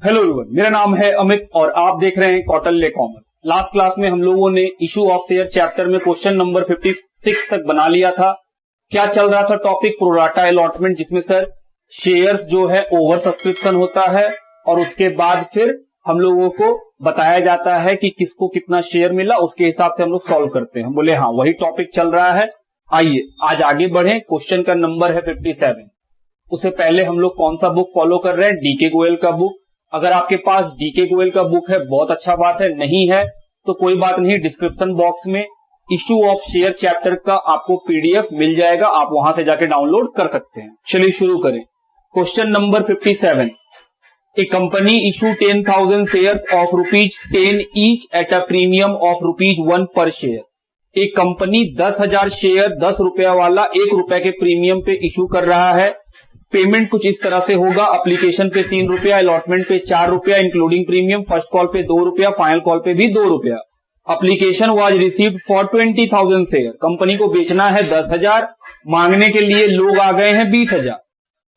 Hello everyone, मेरा नाम है अमित और आप देख रहे हैं कौटिल्य कॉमर्स। लास्ट क्लास में हम लोगों ने इशू ऑफ शेयर चैप्टर में क्वेश्चन नंबर 56 तक बना लिया था। क्या चल रहा था टॉपिक? प्रोराटा अलॉटमेंट, जिसमें सर शेयर्स जो है ओवर सब्सक्रिप्शन होता है और उसके बाद फिर हम लोगों को बताया जाता है कि किसको कितना शेयर मिला, उसके हिसाब से हम लोग सॉल्व करते हैं। बोले हाँ, वही टॉपिक चल रहा है। आइए आज आगे बढ़े। क्वेश्चन का नंबर है 57। उससे पहले हम लोग कौन सा बुक फॉलो कर रहे हैं? डीके गोयल का बुक। अगर आपके पास डीके गोयल का बुक है बहुत अच्छा बात है, नहीं है तो कोई बात नहीं, डिस्क्रिप्शन बॉक्स में इशू ऑफ शेयर चैप्टर का आपको पीडीएफ मिल जाएगा, आप वहां से जाके डाउनलोड कर सकते हैं। चलिए शुरू करें। Question number 57। A company issue 10,000 shares of ₹10 each at a premium of ₹1 पर शेयर। एक कंपनी 10,000 शेयर 10 रुपया वाला 1 रुपए के प्रीमियम पे इशू कर रहा है। पेमेंट कुछ इस तरह से होगा। एप्लीकेशन पे 3 रुपया, अलॉटमेंट पे 4 रुपया इंक्लूडिंग प्रीमियम, फर्स्ट कॉल पे 2 रुपया, फाइनल कॉल पे भी 2 रुपया। Application was received for 20,000 share. Company को बेचना है 10,000, मांगने के लिए लोग आ गए हैं 20,000।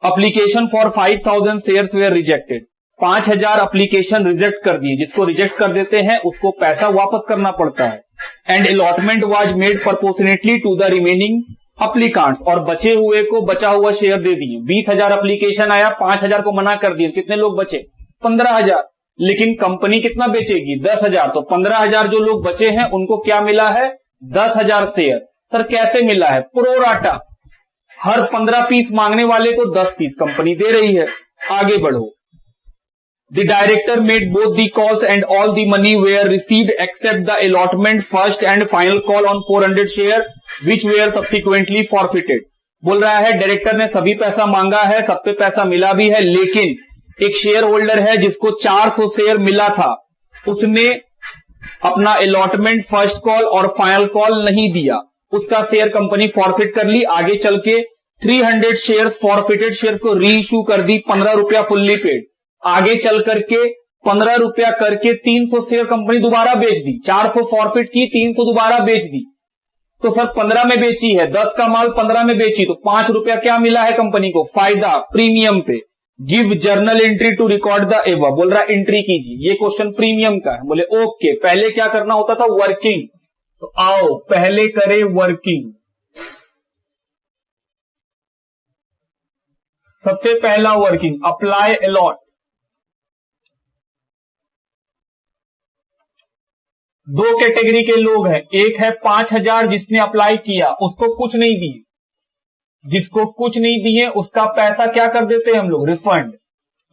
Application for 5,000 shares where rejected. 5,000 application reject कर दिए। जिसको रिजेक्ट कर देते हैं उसको पैसा वापस करना पड़ता है। And allotment was made proportionately to the remaining applicants, और बचे हुए को बचा हुआ शेयर दे दिए। 20,000 एप्लीकेशन आया, 5,000 को मना कर दिए। कितने लोग बचे? 15,000। लेकिन कंपनी कितना बेचेगी? 10,000। तो 15,000 जो लोग बचे हैं उनको क्या मिला है? 10,000 शेयर। सर कैसे मिला है? प्रोराटा। हर 15 पीस मांगने वाले को 10 पीस कंपनी दे रही है। आगे बढ़ो। The director made both the calls and all the money were received except the allotment first and final call on 400 share which were subsequently forfeited। बोल रहा है डायरेक्टर ने सभी पैसा मांगा है, सब पे पैसा मिला भी है, लेकिन एक शेयर होल्डर है जिसको 400 शेयर मिला था, उसने अपना अलॉटमेंट फर्स्ट कॉल और फाइनल कॉल नहीं दिया। उसका शेयर कंपनी फॉरफिट कर ली। आगे चल के 300 शेयर फॉरफिटेड शेयर को री इशू कर दी, 15 रुपया फुल्ली पेड। आगे चल करके 15 रुपया करके 300 शेयर कंपनी दोबारा बेच दी। 400 फॉरफिट की, 300 दोबारा बेच दी। तो सर 15 में बेची है, 10 का माल 15 में बेची, तो 5 रुपया क्या मिला है कंपनी को? फायदा प्रीमियम पे। Give journal entry to record the above. बोल रहा एंट्री कीजिए। ये क्वेश्चन प्रीमियम का है। बोले ओके, पहले क्या करना होता था? वर्किंग। तो आओ पहले करें वर्किंग। सबसे पहला वर्किंग, अप्लाई अलॉट। दो कैटेगरी के लोग हैं। एक है 5,000 जिसने अप्लाई किया, उसको कुछ नहीं दिए। जिसको कुछ नहीं दिए उसका पैसा क्या कर देते हैं हम लोग? रिफंड।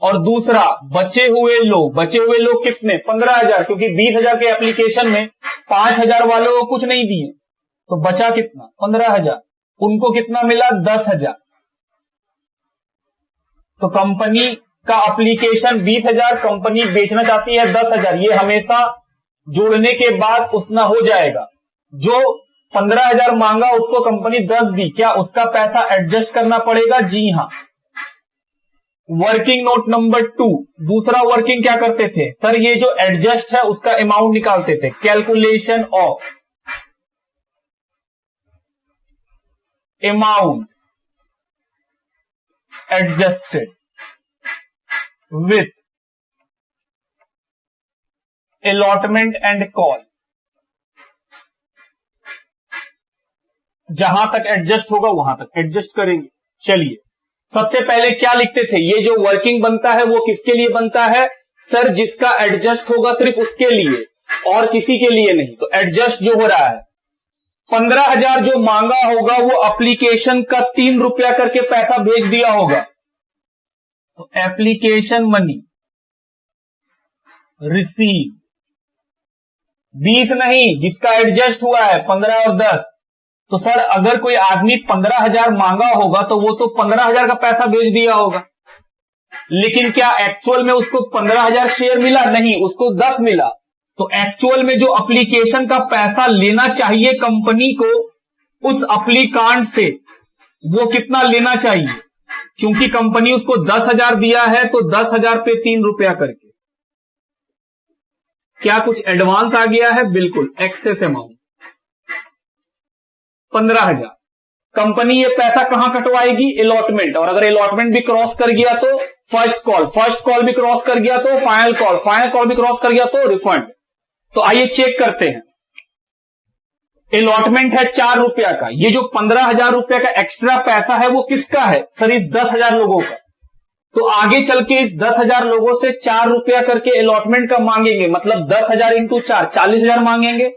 और दूसरा बचे हुए लोग। बचे हुए लोग कितने? 15,000, क्योंकि 20,000 के एप्लीकेशन में 5,000 वालों को कुछ नहीं दिए, तो बचा कितना? 15,000। उनको कितना मिला? 10,000। तो कंपनी का एप्लीकेशन 20,000, कंपनी बेचना चाहती है 10,000। ये हमेशा जोड़ने के बाद उतना हो जाएगा। जो 15,000 मांगा उसको कंपनी 10 दी, क्या उसका पैसा एडजस्ट करना पड़ेगा? जी हां। Working note number 2। दूसरा वर्किंग क्या करते थे सर? ये जो एडजस्ट है उसका अमाउंट निकालते थे। Calculation of amount adjusted with allotment and call. जहां तक एडजस्ट होगा वहां तक एडजस्ट करेंगे। चलिए सबसे पहले क्या लिखते थे? ये जो वर्किंग बनता है वो किसके लिए बनता है? सर जिसका एडजस्ट होगा सिर्फ उसके लिए और किसी के लिए नहीं। तो एडजस्ट जो हो रहा है, 15,000 जो मांगा होगा वो एप्लीकेशन का 3 रुपया करके पैसा भेज दिया होगा। तो एप्लीकेशन मनी रिसीव 20 नहीं, जिसका एडजस्ट हुआ है 15 और 10। तो सर अगर कोई आदमी 15,000 मांगा होगा तो वो तो 15,000 का पैसा भेज दिया होगा, लेकिन क्या एक्चुअल में उसको 15,000 शेयर मिला? नहीं, उसको 10 मिला। तो एक्चुअल में जो एप्लीकेशन का पैसा लेना चाहिए कंपनी को उस एप्लीकांट से, वो कितना लेना चाहिए? क्योंकि कंपनी उसको 10,000 दिया है तो 10,000 पे 3 रुपया करके। क्या कुछ एडवांस आ गया है? बिल्कुल, एक्सेस अमाउंट 15,000। कंपनी ये पैसा कहां कटवाएगी? अलॉटमेंट। और अगर अलॉटमेंट भी क्रॉस कर गया तो फर्स्ट कॉल भी क्रॉस कर गया तो फाइनल कॉल भी क्रॉस कर गया तो रिफंड। तो आइए चेक करते हैं। अलॉटमेंट है 4 रुपया का, ये जो 15,000 रुपया का एक्स्ट्रा पैसा है वो किसका है? सर इस 10,000 लोगों का। तो आगे चल के इस 10,000 लोगों से 4 रुपया करके अलॉटमेंट का मांगेंगे, मतलब 10,000 इंटू 4 40,000 मांगेंगे।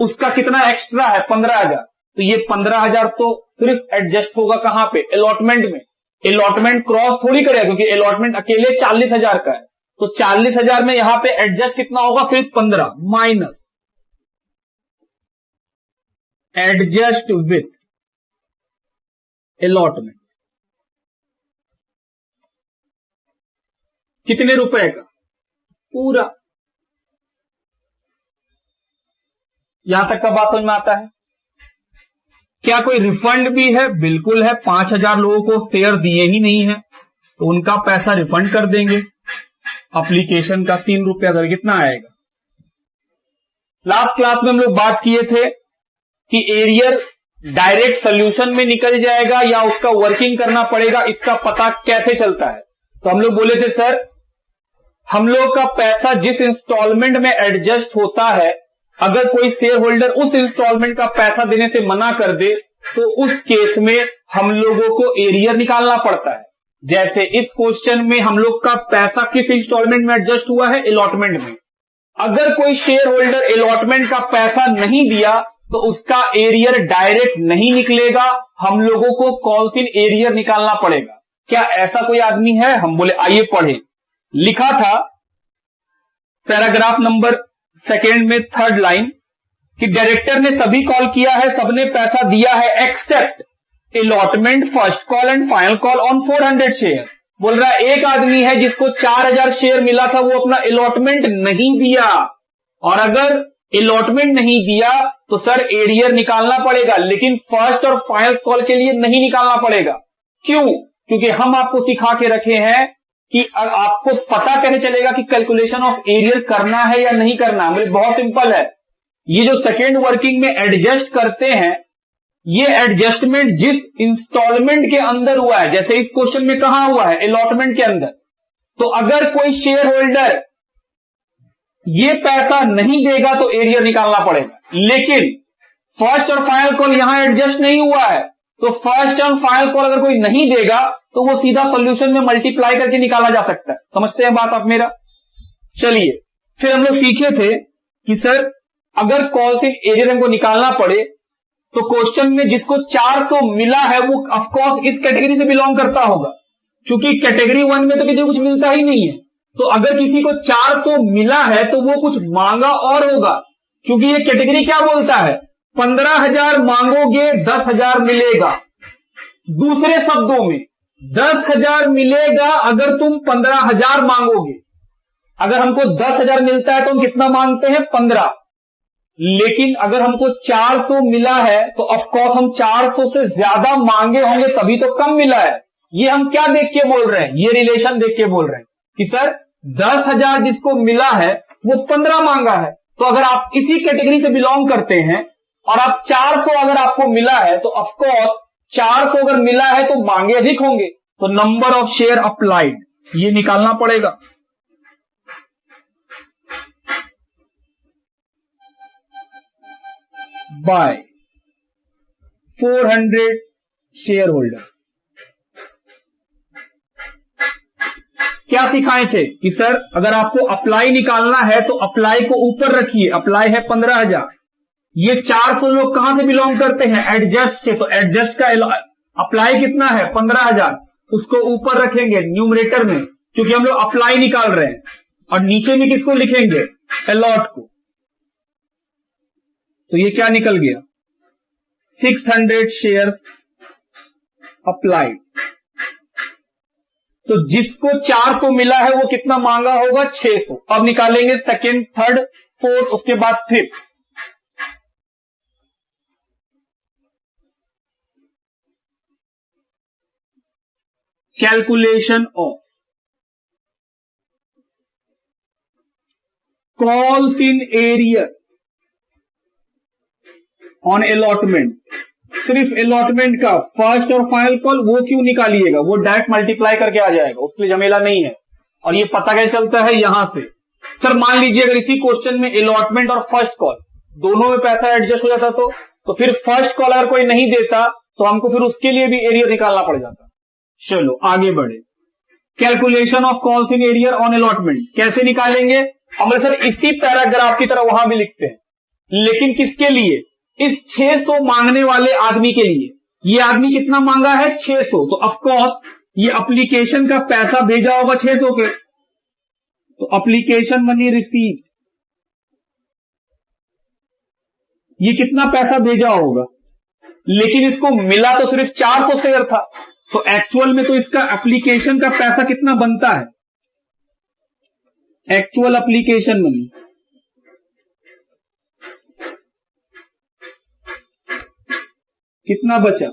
उसका कितना एक्स्ट्रा है? 15,000। तो ये 15,000 तो सिर्फ एडजस्ट होगा कहां पे? अलॉटमेंट में। अलॉटमेंट क्रॉस थोड़ी करेगा क्योंकि अलॉटमेंट अकेले 40,000 का है। तो 40,000 में यहां पे एडजस्ट कितना होगा? सिर्फ 15 माइनस एडजस्ट विथ अलॉटमेंट। कितने रुपए का? पूरा। यहां तक का बात समझ में आता है? क्या कोई रिफंड भी है? बिल्कुल है। 5,000 लोगों को शेयर दिए ही नहीं है तो उनका पैसा रिफंड कर देंगे। एप्लीकेशन का 3 रुपया कर कितना आएगा? लास्ट क्लास में हम लोग बात किए थे कि एरियर डायरेक्ट सॉल्यूशन में निकल जाएगा या उसका वर्किंग करना पड़ेगा, इसका पता कैसे चलता है? तो हम लोग बोले थे सर हम लोग का पैसा जिस इंस्टॉलमेंट में एडजस्ट होता है, अगर कोई शेयर होल्डर उस इंस्टॉलमेंट का पैसा देने से मना कर दे तो उस केस में हम लोगों को एरियर निकालना पड़ता है। जैसे इस क्वेश्चन में हम लोग का पैसा किस इंस्टॉलमेंट में एडजस्ट हुआ है? अलॉटमेंट में। अगर कोई शेयर होल्डर अलॉटमेंट का पैसा नहीं दिया तो उसका एरियर डायरेक्ट नहीं निकलेगा, हम लोगों को कॉल्स इन एरियर निकालना पड़ेगा। क्या ऐसा कोई आदमी है? हम बोले आइए पढ़े। लिखा था पैराग्राफ नंबर 2 में 3rd लाइन कि डायरेक्टर ने सभी कॉल किया है, सबने पैसा दिया है except allotment first call and final call on 400 share. बोल रहा है एक आदमी है जिसको 4,000 शेयर मिला था, वो अपना अलॉटमेंट नहीं दिया। और अगर अलॉटमेंट नहीं दिया तो सर एरियर निकालना पड़ेगा, लेकिन फर्स्ट और फाइनल कॉल के लिए नहीं निकालना पड़ेगा। क्यों? क्योंकि हम आपको सिखा के रखे हैं कि आपको पता कैसे चलेगा कि कैलकुलेशन ऑफ एरियर करना है या नहीं करना। मतलब बहुत सिंपल है। ये जो सेकेंड वर्किंग में एडजस्ट करते हैं, ये एडजस्टमेंट जिस इंस्टॉलमेंट के अंदर हुआ है, जैसे इस क्वेश्चन में कहां हुआ है? अलॉटमेंट के अंदर। तो अगर कोई शेयर होल्डर ये पैसा नहीं देगा तो एरियर निकालना पड़ेगा, लेकिन फर्स्ट और फाइनल कॉल यहां एडजस्ट नहीं हुआ है, तो फर्स्ट और फाइनल कॉल अगर कोई नहीं देगा तो वो सीधा सॉल्यूशन में मल्टीप्लाई करके निकाला जा सकता है। समझते हैं बात आप मेरा? चलिए फिर हम लोग सीखे थे कि सर अगर कॉल से एरियर हमको निकालना पड़े तो क्वेश्चन में जिसको 400 मिला है वो ऑफकोर्स इस कैटेगरी से बिलोंग करता होगा, क्योंकि कैटेगरी 1 में तो किसी को कुछ मिलता ही नहीं है। तो अगर किसी को 400 मिला है तो वो कुछ मांगा और होगा, क्योंकि ये कैटेगरी क्या बोलता है? 15,000 मांगोगे 10,000 मिलेगा। दूसरे शब्दों में 10,000 मिलेगा अगर तुम 15,000 मांगोगे। अगर हमको 10,000 मिलता है तो हम कितना मांगते हैं? 15। लेकिन अगर हमको 400 मिला है तो ऑफकोर्स हम 400 से ज्यादा मांगे होंगे, तभी तो कम मिला है। ये हम क्या देख के बोल रहे हैं? ये रिलेशन देख के बोल रहे हैं कि सर 10,000 जिसको मिला है वो 15 मांगा है। तो अगर आप इसी कैटेगरी से बिलोंग करते हैं और आप 400 अगर आपको मिला है तो ऑफकोर्स 400 अगर मिला है तो मांगे अधिक होंगे, तो नंबर ऑफ शेयर अप्लाइड ये निकालना पड़ेगा। By 400 share holder. क्या सिखाए थे कि सर अगर आपको अप्लाई निकालना है तो अप्लाई को ऊपर रखिए। अप्लाई है 15,000। ये 400 लोग कहां से बिलोंग करते हैं? एडजस्ट से। तो एडजस्ट का अप्लाई कितना है? 15,000। उसको ऊपर रखेंगे न्यूमरेटर में, क्योंकि हम लोग अप्लाई निकाल रहे हैं। और नीचे में किसको लिखेंगे? अलॉट को। तो ये क्या निकल गया? 600 शेयर्स अप्लाइड। तो जिसको 400 मिला है वो कितना मांगा होगा? 600। अब निकालेंगे सेकेंड, थर्ड, फोर्थ, उसके बाद fifth. Calculation of calls in arrear on allotment सिर्फ अलॉटमेंट का फर्स्ट और फाइनल कॉल वो क्यों निकालिएगा, वो डायरेक्ट मल्टीप्लाई करके आ जाएगा, उसके लिए झमेला नहीं है। और ये पता कैसे चलता है, यहां से सर मान लीजिए अगर इसी क्वेश्चन में अलॉटमेंट और फर्स्ट कॉल दोनों में पैसा एडजस्ट हो जाता तो फिर फर्स्ट कॉल अगर कोई नहीं देता तो हमको फिर उसके लिए भी एरियर निकालना पड़ जाता। चलो आगे बढ़े। Calculation of calls in arrear on allotment कैसे निकालेंगे, हम सर इसी पैराग्राफ की तरह वहां भी लिखते हैं, लेकिन किसके लिए, इस 600 मांगने वाले आदमी के लिए। ये आदमी कितना मांगा है, 600, तो ऑफकोर्स ये एप्लीकेशन का पैसा भेजा होगा 600 के, तो एप्लीकेशन मनी रिसीव, ये कितना पैसा भेजा होगा, लेकिन इसको मिला तो सिर्फ 400 शेयर था, तो एक्चुअल में तो इसका एप्लीकेशन का पैसा कितना बनता है, एक्चुअल एप्लीकेशन मनी कितना बचा,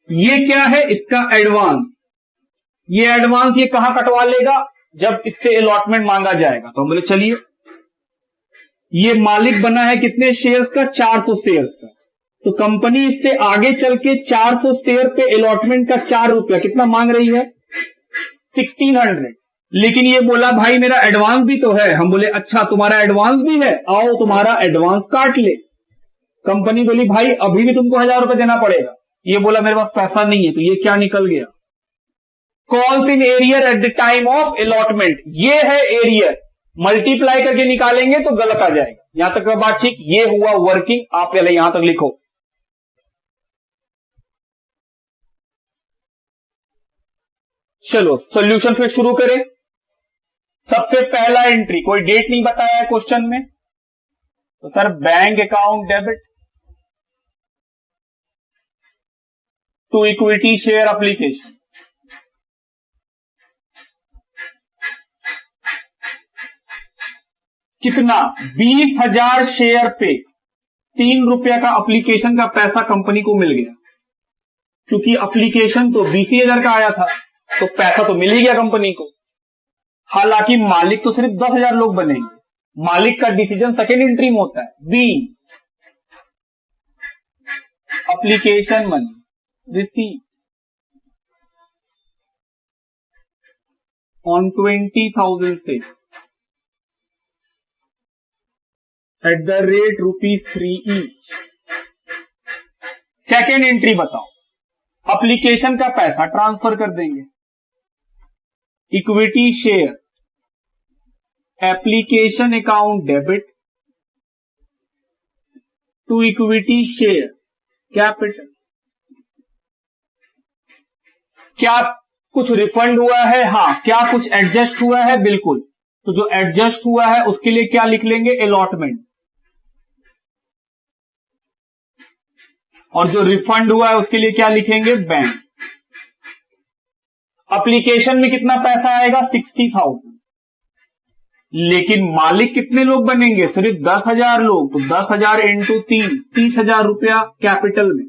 ये क्या है, इसका एडवांस। ये एडवांस ये कहां कटवा लेगा, जब इससे अलॉटमेंट मांगा जाएगा। तो हम बोले चलिए, ये मालिक बना है कितने शेयर्स का, 400 शेयर्स का, तो कंपनी इससे आगे चल के 400 शेयर पे अलॉटमेंट का 4 रुपया कितना मांग रही है, 1600। लेकिन ये बोला भाई मेरा एडवांस भी तो है। हम बोले अच्छा तुम्हारा एडवांस भी है, आओ तुम्हारा एडवांस काट ले। कंपनी बोली भाई अभी भी तुमको 1000 रुपए देना पड़ेगा। ये बोला मेरे पास पैसा नहीं है, तो ये क्या निकल गया, calls in arrear at the time of allotment, ये है एरियर, मल्टीप्लाई करके निकालेंगे तो गलत आ जाएगा। यहां तक का बात ठीक, ये हुआ वर्किंग, आप पहले यहां तक लिखो। चलो सॉल्यूशन फिर शुरू करें। सबसे पहला एंट्री, कोई डेट नहीं बताया है क्वेश्चन में, तो sir bank account debit to equity share application, कितना, 20,000 शेयर पे 3 रुपया का एप्लीकेशन का पैसा कंपनी को मिल गया। क्योंकि एप्लीकेशन तो 20,000 का आया था, तो पैसा तो मिल ही गया कंपनी को। हालांकि मालिक तो सिर्फ 10,000 लोग बनेंगे, मालिक का डिसीजन सेकेंड एंट्री में होता है। बी application money receive on 20,000 share at the rate ₹3 each. Second entry बताओ, एप्लीकेशन का पैसा ट्रांसफर कर देंगे, equity share application account debit to equity share capital. क्या कुछ रिफंड हुआ है, हां। क्या कुछ एडजस्ट हुआ है, बिल्कुल। तो जो एडजस्ट हुआ है उसके लिए क्या लिख लेंगे, अलॉटमेंट। और जो रिफंड हुआ है उसके लिए क्या लिखेंगे, बैंक। एप्लीकेशन में कितना पैसा आएगा, 60,000। लेकिन मालिक कितने लोग बनेंगे, सिर्फ 10,000 लोग, तो 10,000 इंटू 3, 30,000 रुपया कैपिटल में।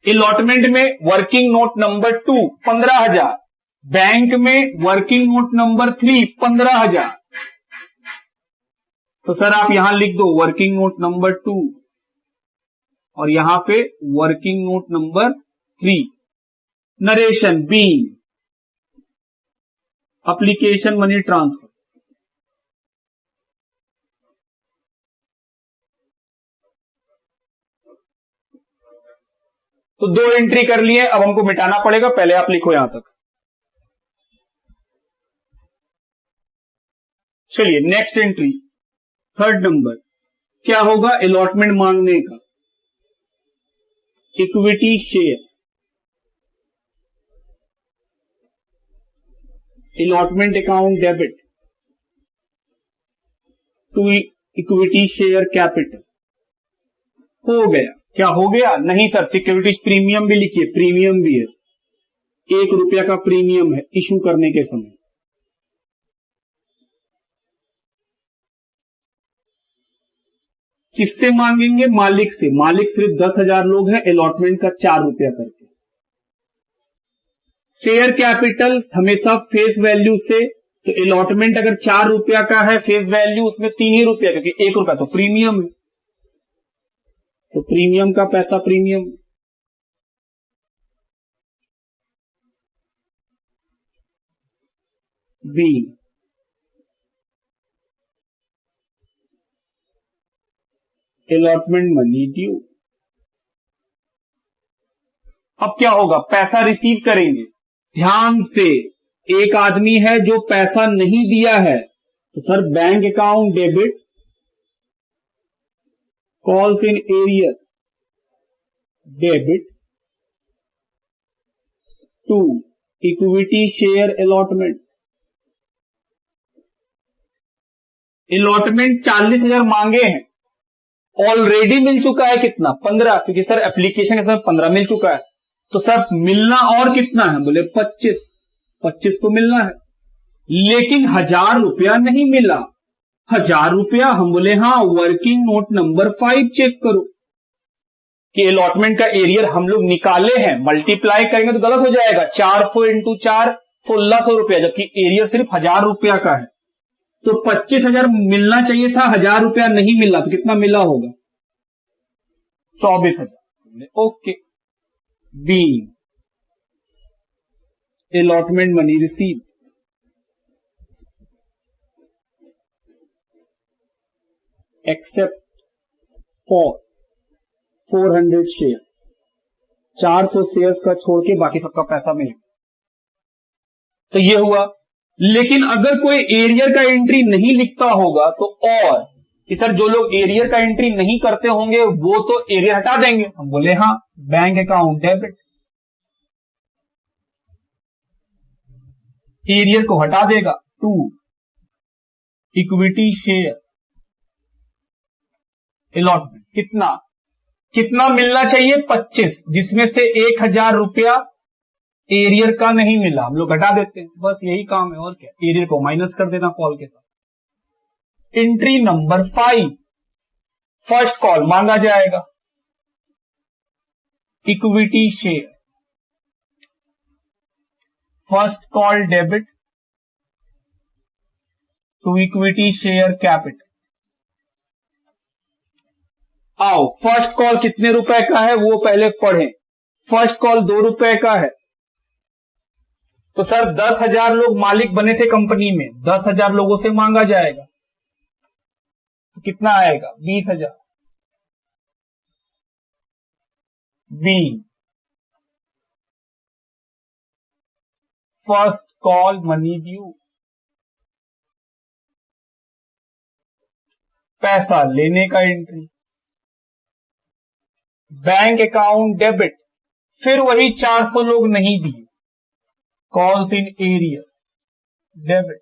अलॉटमेंट में वर्किंग नोट नंबर 2 15,000, बैंक में वर्किंग नोट नंबर 3 15,000। तो सर आप यहां लिख दो वर्किंग नोट नंबर 2 और यहां पे वर्किंग नोट नंबर 3। नरेशन बी एप्लीकेशन मनी ट्रांसफर। तो 2 एंट्री कर लिए, अब हमको मिटाना पड़ेगा, पहले आप लिखो यहां तक। चलिए नेक्स्ट एंट्री, थर्ड नंबर क्या होगा, अलॉटमेंट मांगने का, equity share allotment account debit to equity share capital. हो गया, क्या हो गया, नहीं सर सिक्योरिटीज प्रीमियम भी लिखिए, प्रीमियम भी है, 1 रुपया का प्रीमियम है इशू करने के समय। किससे मांगेंगे, मालिक से। मालिक सिर्फ 10,000 लोग हैं, अलॉटमेंट का 4 रुपया करके। शेयर कैपिटल हमेशा फेस वैल्यू से, तो अलॉटमेंट अगर 4 रुपया का है फेस वैल्यू, उसमें 3 ही रुपया, क्योंकि 1 रुपया तो प्रीमियम है। तो प्रीमियम का पैसा प्रीमियम, बी अलॉटमेंट मनी ड्यू। अब क्या होगा, पैसा रिसीव करेंगे। ध्यान से, एक आदमी है जो पैसा नहीं दिया है, तो sir bank account debit, calls in arrear debit to equity share allotment. Allotment 40,000 मांगे हैं, ऑलरेडी मिल चुका है कितना, 15, क्योंकि सर एप्लीकेशन के समय 15 मिल चुका है। तो सर मिलना और कितना है, बोले 25 तो मिलना है, लेकिन 1,000 रुपया नहीं मिला। 1,000 रुपया, हम बोले हाँ, वर्किंग नोट नंबर 5 चेक करो कि अलॉटमेंट का एरियर हम लोग निकाले हैं, मल्टीप्लाई करेंगे तो गलत हो जाएगा, 400 इंटू 4 1600 रुपया, जबकि एरियर सिर्फ 1,000 रुपया का है। तो 25,000 मिलना चाहिए था, 1,000 रुपया नहीं मिला, तो कितना मिला होगा, 24,000। ओके, बी allotment money receive, except for 400 shares, 400 shares का छोड़ के बाकी सबका पैसा मिलेगा। तो ये हुआ। लेकिन अगर कोई एरियर का एंट्री नहीं लिखता होगा तो, और कि सर जो लोग एरियर का एंट्री नहीं करते होंगे वो तो एरियर हटा देंगे, हम बोले हाँ, बैंक अकाउंट डेबिट, एरियर को हटा देगा, टू इक्विटी शेयर अलॉटमेंट। कितना मिलना चाहिए, 25, जिसमें से 1,000 रुपया एरियर का नहीं मिला, हम लोग घटा देते हैं, बस यही काम है और क्या, एरियर को माइनस कर देना कॉल के साथ। एंट्री नंबर 5, फर्स्ट कॉल मांगा जाएगा, equity share, first call debit to equity share capital. आओ, फर्स्ट कॉल कितने रुपए का है वो पहले पढ़ें। फर्स्ट कॉल 2 रुपए का है, तो सर 10,000 लोग मालिक बने थे कंपनी में, 10,000 लोगों से मांगा जाएगा, तो कितना आएगा, 20,000। बी फर्स्ट कॉल मनी ड्यू, पैसा लेने का एंट्री, बैंक अकाउंट डेबिट, फिर वही 400 लोग नहीं दिए, calls in arrear debit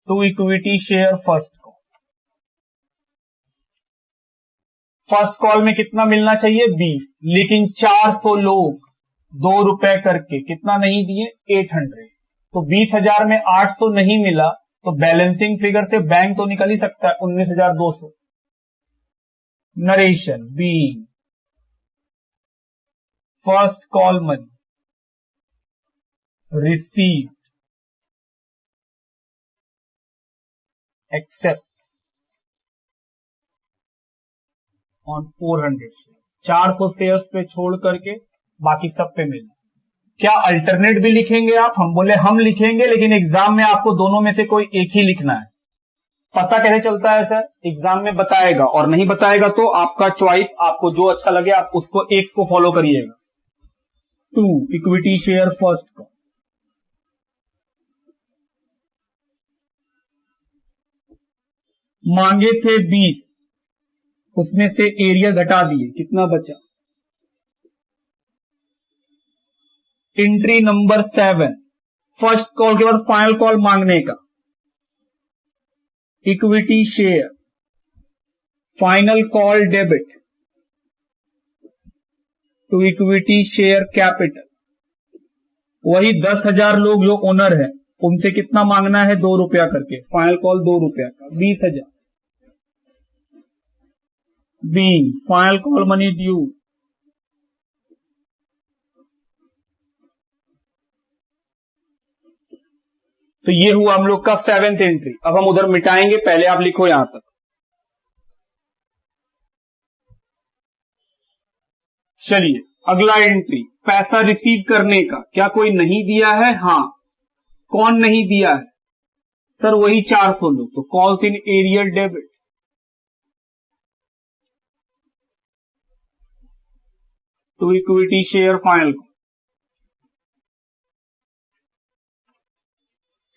to equity share first call. First call में कितना मिलना चाहिए, 20, लेकिन 400 लोग 2 रुपए करके कितना नहीं दिए, 800, तो 20,000 में 800 नहीं मिला, तो बैलेंसिंग फिगर से बैंक तो निकल ही सकता है, 19,200। नरेशन, बी first call money receive except on 400 share, 400 shares पे छोड़ करके बाकी सब पे मिलना। क्या अल्टरनेट भी लिखेंगे आप, हम बोले हम लिखेंगे, लेकिन एग्जाम में आपको दोनों में से कोई एक ही लिखना है। पता कैसे चलता है सर, एग्जाम में बताएगा, और नहीं बताएगा तो आपका चॉइस, आपको जो अच्छा लगे आप उसको एक को फॉलो करिएगा। To equity share first call, मांगे थे 20, उसमें से एरिया घटा दिए, कितना बचा, एंट्री नंबर 7, फर्स्ट कॉल के बाद फाइनल कॉल मांगने का, equity share final call debit to equity share capital, वही 10,000 लोग जो ओनर है उनसे कितना मांगना है, 2 रुपया करके, फाइनल कॉल 2 रुपया का, 20,000। बी फाइनल कॉल मनी ड्यू, तो ये हुआ हम लोग का 7th एंट्री। अब हम उधर मिटाएंगे, पहले आप लिखो यहां तक। चलिए अगला एंट्री, पैसा रिसीव करने का, क्या कोई नहीं दिया है? हाँ, कौन नहीं दिया है सर? वही 400 लोग। तो calls in arrear debit. To equity share final call.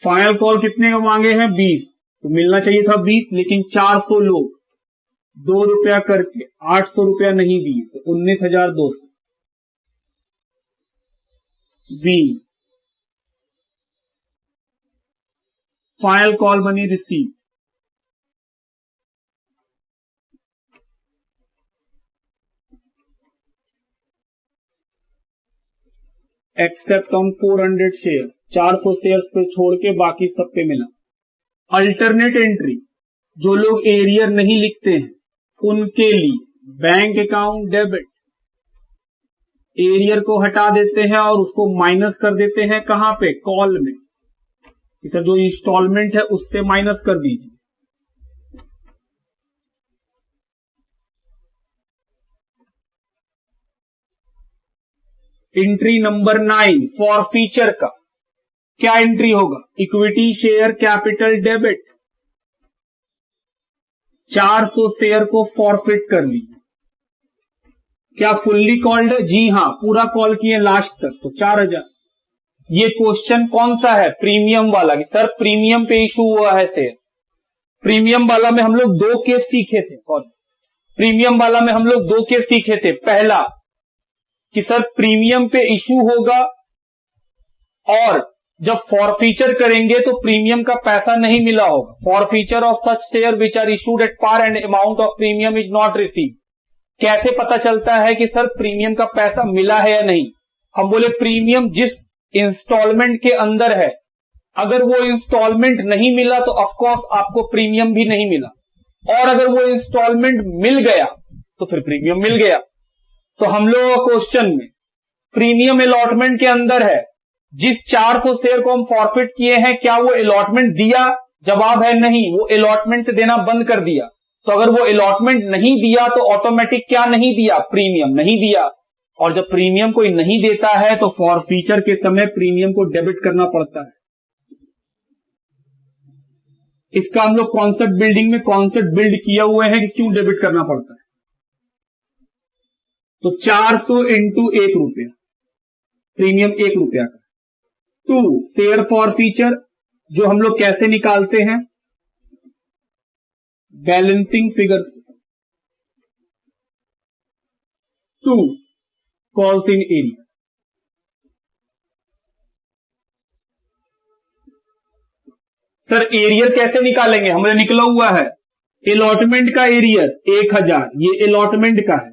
Final call कितने का मांगे हैं? 20। तो मिलना चाहिए था 20, लेकिन 400 लोग 2 रुपया करके 800 रुपया नहीं दिए, तो 19,200। बी, final call money receive. Except on 400 share, 400 shares पे छोड़ के बाकी सब पे मिला। अल्टरनेट एंट्री, जो लोग एरियर नहीं लिखते हैं उनके लिए बैंक अकाउंट डेबिट, एरियर को हटा देते हैं और उसको माइनस कर देते हैं। कहां पे? कॉल में। सर जो इंस्टॉलमेंट है उससे माइनस कर दीजिए। एंट्री नंबर 9, फॉरफीचर का क्या एंट्री होगा? Equity share capital debit. 400 share को फॉरफिट कर लीजिए। क्या फुल्ली कॉल्ड है? जी हां, पूरा कॉल किए लास्ट तक, तो 4,000। ये क्वेश्चन कौन सा है? प्रीमियम वाला। कि सर प्रीमियम पे इशू हुआ है शेयर। प्रीमियम वाला में हम लोग 2 केस सीखे थे। सॉरी, प्रीमियम वाला में हम लोग 2 केस सीखे थे। पहला कि सर प्रीमियम पे इशू होगा और जब फॉरफीचर करेंगे तो प्रीमियम का पैसा नहीं मिला होगा। Forfeiture of such share which are issued at par and amount of premium is not receive. कैसे पता चलता है कि सर प्रीमियम का पैसा मिला है या नहीं? हम बोले प्रीमियम जिस इंस्टॉलमेंट के अंदर है, अगर वो इंस्टॉलमेंट नहीं मिला तो ऑफकोर्स आपको प्रीमियम भी नहीं मिला, और अगर वो इंस्टॉलमेंट मिल गया तो फिर प्रीमियम मिल गया। तो हम लोग क्वेश्चन में प्रीमियम अलॉटमेंट के अंदर है, जिस 400 शेयर को हम फॉरफिट किए हैं क्या वो अलॉटमेंट दिया? जवाब है नहीं, वो अलॉटमेंट से देना बंद कर दिया। तो अगर वो अलॉटमेंट नहीं दिया तो ऑटोमेटिक क्या नहीं दिया? प्रीमियम नहीं दिया। और जब प्रीमियम कोई नहीं देता है तो फॉरफीचर के समय प्रीमियम को डेबिट करना पड़ता है। इसका हम लोग कॉन्सेप्ट बिल्डिंग में कॉन्सेप्ट बिल्ड किया हुए हैं कि क्यों डेबिट करना पड़ता है। तो 400 इंटू 1 रुपया, प्रीमियम 1 रुपया का। 2 शेयर फॉरफीचर, जो हम लोग कैसे निकालते हैं? बैलेंसिंग फिगर से। 2 calls in area. Sir arrear कैसे निकालेंगे? हमने निकला हुआ है अलॉटमेंट का एरियर 1000, ये अलॉटमेंट का है।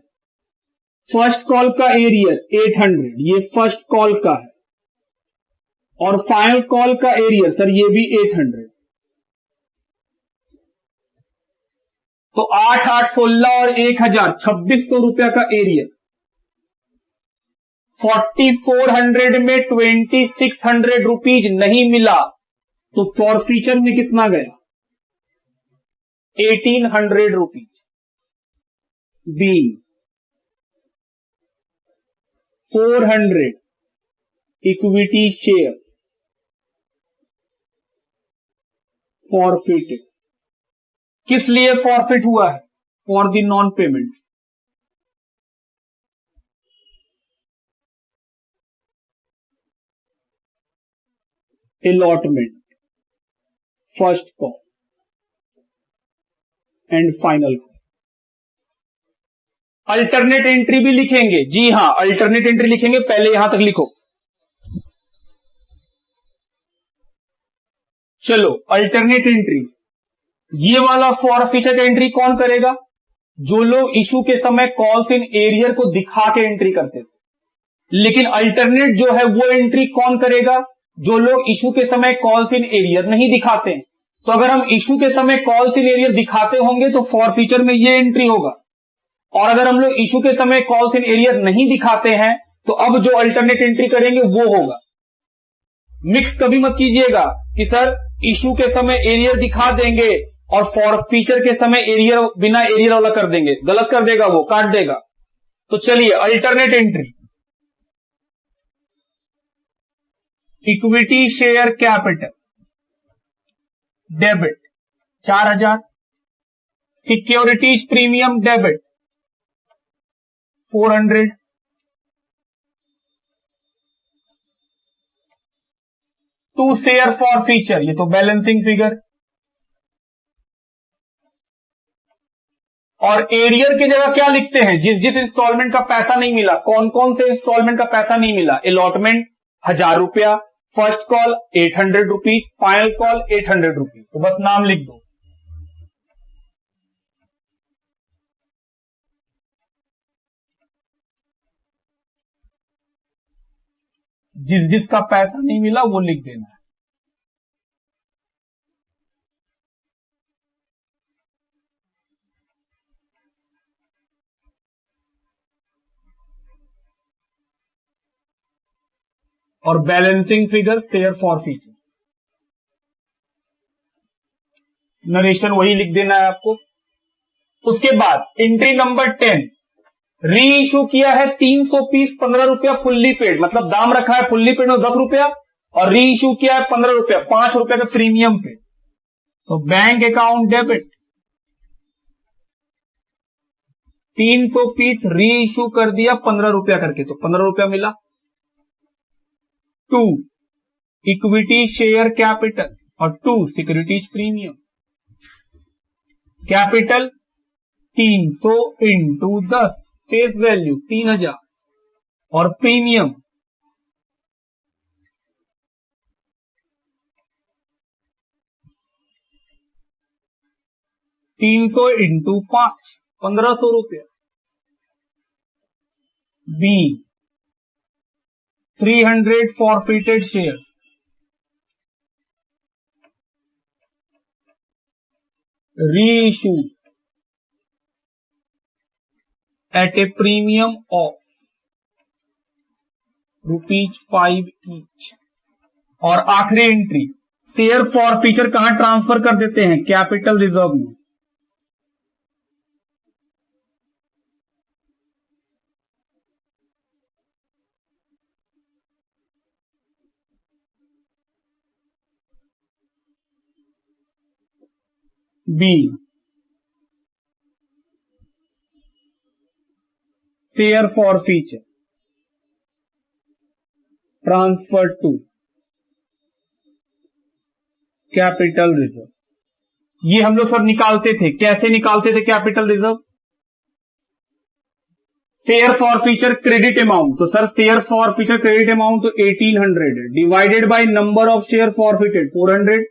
फर्स्ट कॉल का एरियर 800, ये फर्स्ट कॉल का है। और फाइनल कॉल का एरियर सर ये भी 800। तो 8, 8, 16 और 1000, 2600 रुपया का एरियर। 4400 में 2600 रुपीज नहीं मिला तो फॉरफीचर में कितना गया? 1800 रुपीज। बी 400 इक्विटी शेयर फॉरफिटेड। किस लिए फॉरफिट हुआ है? For the non payment. Allotment, first call and final call. Alternate entry भी लिखेंगे। जी हां, अल्टरनेट एंट्री लिखेंगे। पहले यहां तक लिखो। चलो अल्टरनेट एंट्री, ये वाला फॉरफीचर एंट्री कौन करेगा? जो लोग इशू के समय कॉल्स इन एरियर को दिखा के एंट्री करते थे। लेकिन अल्टरनेट जो है वो एंट्री कौन करेगा? जो लोग इशू के समय कॉल्स इन एरियर नहीं दिखाते हैं। तो अगर हम इशू के समय कॉल्स इन एरियर दिखाते होंगे तो फॉरफीचर में ये एंट्री होगा, और अगर हम लोग इशू के समय कॉल्स इन एरियर नहीं दिखाते हैं तो अब जो अल्टरनेट एंट्री करेंगे वो होगा। मिक्स कभी मत कीजिएगा कि सर इशू के समय एरियर दिखा देंगे और फॉरफीचर के समय एरियर बिना एरियर वाला कर देंगे। गलत कर देगा, वो काट देगा। तो चलिए alternate entry, equity share capital debit 4000, securities premium debit 400, to share forfeiture, ये तो बैलेंसिंग फिगर, और एरियर की जगह क्या लिखते हैं, जिस इंस्टॉलमेंट का पैसा नहीं मिला, कौन कौन से इंस्टॉलमेंट का पैसा नहीं मिला, अलॉटमेंट 1000 रुपया, first call 800 rupees, final call 800 rupees, तो बस नाम लिख दो। जिसका पैसा नहीं मिला वो लिख देना है। और balancing figure share for feature, narration वही लिख देना है आपको। उसके बाद एंट्री नंबर 10, री इशू किया है 300 पीस 15 रुपया फुल्ली पेड, मतलब दाम रखा है फुल्ली पेड में 10 रुपया, और री इशू किया है 15 रुपया, 5 रुपया के प्रीमियम पे, तो बैंक अकाउंट डेबिट 300 पीस री इशू कर दिया 15 रुपया करके, तो 15 रुपया मिला। 2 इक्विटी शेयर कैपिटल और 2 securities premium, capital 300 into 10, face value 3000, और प्रीमियम 300 इंटू 5, 1500 रुपया। बी 300 forfeited shares, reissue at a premium of ₹5 each। और आखिरी एंट्री, शेयर फॉर फीचर कहां ट्रांसफर कर देते हैं, कैपिटल रिजर्व में। बी share forfeiture transfer to capital reserve. ये हम लोग सब निकालते थे, कैसे निकालते थे capital reserve, share forfeiture credit amount, तो sir share forfeiture credit amount तो 1800 divided by number of share forfeited 400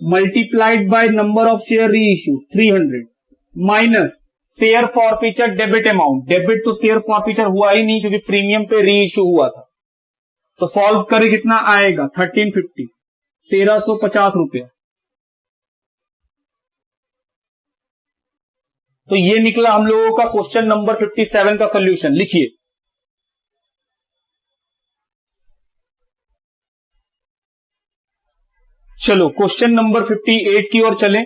multiplied by number of share reissue 300 minus share forfeiture debit amount, debit तो share forfeiture हुआ ही नहीं क्योंकि premium पे री issue हुआ था, तो सॉल्व करे कितना आएगा 1350, 1350 रुपया। तो ये निकला हम लोगों का क्वेश्चन नंबर 57 का सॉल्यूशन। लिखिए, चलो क्वेश्चन नंबर 58 की ओर चलें।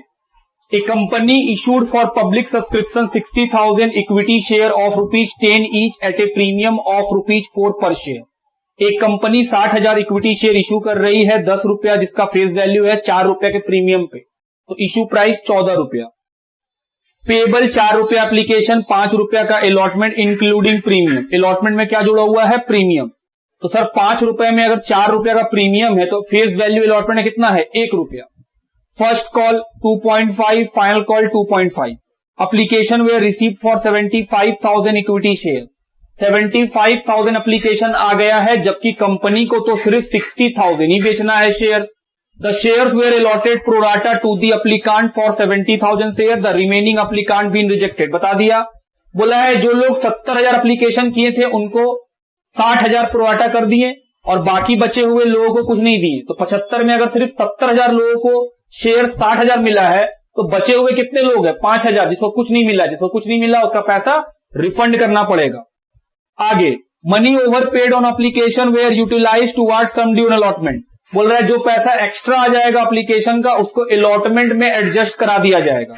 A company issued for public subscription 60,000 equity share of ₹10 each at a premium of ₹4 per share। एक कंपनी 60,000 इक्विटी शेयर इशू कर रही है 10 रुपया, जिसका फेस वैल्यू है 4 रुपया के प्रीमियम पे, तो इशू प्राइस 14 रुपया। पेबल 4 रुपया एप्लीकेशन, 5 रुपया का अलॉटमेंट इंक्लूडिंग प्रीमियम। अलॉटमेंट में क्या जुड़ा हुआ है, प्रीमियम। तो सर 5 रुपए में अगर 4 रुपया का प्रीमियम है तो फेस वैल्यू अलॉटमेंट में कितना है, 1 रुपया। First call 2.5, final call 2.5। Application we receive for 75,000 equity share, 75,000 application आ गया है, जबकि कंपनी को तो सिर्फ 60,000 ही बेचना है share. The shares were allotted pro rata to the applicant for 70,000 share, the remaining applicant been rejected. बता दिया, बोला है जो लोग 70,000 एप्लीकेशन किए थे उनको 60,000 प्रोराटा कर दिए और बाकी बचे हुए लोगों को कुछ नहीं दिए। तो 75 में अगर सिर्फ 70,000 लोगों को शेयर 60,000 मिला है तो बचे हुए कितने लोग हैं, 5,000, जिसको कुछ नहीं मिला। जिसको कुछ नहीं मिला उसका पैसा रिफंड करना पड़ेगा। आगे, money over paid on application were utilise toward sum due allotment. बोल रहा है जो पैसा एक्स्ट्रा आ जाएगा एप्लीकेशन का उसको अलॉटमेंट में एडजस्ट करा दिया जाएगा।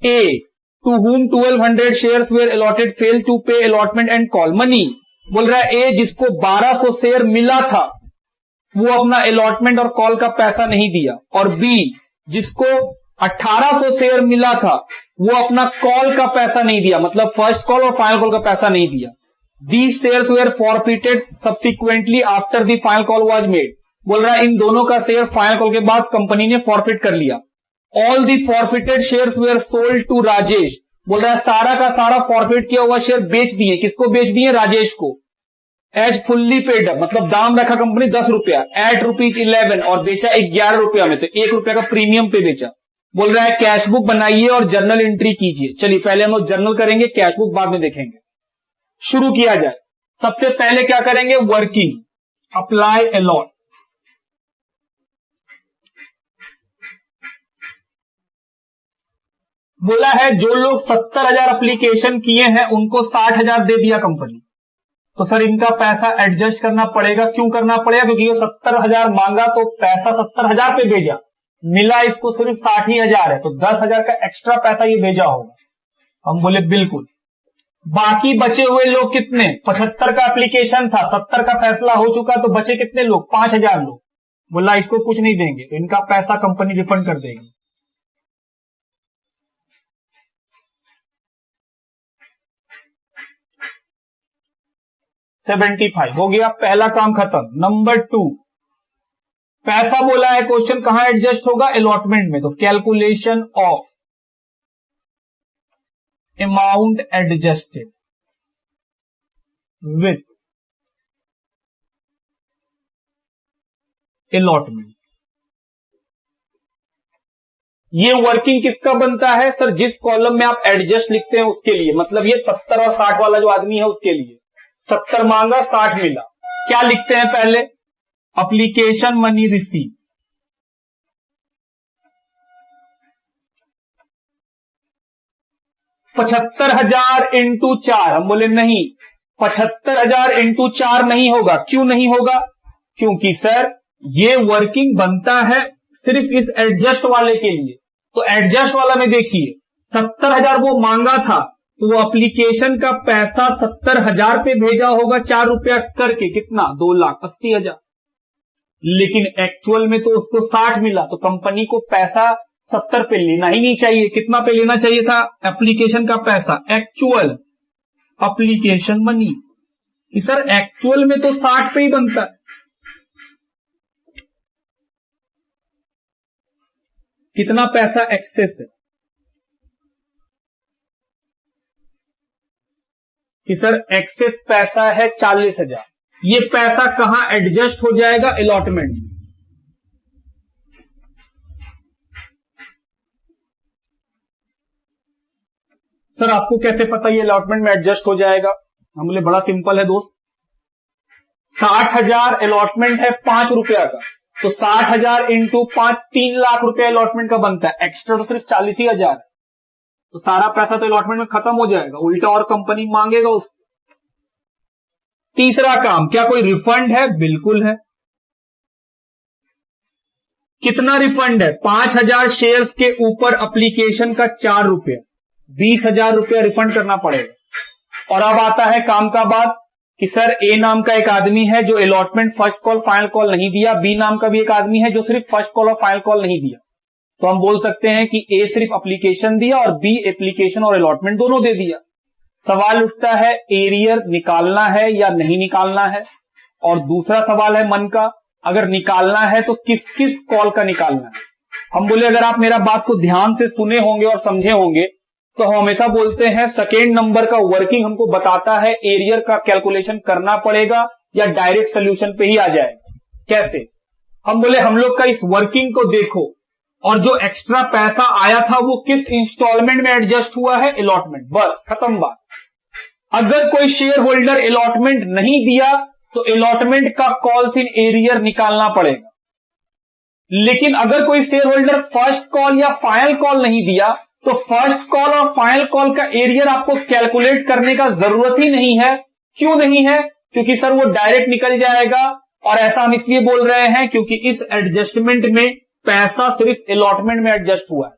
A, to whom 1200 shares were allotted fail to pay allotment and call money. बोल रहा है ए जिसको 1200 शेयर मिला था वो अपना अलॉटमेंट और कॉल का पैसा नहीं दिया, और बी जिसको 1800 शेयर मिला था वो अपना कॉल का पैसा नहीं दिया, मतलब फर्स्ट कॉल और फाइनल कॉल का पैसा नहीं दिया। These shares were forfeited subsequently after the final call was made. बोल रहा है इन दोनों का शेयर फाइनल कॉल के बाद कंपनी ने फॉरफिट कर लिया। All the forfeited shares were sold to Rajesh. बोल रहा है सारा का सारा फॉरफिट किया हुआ शेयर बेच दिए। किसको बेच दिए? राजेश को। एज फुल्ली पेड अप, मतलब दाम रखा कंपनी 10 रुपया, एट ₹11 और बेचा 11 रुपया में, तो 1 रुपया का प्रीमियम पे बेचा। बोल रहा है कैश बुक बनाइए और जर्नल एंट्री कीजिए। चलिए पहले हम लोग जर्नल करेंगे, कैश बुक बाद में देखेंगे। शुरू किया जाए। सबसे पहले क्या करेंगे? Working, apply allot. बोला है जो लोग 70,000 एप्लीकेशन किए हैं उनको 60,000 दे दिया कंपनी, तो सर इनका पैसा एडजस्ट करना पड़ेगा। क्यों करना पड़ेगा? क्योंकि ये 70,000 मांगा तो पैसा 70,000 पे भेजा, मिला इसको सिर्फ 60,000 है, तो 10,000 का एक्स्ट्रा पैसा ये भेजा होगा। हम बोले बिल्कुल। बाकी बचे हुए लोग कितने? 75 का एप्लीकेशन था, 70 का फैसला हो चुका, तो बचे कितने लोग? 5,000 लोग। बोला इसको कुछ नहीं देंगे, तो इनका पैसा कंपनी रिफंड कर देगी। $75 हो गया, पहला काम खत्म। नंबर 2, पैसा बोला है क्वेश्चन कहां एडजस्ट होगा? अलॉटमेंट में, तो calculation of amount adjusted with allotment. ये वर्किंग किसका बनता है? सर जिस कॉलम में आप एडजस्ट लिखते हैं उसके लिए, मतलब ये 70 और 60 वाला जो आदमी है उसके लिए। 70 मांगा, 60 मिला। क्या लिखते हैं पहले? Application money receive, 75,000 into 4। हम बोले नहीं, 75,000 इंटू 4 नहीं होगा। क्यों नहीं होगा? क्योंकि सर ये वर्किंग बनता है सिर्फ इस एडजस्ट वाले के लिए। तो एडजस्ट वाला में देखिए 70,000 वो मांगा था, तो वो एप्लीकेशन का पैसा 70,000 पे भेजा होगा 4 रुपया करके। कितना? 2,80,000। लेकिन एक्चुअल में तो उसको 60 मिला, तो कंपनी को पैसा 70 पे लेना ही नहीं चाहिए। कितना पे लेना चाहिए था? एप्लीकेशन का पैसा, एक्चुअल एप्लीकेशन मनी। कि सर एक्चुअल में तो 60 पे ही बनता है। कितना पैसा एक्सेस है? कि सर एक्सेस पैसा है 40,000। ये पैसा कहां एडजस्ट हो जाएगा? अलॉटमेंट में। सर आपको कैसे पता ये अलॉटमेंट में एडजस्ट हो जाएगा? हम बोले बड़ा सिंपल है दोस्त। 60,000 अलॉटमेंट है 5 रुपया का, तो 60,000 इंटू 5 3 लाख रुपया अलॉटमेंट का बनता है। एक्स्ट्रा तो सिर्फ 40,000 है, तो सारा पैसा तो अलॉटमेंट में खत्म हो जाएगा, उल्टा और कंपनी मांगेगा उससे। तीसरा काम, क्या कोई रिफंड है? बिल्कुल है। कितना रिफंड है? 5,000 शेयर्स के ऊपर एप्लीकेशन का 4 रुपया, 20,000 रुपया रिफंड करना पड़ेगा। और अब आता है काम का बात कि सर ए नाम का एक आदमी है जो allotment first call final call नहीं दिया, बी नाम का भी एक आदमी है जो सिर्फ फर्स्ट कॉल और फाइनल कॉल नहीं दिया। तो हम बोल सकते हैं कि ए सिर्फ एप्लीकेशन दिया और बी एप्लीकेशन और अलॉटमेंट दोनों दे दिया। सवाल उठता है एरियर निकालना है या नहीं निकालना है। और दूसरा सवाल है मन का, अगर निकालना है तो किस किस कॉल का निकालना है। हम बोले अगर आप मेरा बात को ध्यान से सुने होंगे और समझे होंगे तो हम हमेशा बोलते हैं सेकेंड नंबर का वर्किंग हमको बताता है एरियर का कैलकुलेशन करना पड़ेगा या डायरेक्ट सोल्यूशन पे ही आ जाएगा। कैसे? हम बोले हम लोग का इस वर्किंग को देखो, और जो एक्स्ट्रा पैसा आया था वो किस इंस्टॉलमेंट में एडजस्ट हुआ है? अलॉटमेंट। बस खत्म बात। अगर कोई शेयर होल्डर अलॉटमेंट नहीं दिया तो अलॉटमेंट का कॉल्स इन एरियर निकालना पड़ेगा। लेकिन अगर कोई शेयर होल्डर फर्स्ट कॉल या फाइनल कॉल नहीं दिया तो फर्स्ट कॉल और फाइनल कॉल का एरियर आपको कैलकुलेट करने का जरूरत ही नहीं है। क्यों नहीं है? क्योंकि सर वो डायरेक्ट निकल जाएगा। और ऐसा हम इसलिए बोल रहे हैं क्योंकि इस एडजस्टमेंट में पैसा सिर्फ अलॉटमेंट में एडजस्ट हुआ है,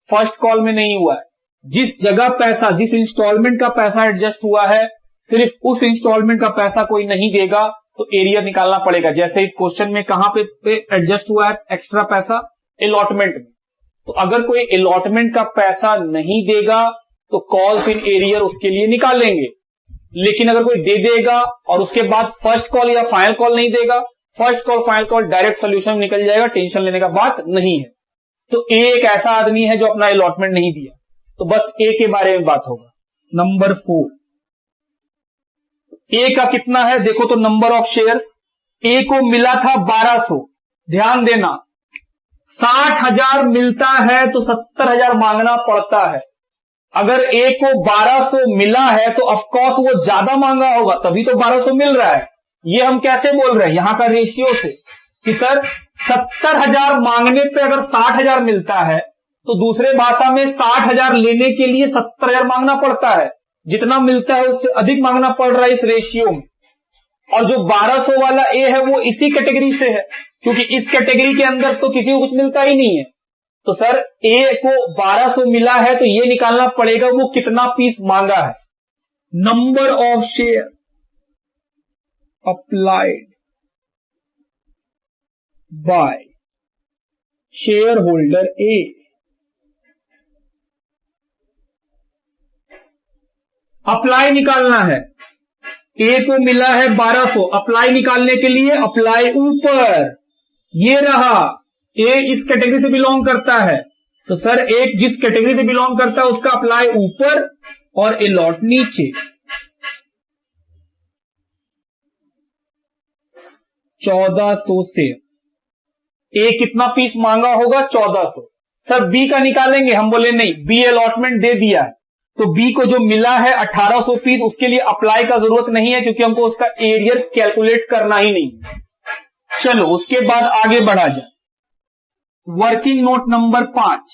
फर्स्ट कॉल में नहीं हुआ है। जिस जगह पैसा, जिस इंस्टॉलमेंट का पैसा एडजस्ट हुआ है, सिर्फ उस इंस्टॉलमेंट का पैसा कोई नहीं देगा तो एरियर निकालना पड़ेगा। जैसे इस क्वेश्चन में कहां पे एडजस्ट हुआ है एक्स्ट्रा पैसा? अलॉटमेंट में। तो अगर कोई अलॉटमेंट का पैसा नहीं देगा तो कॉल्स इन एरियर उसके लिए निकालेंगे। लेकिन अगर कोई दे देगा और उसके बाद फर्स्ट कॉल या फाइनल कॉल नहीं देगा, first call final call direct solution निकल जाएगा, टेंशन लेने का बात नहीं है। तो एक ऐसा आदमी है जो अपना अलॉटमेंट नहीं दिया, तो बस ए के बारे में बात होगा। नंबर 4, ए का कितना है देखो तो, नंबर ऑफ शेयर्स। ए को मिला था 1200, ध्यान देना 60,000 मिलता है तो 70,000 मांगना पड़ता है। अगर ए को 1200 मिला है तो ऑफकोर्स वो ज्यादा मांगा होगा, तभी तो 1200 मिल रहा है। ये हम कैसे बोल रहे हैं? यहां का रेशियो से कि सर 70,000 मांगने पे अगर 60,000 मिलता है तो दूसरे भाषा में 60,000 लेने के लिए 70,000 मांगना पड़ता है। जितना मिलता है उससे अधिक मांगना पड़ रहा है इस रेशियो में। और जो 1200 वाला ए है वो इसी कैटेगरी से है, क्योंकि इस कैटेगरी के अंदर तो किसी को कुछ मिलता ही नहीं है। तो सर ए को 1200 मिला है तो ये निकालना पड़ेगा वो कितना पीस मांगा है। Number of share applied bye share holder A. Apply निकालना है। ए को मिला है 1200, अप्लाई निकालने के लिए अप्लाई ऊपर, ये रहा ए इस कैटेगरी से बिलोंग करता है, तो सर एक जिस कैटेगरी से बिलोंग करता है उसका अप्लाई ऊपर और अलॉट नीचे। 1400 से ए कितना पीस मांगा होगा? 1400। सर बी का निकालेंगे, हम बोले नहीं, बी अलॉटमेंट दे दिया है तो बी को जो मिला है 1800 पीस, उसके लिए अप्लाई का जरूरत नहीं है क्योंकि हमको उसका एरियर कैलकुलेट करना ही नहीं। चलो उसके बाद आगे बढ़ा जाए। Working note number 5,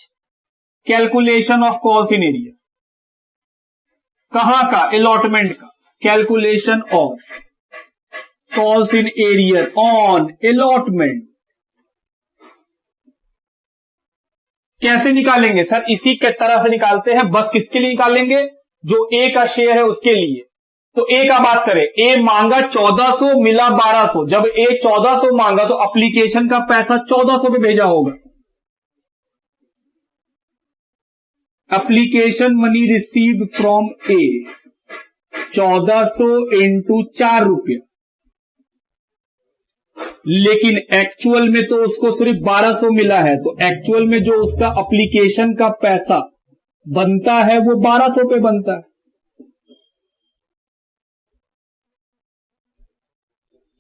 calculation of calls in arrear. कहां का? अलॉटमेंट का। Calculation of calls in arrear on allotment. कैसे निकालेंगे सर? इसी के तरह से निकालते हैं, बस किसके लिए निकालेंगे? जो ए का शेयर है उसके लिए। तो ए का बात करें, ए मांगा 1400, मिला 1200। जब ए 1400 मांगा तो एप्लीकेशन का पैसा 1400 पे भेजा होगा। Application money received from A 1400 into 4 रुपया। लेकिन एक्चुअल में तो उसको सिर्फ 1200 मिला है, तो एक्चुअल में जो उसका एप्लीकेशन का पैसा बनता है वो 1200 पे बनता है।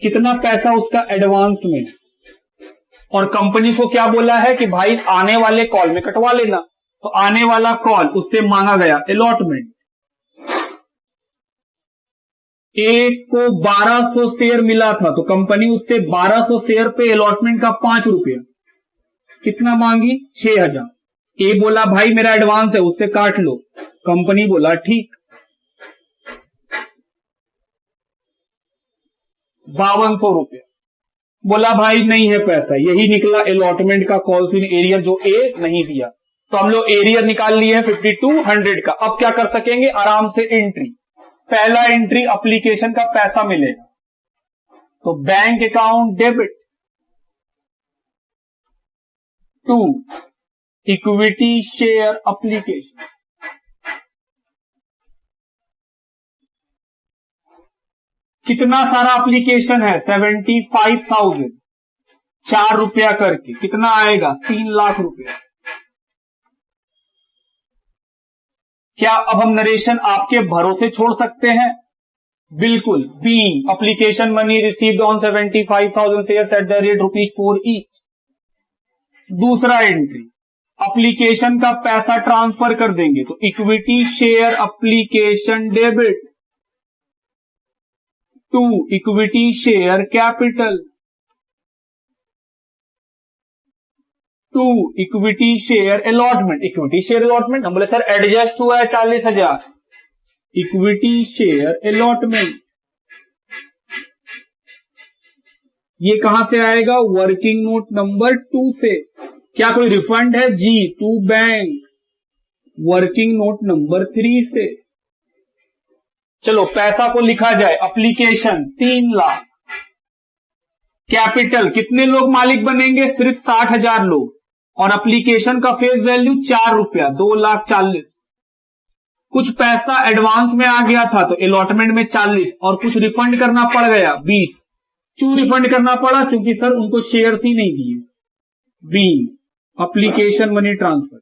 कितना पैसा उसका एडवांस में, और कंपनी को क्या बोला है कि भाई आने वाले कॉल में कटवा लेना। तो आने वाला कॉल उससे मांगा गया अलॉटमेंट। ए को 1200 शेयर मिला था तो कंपनी उससे 1200 शेयर पे अलॉटमेंट का 5 रुपया कितना मांगी? 6000। ए बोला भाई मेरा एडवांस है उससे काट लो, कंपनी बोला ठीक। 5200 रुपया बोला भाई नहीं है पैसा। यही निकला अलॉटमेंट का कॉल्स इन एरियर जो ए नहीं दिया। तो हम लोग एरियर निकाल लिए हैं 5200 का। अब क्या कर सकेंगे? आराम से एंट्री। पहला एंट्री एप्लीकेशन का पैसा मिलेगा, तो bank account debit to equity share application. कितना सारा एप्लीकेशन है? 75,000, 4 रुपया करके कितना आएगा? 3 लाख रुपया। क्या अब हम नरेशन आपके भरोसे छोड़ सकते हैं? बिल्कुल। बी application money received on 75,000 shares at the rate ₹4 each. दूसरा एंट्री एप्लीकेशन का पैसा ट्रांसफर कर देंगे, तो equity share application debit to equity share capital to equity share allotment. Equity share allotment हम बोले सर एडजस्ट हुआ है 40,000, इक्विटी शेयर अलॉटमेंट। ये कहां से आएगा? वर्किंग नोट नंबर 2 से। क्या कोई रिफंड है? जी, to bank working note number 3 से। चलो पैसा को लिखा जाए, एप्लीकेशन 3 लाख, कैपिटल कितने लोग मालिक बनेंगे, सिर्फ 60,000 लोग, और एप्लीकेशन का फेस वैल्यू 4 रुपया, 2,40,000। कुछ पैसा एडवांस में आ गया था तो अलॉटमेंट में 40, और कुछ रिफंड करना पड़ गया 20। क्यों रिफंड करना पड़ा, क्योंकि सर उनको शेयर्स ही नहीं दिए। बी, एप्लीकेशन मनी ट्रांसफर।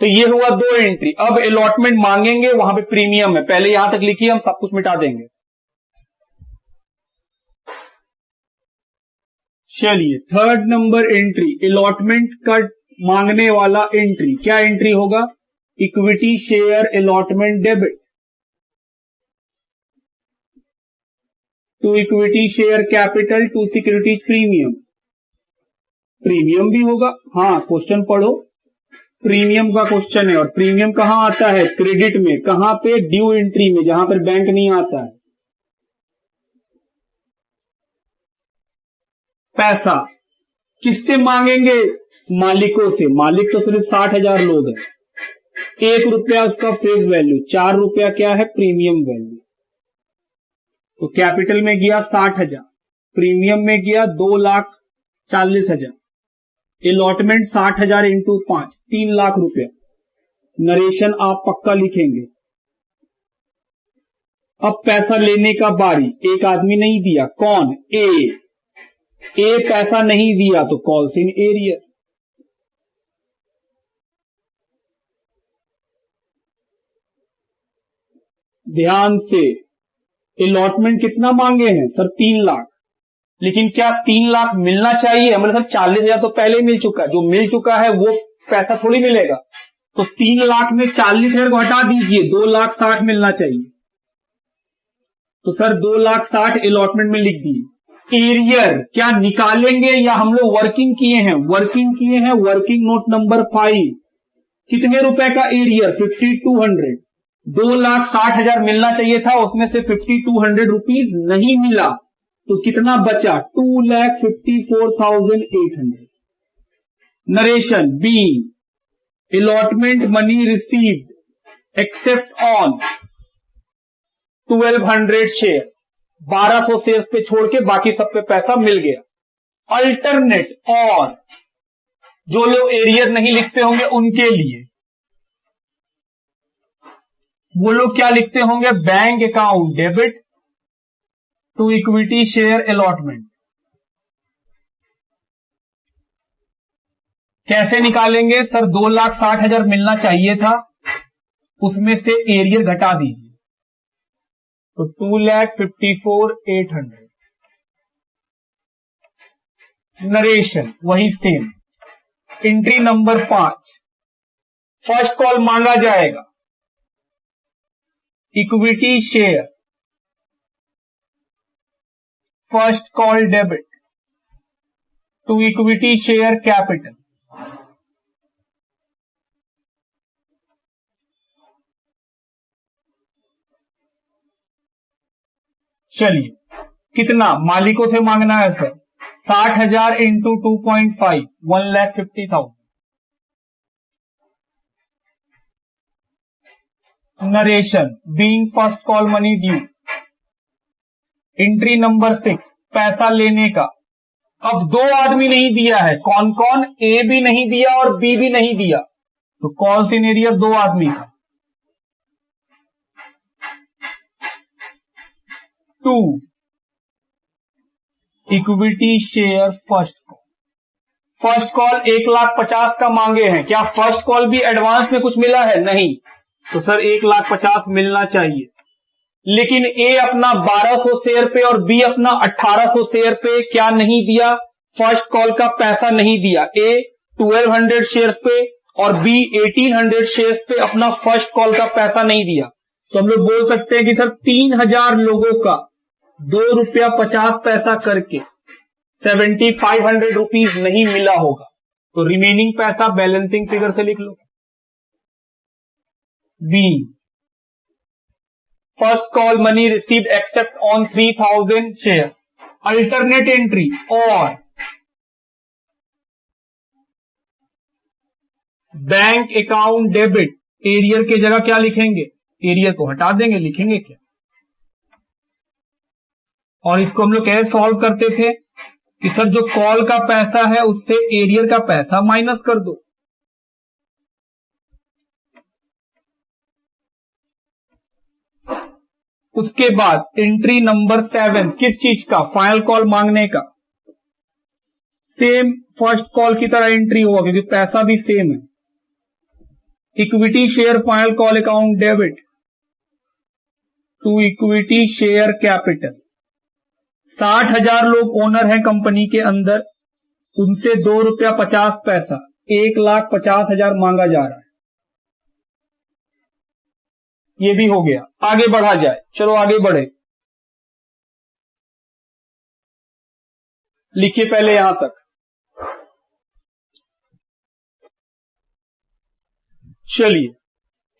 तो ये हुआ 2 एंट्री। अब अलॉटमेंट मांगेंगे, वहां पे प्रीमियम है, पहले यहां तक लिखिए, हम सब कुछ मिटा देंगे। चलिए थर्ड नंबर एंट्री, अलॉटमेंट का मांगने वाला एंट्री, क्या एंट्री होगा, equity share allotment debit to equity share capital to securities premium. Premium भी होगा, हाँ क्वेश्चन पढ़ो, प्रीमियम का क्वेश्चन है, और प्रीमियम कहां आता है, क्रेडिट में, कहां पे, ड्यू एंट्री में, जहां पर बैंक नहीं आता है। पैसा किससे मांगेंगे, मालिकों से। मालिक तो सिर्फ 60,000 लोग हैं। 1 रुपया उसका फेस वैल्यू, 4 रुपया क्या है, प्रीमियम वैल्यू। तो कैपिटल में गया 60,000, प्रीमियम में गया 2,40,000, अलॉटमेंट 60,000 इंटू 5, 3 लाख रुपया। नरेशन आप पक्का लिखेंगे। अब पैसा लेने का बारी, एक आदमी नहीं दिया, कौन, ए पैसा नहीं दिया तो कॉल्स इन एरियर। ध्यान से, अलॉटमेंट कितना मांगे हैं सर, 3 लाख, लेकिन क्या 3 लाख मिलना चाहिए, मतलब सर 40,000 तो पहले ही मिल चुका है, जो मिल चुका है वो पैसा थोड़ी मिलेगा। तो 3 लाख में 40,000 को हटा दीजिए, 2,60,000 मिलना चाहिए। तो सर 2,60,000 अलॉटमेंट में लिख दिए। एरियर क्या निकालेंगे या हम लोग वर्किंग किए हैं, वर्किंग किए हैं, वर्किंग नोट नंबर 5। कितने रुपए का एरियर, 5200। 2,60,000 मिलना चाहिए था, उसमें से 5200 रुपीज नहीं मिला, तो कितना बचा, 2,54,800। नरेशन बी, allotment money received except on 1,200 share, 1200 shares पे छोड़ के बाकी सब पे पैसा मिल गया। अल्टरनेट, और जो लोग एरियर नहीं लिखते होंगे उनके लिए वो लोग क्या लिखते होंगे, bank account debit to equity share allotment. कैसे निकालेंगे सर, 2,60,000 मिलना चाहिए था, उसमें से एरियर घटा दीजिए, तो 2,54,800। नरेशन वही same. Entry number 5, first call मांगा जाएगा, equity share first call debit to equity share capital. चलिए कितना मालिकों से मांगना है sir, 60,000 into 2.5, 1,50,000। Narration being first call money due. Entry number 6, पैसा लेने का। अब 2 आदमी नहीं दिया है, कौन कौन, ए भी नहीं दिया और बी भी नहीं दिया, तो कॉल्स इन एरियर 2 आदमी का। 2 equity share first call. First call 1,50,000 का मांगे हैं, क्या फर्स्ट कॉल भी एडवांस में कुछ मिला है, नहीं, तो सर 1,50,000 मिलना चाहिए। लेकिन ए अपना 1,200 शेयर पे और बी अपना 1,800 शेयर पे क्या नहीं दिया, फर्स्ट कॉल का पैसा नहीं दिया। ए 1,200 शेयर पे और बी 1,800 शेयर पे अपना फर्स्ट कॉल का पैसा नहीं दिया। तो हम लोग बोल सकते हैं कि सर 3,000 लोगों का 2 रुपया 50 पैसा करके 7,500 रुपीज नहीं मिला होगा, तो रिमेनिंग पैसा बैलेंसिंग फिगर से लिख लो। B, first call money received except on 3,000 share, alternate entry और बैंक अकाउंट डेबिट, एरियर के जगह क्या लिखेंगे, एरियर को हटा देंगे, लिखेंगे क्या। और इसको हम लोग कैसे सॉल्व करते थे कि सर जो कॉल का पैसा है उससे एरियर का पैसा माइनस कर दो। उसके बाद एंट्री नंबर 7 किस चीज का, फाइनल कॉल मांगने का। सेम फर्स्ट कॉल की तरह एंट्री होगा क्योंकि पैसा भी सेम है। Equity share final call account debit to equity share capital. 60,000 लोग ओनर हैं कंपनी के अंदर, उनसे ₹2.50 1,50,000 मांगा जा रहा है। ये भी हो गया, आगे बढ़ा जाए, चलो आगे बढ़े। लिखिए पहले यहां तक। चलिए,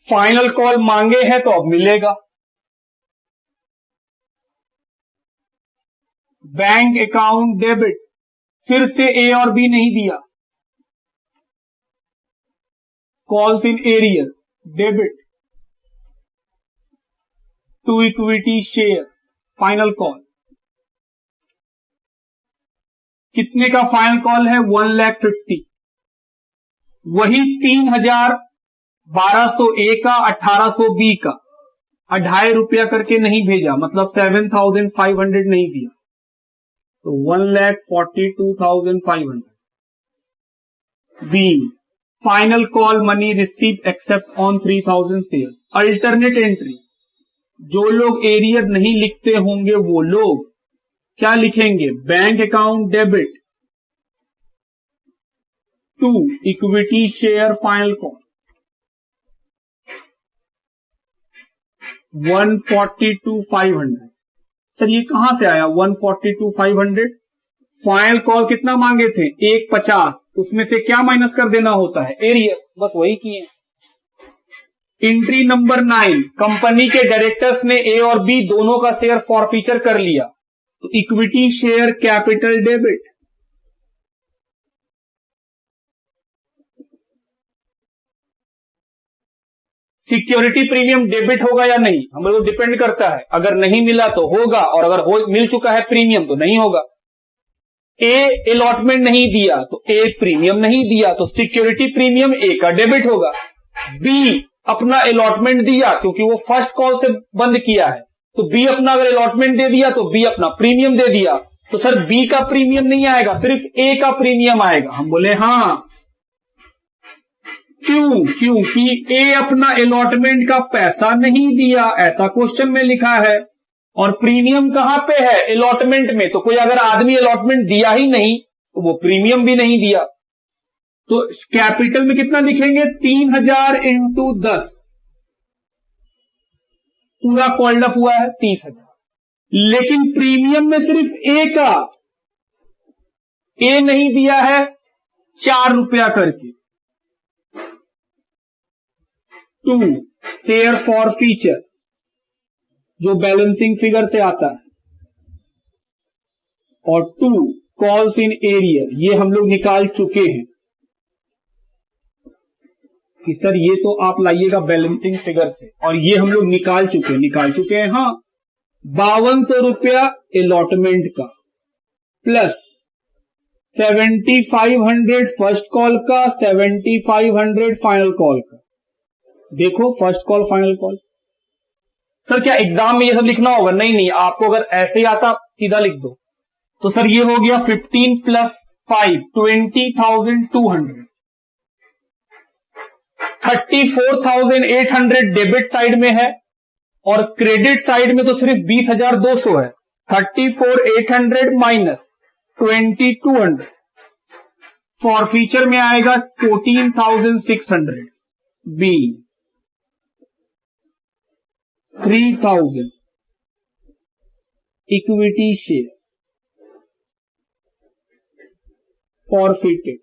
फाइनल कॉल मांगे हैं तो अब मिलेगा। बैंक अकाउंट डेबिट, फिर से ए और बी नहीं दिया। Calls in arrear debit to equity share final call. कितने का फाइनल कॉल है, 1,50,000। वही 3,1200 का 1,800 का ₹2.5 करके नहीं भेजा, मतलब 7,500 नहीं दिया, तो 1,42,500। बी, final call money receive except on 3,000 share. Alternate entry, जो लोग एरियर नहीं लिखते होंगे वो लोग क्या लिखेंगे, bank account debit to equity share final call 142,500। Sir ये कहां से आया 142,500? फाइनल कॉल कितना मांगे थे, 1,50, उसमें से क्या माइनस कर देना होता है, एरियर, बस वही किए। एंट्री नंबर 9, कंपनी के डायरेक्टर्स ने ए और बी दोनों का शेयर फॉरफीचर कर लिया, तो equity share capital debit security premium debit होगा या नहीं, हम लोग डिपेंड करता है। अगर नहीं मिला तो होगा, और अगर मिल चुका है प्रीमियम तो नहीं होगा। ए अलॉटमेंट नहीं दिया तो ए प्रीमियम नहीं दिया, तो सिक्योरिटी प्रीमियम ए का डेबिट होगा। बी अपना अलॉटमेंट दिया क्योंकि वो फर्स्ट कॉल से बंद किया है, तो बी अपना अगर अलॉटमेंट दे दिया तो बी अपना प्रीमियम दे दिया, तो सर बी का प्रीमियम नहीं आएगा, सिर्फ ए का प्रीमियम आएगा। हम बोले हां, क्यों, क्योंकि ए अपना अलॉटमेंट का पैसा नहीं दिया, ऐसा क्वेश्चन में लिखा है, और प्रीमियम कहां पे है, अलॉटमेंट में। तो कोई अगर आदमी अलॉटमेंट दिया ही नहीं तो वो प्रीमियम भी नहीं दिया। तो कैपिटल में कितना लिखेंगे, 3,000 इंटू 10, पूरा कॉल्ड अप हुआ है 30,000। लेकिन प्रीमियम में सिर्फ ए का, ए नहीं दिया है ₹4 करके। टू शेयर फॉर फीचर जो बैलेंसिंग फिगर से आता है, और टू कॉल्स इन एरियर, ये हम लोग निकाल चुके हैं कि सर ये तो आप लाइएगा बैलेंसिंग फिगर से, और ये हम लोग निकाल चुके हैं। हाँ, ₹5200 अलॉटमेंट का प्लस 7,500 फर्स्ट कॉल का, 7,500 फाइनल कॉल का। देखो first call final call. Sir क्या एग्जाम में ये सब लिखना होगा, नहीं, आपको अगर ऐसे ही आता सीधा लिख दो। तो सर ये हो गया 15 + 5 20,200, 34,800 डेबिट साइड में है, और क्रेडिट साइड में तो सिर्फ 20,200 है। 34,800 माइनस 20,200 फॉर फीचर में आएगा 14,600। बी 3,000 equity share forfeited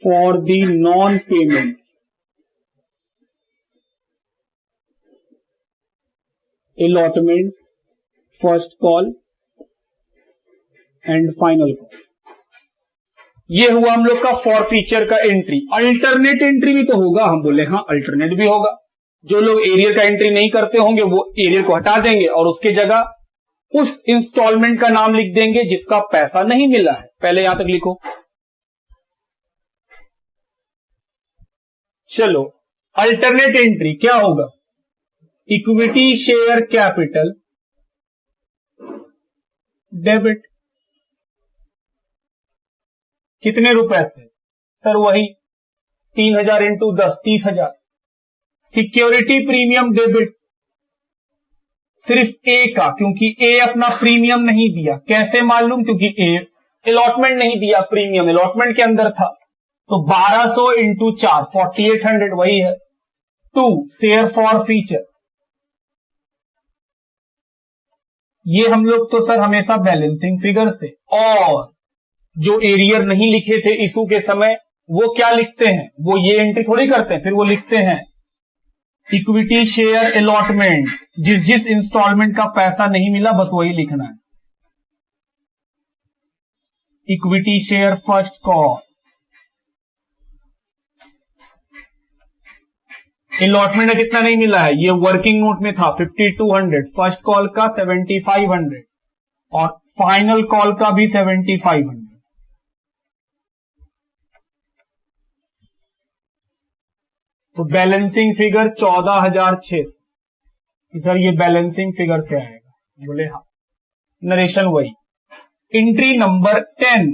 for the non-payment allotment first call and final call. ये हुआ हम लोग का फॉर फीचर का एंट्री। अल्टरनेट एंट्री भी तो होगा, हम बोले हाँ अल्टरनेट भी होगा। जो लोग एरियर का एंट्री नहीं करते होंगे वो एरियर को हटा देंगे और उसके जगह उस इंस्टॉलमेंट का नाम लिख देंगे जिसका पैसा नहीं मिला है। पहले यहां तक लिखो। चलो अल्टरनेट एंट्री क्या होगा, इक्विटी शेयर कैपिटल डेबिट। कितने रुपए से सर, वही 3000 इंटू 10 30,000। सिक्योरिटी प्रीमियम डेबिट सिर्फ ए का, क्योंकि ए अपना प्रीमियम नहीं दिया। कैसे मालूम, क्योंकि ए अलॉटमेंट नहीं दिया, प्रीमियम अलॉटमेंट के अंदर था। तो 1200 इंटू 4 4800 वही है। 2 शेयर फॉर फीचर, ये हम लोग तो सर हमेशा बैलेंसिंग फिगर से, और जो एरियर नहीं लिखे थे इशू के समय वो क्या लिखते हैं, वो ये एंट्री थोड़ी करते हैं, फिर वो लिखते हैं इक्विटी शेयर अलॉटमेंट, जिस इंस्टॉलमेंट का पैसा नहीं मिला बस वही लिखना है। Equity share first call, allotment में कितना नहीं मिला है, ये वर्किंग नोट में था 5200, फर्स्ट कॉल का 7500 और फाइनल कॉल का भी 7500। तो बैलेंसिंग फिगर 14,600। सर ये बैलेंसिंग फिगर से आएगा, बोले हाँ। नरेशन वही। एंट्री नंबर 10,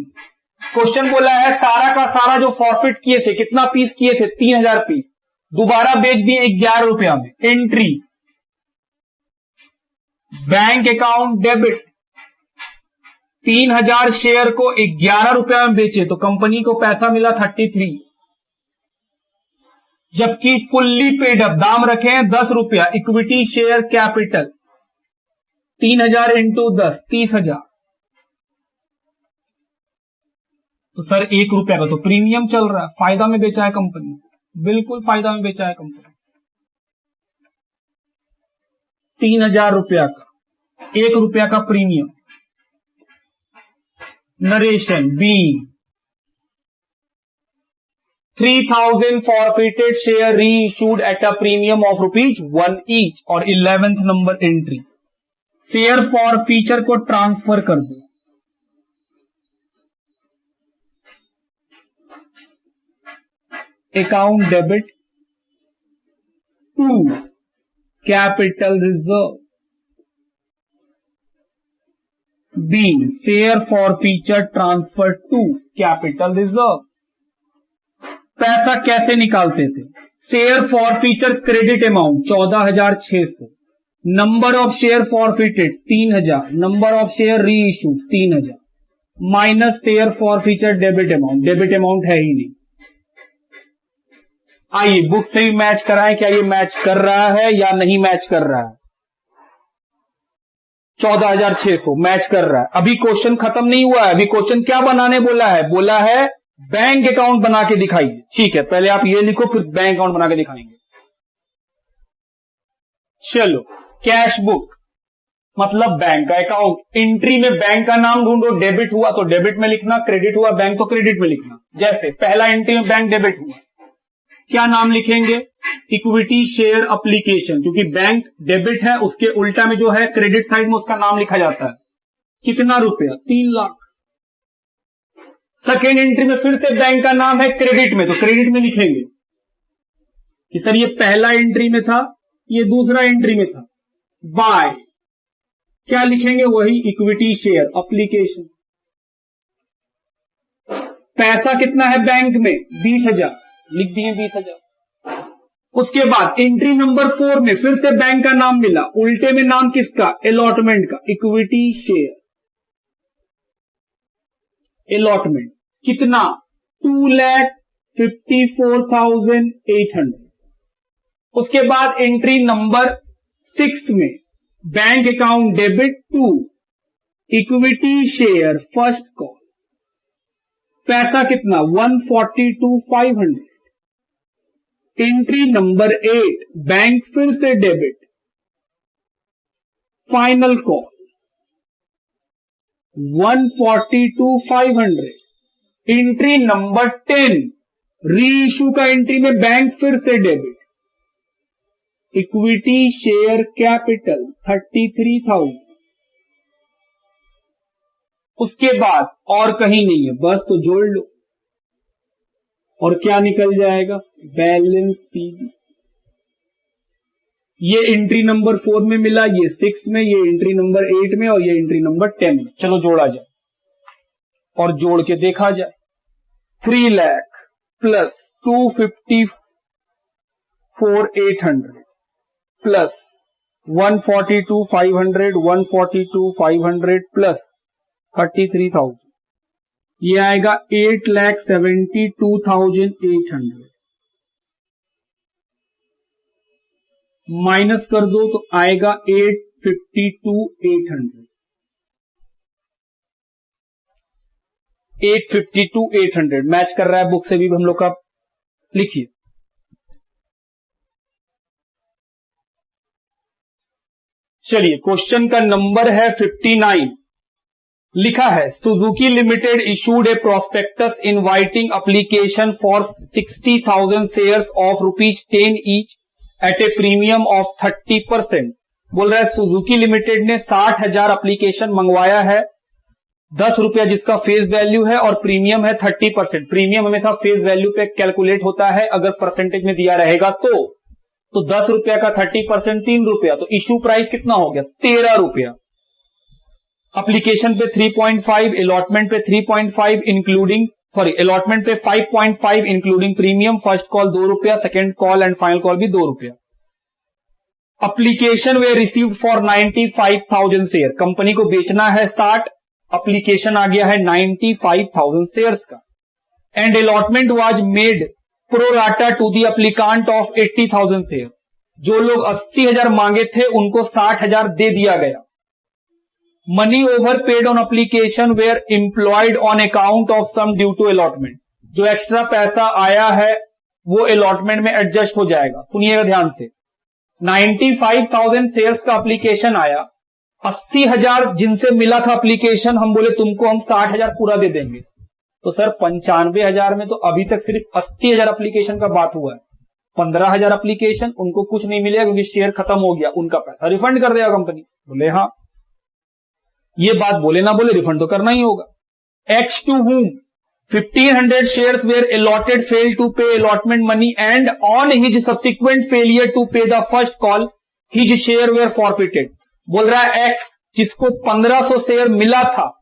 क्वेश्चन बोला है सारा का सारा जो फॉरफिट किए थे, कितना पीस किए थे, 3000 पीस, दोबारा बेच दिए 11 रुपया में। Entry bank account debit, 3000 share को 11 रुपया में बेचे तो कंपनी को पैसा मिला 33, जबकि फुल्ली पेड अप दाम रखे हैं 10 रुपया। इक्विटी शेयर कैपिटल 3000 इंटू 10 30,000, तो सर 1 रुपया का तो प्रीमियम चल रहा है, फायदा में बेचा है कंपनी, बिल्कुल फायदा में बेचा है कंपनी। 3000 रुपया का 1 रुपया का प्रीमियम। नरेशन बी 3000 forfeited share reissued at a premium of ₹1 each। और 11th number entry, share forfeiture को ट्रांसफर कर दो। Account debit to capital reserve. B share forfeiture transfer to capital reserve. पैसा कैसे निकालते थे, share forfeiture credit amount 14,600, number of share forfeited 3000, number of share reissue 3000, minus share forfeiture debit amount, debit amount है ही नहीं। आइए book से ही match कराएं, क्या ये मैच कर रहा है या नहीं मैच कर रहा है। 14,600 मैच कर रहा है। अभी क्वेश्चन खत्म नहीं हुआ है, अभी क्वेश्चन क्या बनाने बोला है, बोला है बैंक अकाउंट बना के दिखाइए। ठीक है, पहले आप ये लिखो फिर बैंक अकाउंट बना के दिखाएंगे। चलो कैश बुक मतलब बैंक का अकाउंट। एंट्री में बैंक का नाम ढूंढो, डेबिट हुआ तो डेबिट में लिखना, क्रेडिट हुआ बैंक तो क्रेडिट में लिखना। जैसे पहला एंट्री में बैंक डेबिट हुआ, क्या नाम लिखेंगे, इक्विटी शेयर एप्लीकेशन, क्योंकि बैंक डेबिट है उसके उल्टा में जो है क्रेडिट साइड में उसका नाम लिखा जाता है। कितना रुपया, 3 लाख। सेकेंड एंट्री में फिर से बैंक का नाम है क्रेडिट में, तो क्रेडिट में लिखेंगे कि सर ये पहला एंट्री में था, ये दूसरा एंट्री में था। बाय क्या लिखेंगे, वही इक्विटी शेयर एप्लीकेशन। पैसा कितना है बैंक में, 20,000, लिख दिए 20,000। उसके बाद एंट्री नंबर 4 में फिर से बैंक का नाम मिला, उल्टे में नाम किसका, अलॉटमेंट का, इक्विटी शेयर अलॉटमेंट। कितना, 2,54,800। उसके बाद एंट्री नंबर 6 में bank account debit to equity share first call, पैसा कितना, 142,500। एंट्री नंबर 8 बैंक फिर से debit, final call 142,500। Entry number 10, री इशू का एंट्री में बैंक फिर से डेबिट। Equity share capital 33,000। उसके बाद और कहीं नहीं है, बस तो जोड़ लो और क्या निकल जाएगा, बैलेंस शीट। ये एंट्री नंबर 4 में मिला, ये 6 में, ये एंट्री नंबर 8 में और ये एंट्री नंबर 10 में। चलो जोड़ा जाए और जोड़ के देखा जाए। 3 लाख प्लस 254,800 प्लस 142,500, 142,500 प्लस 33,000, ये आएगा 8,72,800। माइनस कर दो तो आएगा 852,800। 852,800 मैच कर रहा है बुक से भी हम लोग का। लिखिए, चलिए क्वेश्चन का नंबर है 59। लिखा है Suzuki limited issued A prospectus inviting application for 60,000 shares of ₹10 each eight A premium of 30%। बोल रहा है सुजुकी लिमिटेड ने 60,000 एप्लीकेशन मंगवाया है, 10 रुपया जिसका फेस वैल्यू है और प्रीमियम है 30%। प्रीमियम हमेशा फेस वैल्यू पे कैलकुलेट होता है, अगर परसेंटेज में दिया रहेगा तो 10 रुपया का 30% 3 रुपया, तो इशू प्राइस कितना हो गया, 13 रुपया। एप्लीकेशन पे 3.5, अलॉटमेंट पे 3.5 इंक्लूडिंग अलॉटमेंट पे 5.5 इंक्लूडिंग प्रीमियम। फर्स्ट कॉल 2 रुपया, second call and final call भी 2 रुपया। Application way received for 95,000 share. Company को बेचना है 60, एप्लीकेशन आ गया है 95,000 शेयर्स का। And allotment was made pro rata to the applicant of 80,000 share. जो लोग 80,000 मांगे थे उनको 60,000 दे दिया गया। Money over paid on application were employed on account of sum due to allotment. जो एक्स्ट्रा पैसा आया है वो अलॉटमेंट में एडजस्ट हो जाएगा। सुनिएगा ध्यान से, 95,000 शेयर्स का एप्लीकेशन आया, 80,000 जिनसे मिला था एप्लीकेशन, हम बोले तुमको हम 60,000 पूरा दे देंगे। तो सर 95,000 में तो अभी तक सिर्फ 80,000 एप्लीकेशन का बात हुआ है। 15,000 एप्लीकेशन उनको कुछ नहीं मिलेगा क्योंकि शेयर खत्म हो गया, उनका पैसा रिफंड कर देगा कंपनी। बोले हाँ, ये बात बोले ना बोले रिफंड तो करना ही होगा। X to whom 1,500 shares were allotted failed to pay allotment money and on his subsequent failure to pay the first call his share were forfeited। बोल रहा है एक्स जिसको 1,500 शेयर मिला था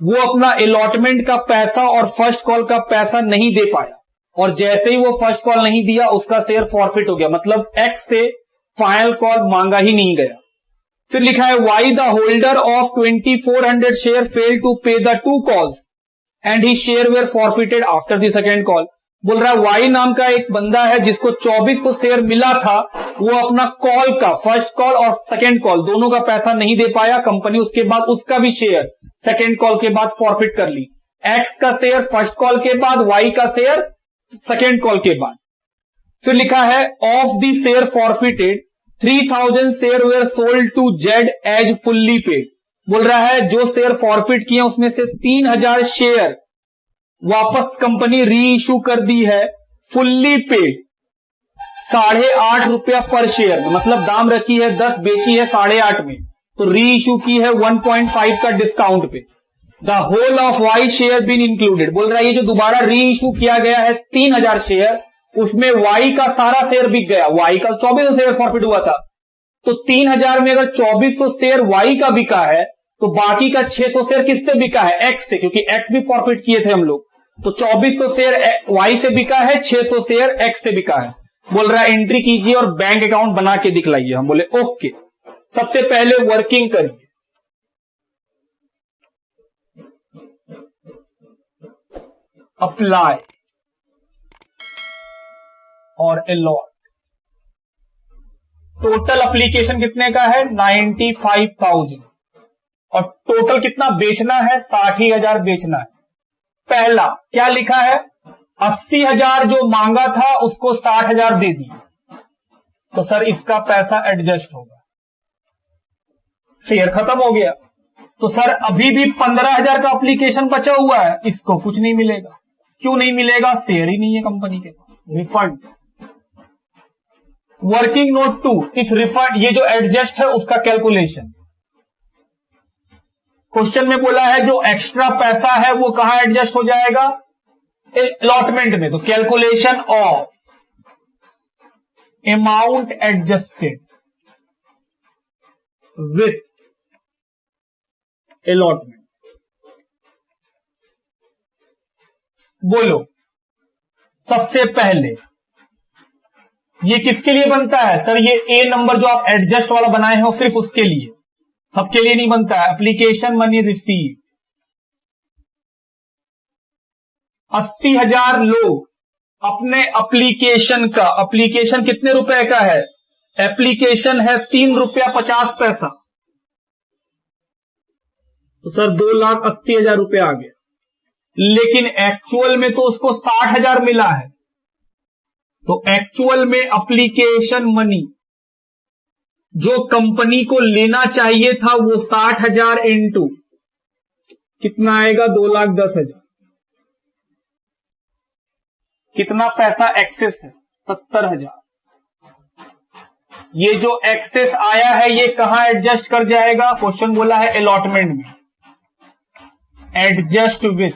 वो अपना अलॉटमेंट का पैसा और फर्स्ट कॉल का पैसा नहीं दे पाया, और जैसे ही वो फर्स्ट कॉल नहीं दिया उसका शेयर फॉरफिट हो गया, मतलब एक्स से फाइनल कॉल मांगा ही नहीं गया। फिर लिखा है Y the holder of 2,400 share fail to pay the 2 calls and he share were forfeited after the second call. बोल रहा है वाई नाम का एक बंदा है जिसको 2,400 शेयर मिला था, वो अपना कॉल का फर्स्ट कॉल और सेकेंड कॉल दोनों का पैसा नहीं दे पाया। कंपनी उसके बाद उसका भी शेयर सेकेंड कॉल के बाद फॉरफिट कर ली। एक्स का शेयर फर्स्ट कॉल के बाद, वाई का शेयर सेकेंड कॉल के बाद। फिर लिखा है of the share forfeited 3,000 share were sold to Z as fully paid. बोल रहा है जो शेयर फॉरफिट किए उसमें से 3,000 शेयर वापस कंपनी री इशू कर दी है फुल्ली पेड 8.5 रुपया पर शेयर में, मतलब दाम रखी है 10, बेची है 8.5 में, तो री इशू की है 1.5 का डिस्काउंट पे। The whole of Y share been included. बोल रहा है ये जो दोबारा री इशू किया गया है 3,000 शेयर, उसमें वाई का सारा शेयर बिक गया। वाई का 2,400 शेयर फॉरफिट हुआ था, तो 3,000 में अगर 2,400 शेयर वाई का बिका है तो बाकी का 600 शेयर किससे बिका है, एक्स से, क्योंकि एक्स भी फॉरफिट किए थे हम लोग। तो 2,400 शेयर वाई से बिका है, 600 शेयर एक्स से बिका है। बोल रहा है एंट्री कीजिए और बैंक अकाउंट बना के दिखलाइए। हम बोले ओके। सबसे पहले वर्किंग करिए, अप्लाई और अलॉट। टोटल एप्लीकेशन कितने का है, 95,000, और टोटल कितना बेचना है, 60,000 बेचना है। पहला क्या लिखा है, 80,000 जो मांगा था उसको 60,000 दे दिए, तो सर इसका पैसा एडजस्ट होगा, शेयर खत्म हो गया। तो सर अभी भी 15,000 का एप्लीकेशन बचा हुआ है, इसको कुछ नहीं मिलेगा। क्यों नहीं मिलेगा? शेयर ही नहीं है कंपनी के पास। रिफंड वर्किंग नोट 2, इस रिफंड ये जो एडजस्ट है उसका कैलकुलेशन। क्वेश्चन में बोला है जो एक्स्ट्रा पैसा है वो कहां एडजस्ट हो जाएगा? अलॉटमेंट में। तो calculation of amount adjusted with allotment. बोलो सबसे पहले ये किसके लिए बनता है? सर ये ए नंबर जो आप एडजस्ट वाला बनाए हो सिर्फ उसके लिए, सबके लिए नहीं बनता है। एप्लीकेशन मनी रिसीव 80,000 लोग अपने एप्लीकेशन का, एप्लीकेशन कितने रुपए का है? एप्लीकेशन है 3 रुपया 50 पैसा। तो सर 2,80,000 रुपये आ गया, लेकिन एक्चुअल में तो उसको 60,000 मिला है। तो एक्चुअल में एप्लीकेशन मनी जो कंपनी को लेना चाहिए था वो 60,000 इंटू कितना आएगा? 2,10,000। कितना पैसा एक्सेस है? 70,000। ये जो एक्सेस आया है ये कहां एडजस्ट कर जाएगा? क्वेश्चन बोला है अलॉटमेंट में। Adjust with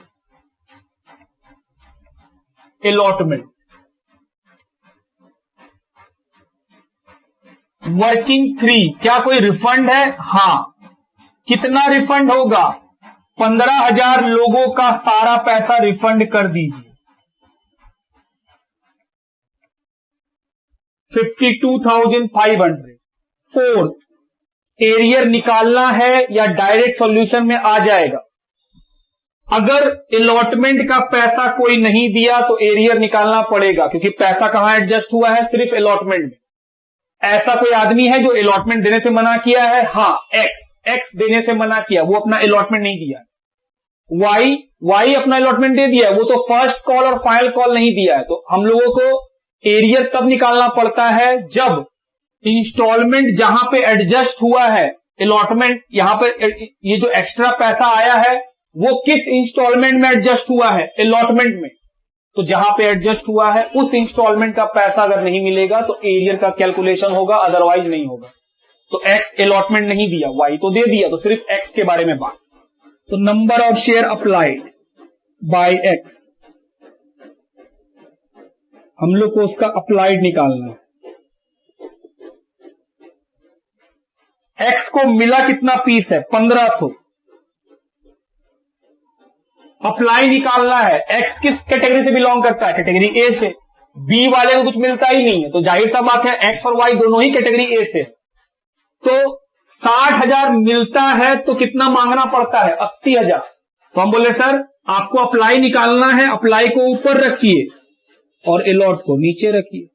allotment. वर्किंग 3, क्या कोई रिफंड है? हां। कितना रिफंड होगा? 15,000 लोगों का सारा पैसा रिफंड कर दीजिए। 52,500। फोर्थ, एरियर निकालना है या डायरेक्ट सॉल्यूशन में आ जाएगा? अगर अलॉटमेंट का पैसा कोई नहीं दिया तो एरियर निकालना पड़ेगा, क्योंकि पैसा कहां एडजस्ट हुआ है? सिर्फ अलॉटमेंट में। ऐसा कोई आदमी है जो अलॉटमेंट देने से मना किया है? हां, एक्स देने से मना किया, वो अपना अलॉटमेंट नहीं दिया। वाई अपना अलॉटमेंट दे दिया, वो तो फर्स्ट कॉल और फाइनल कॉल नहीं दिया है। तो हम लोगों को एरियर तब निकालना पड़ता है जब इंस्टॉलमेंट जहां पे एडजस्ट हुआ है, अलॉटमेंट यहां पर ये जो एक्स्ट्रा पैसा आया है वो किस इंस्टॉलमेंट में एडजस्ट हुआ है? अलॉटमेंट में। तो जहां पे एडजस्ट हुआ है उस इंस्टॉलमेंट का पैसा अगर नहीं मिलेगा तो एरियर का कैलकुलेशन होगा, अदरवाइज नहीं होगा। तो एक्स अलॉटमेंट नहीं दिया, वाई तो दे दिया, तो सिर्फ एक्स के बारे में बात। तो number of share applied bye x, हम लोग को उसका अप्लाइड निकालना है। एक्स को मिला कितना पीस है? 1500। अप्लाई निकालना है। एक्स किस कैटेगरी से बिलोंग करता है? कैटेगरी ए से। बी वाले को कुछ मिलता ही नहीं है, तो जाहिर सा बात है एक्स और वाई दोनों ही कैटेगरी ए से। तो 60,000 मिलता है तो कितना मांगना पड़ता है? 80,000। तो हम बोले सर आपको अप्लाई निकालना है, अप्लाई को ऊपर रखिए और अलॉट को नीचे रखिए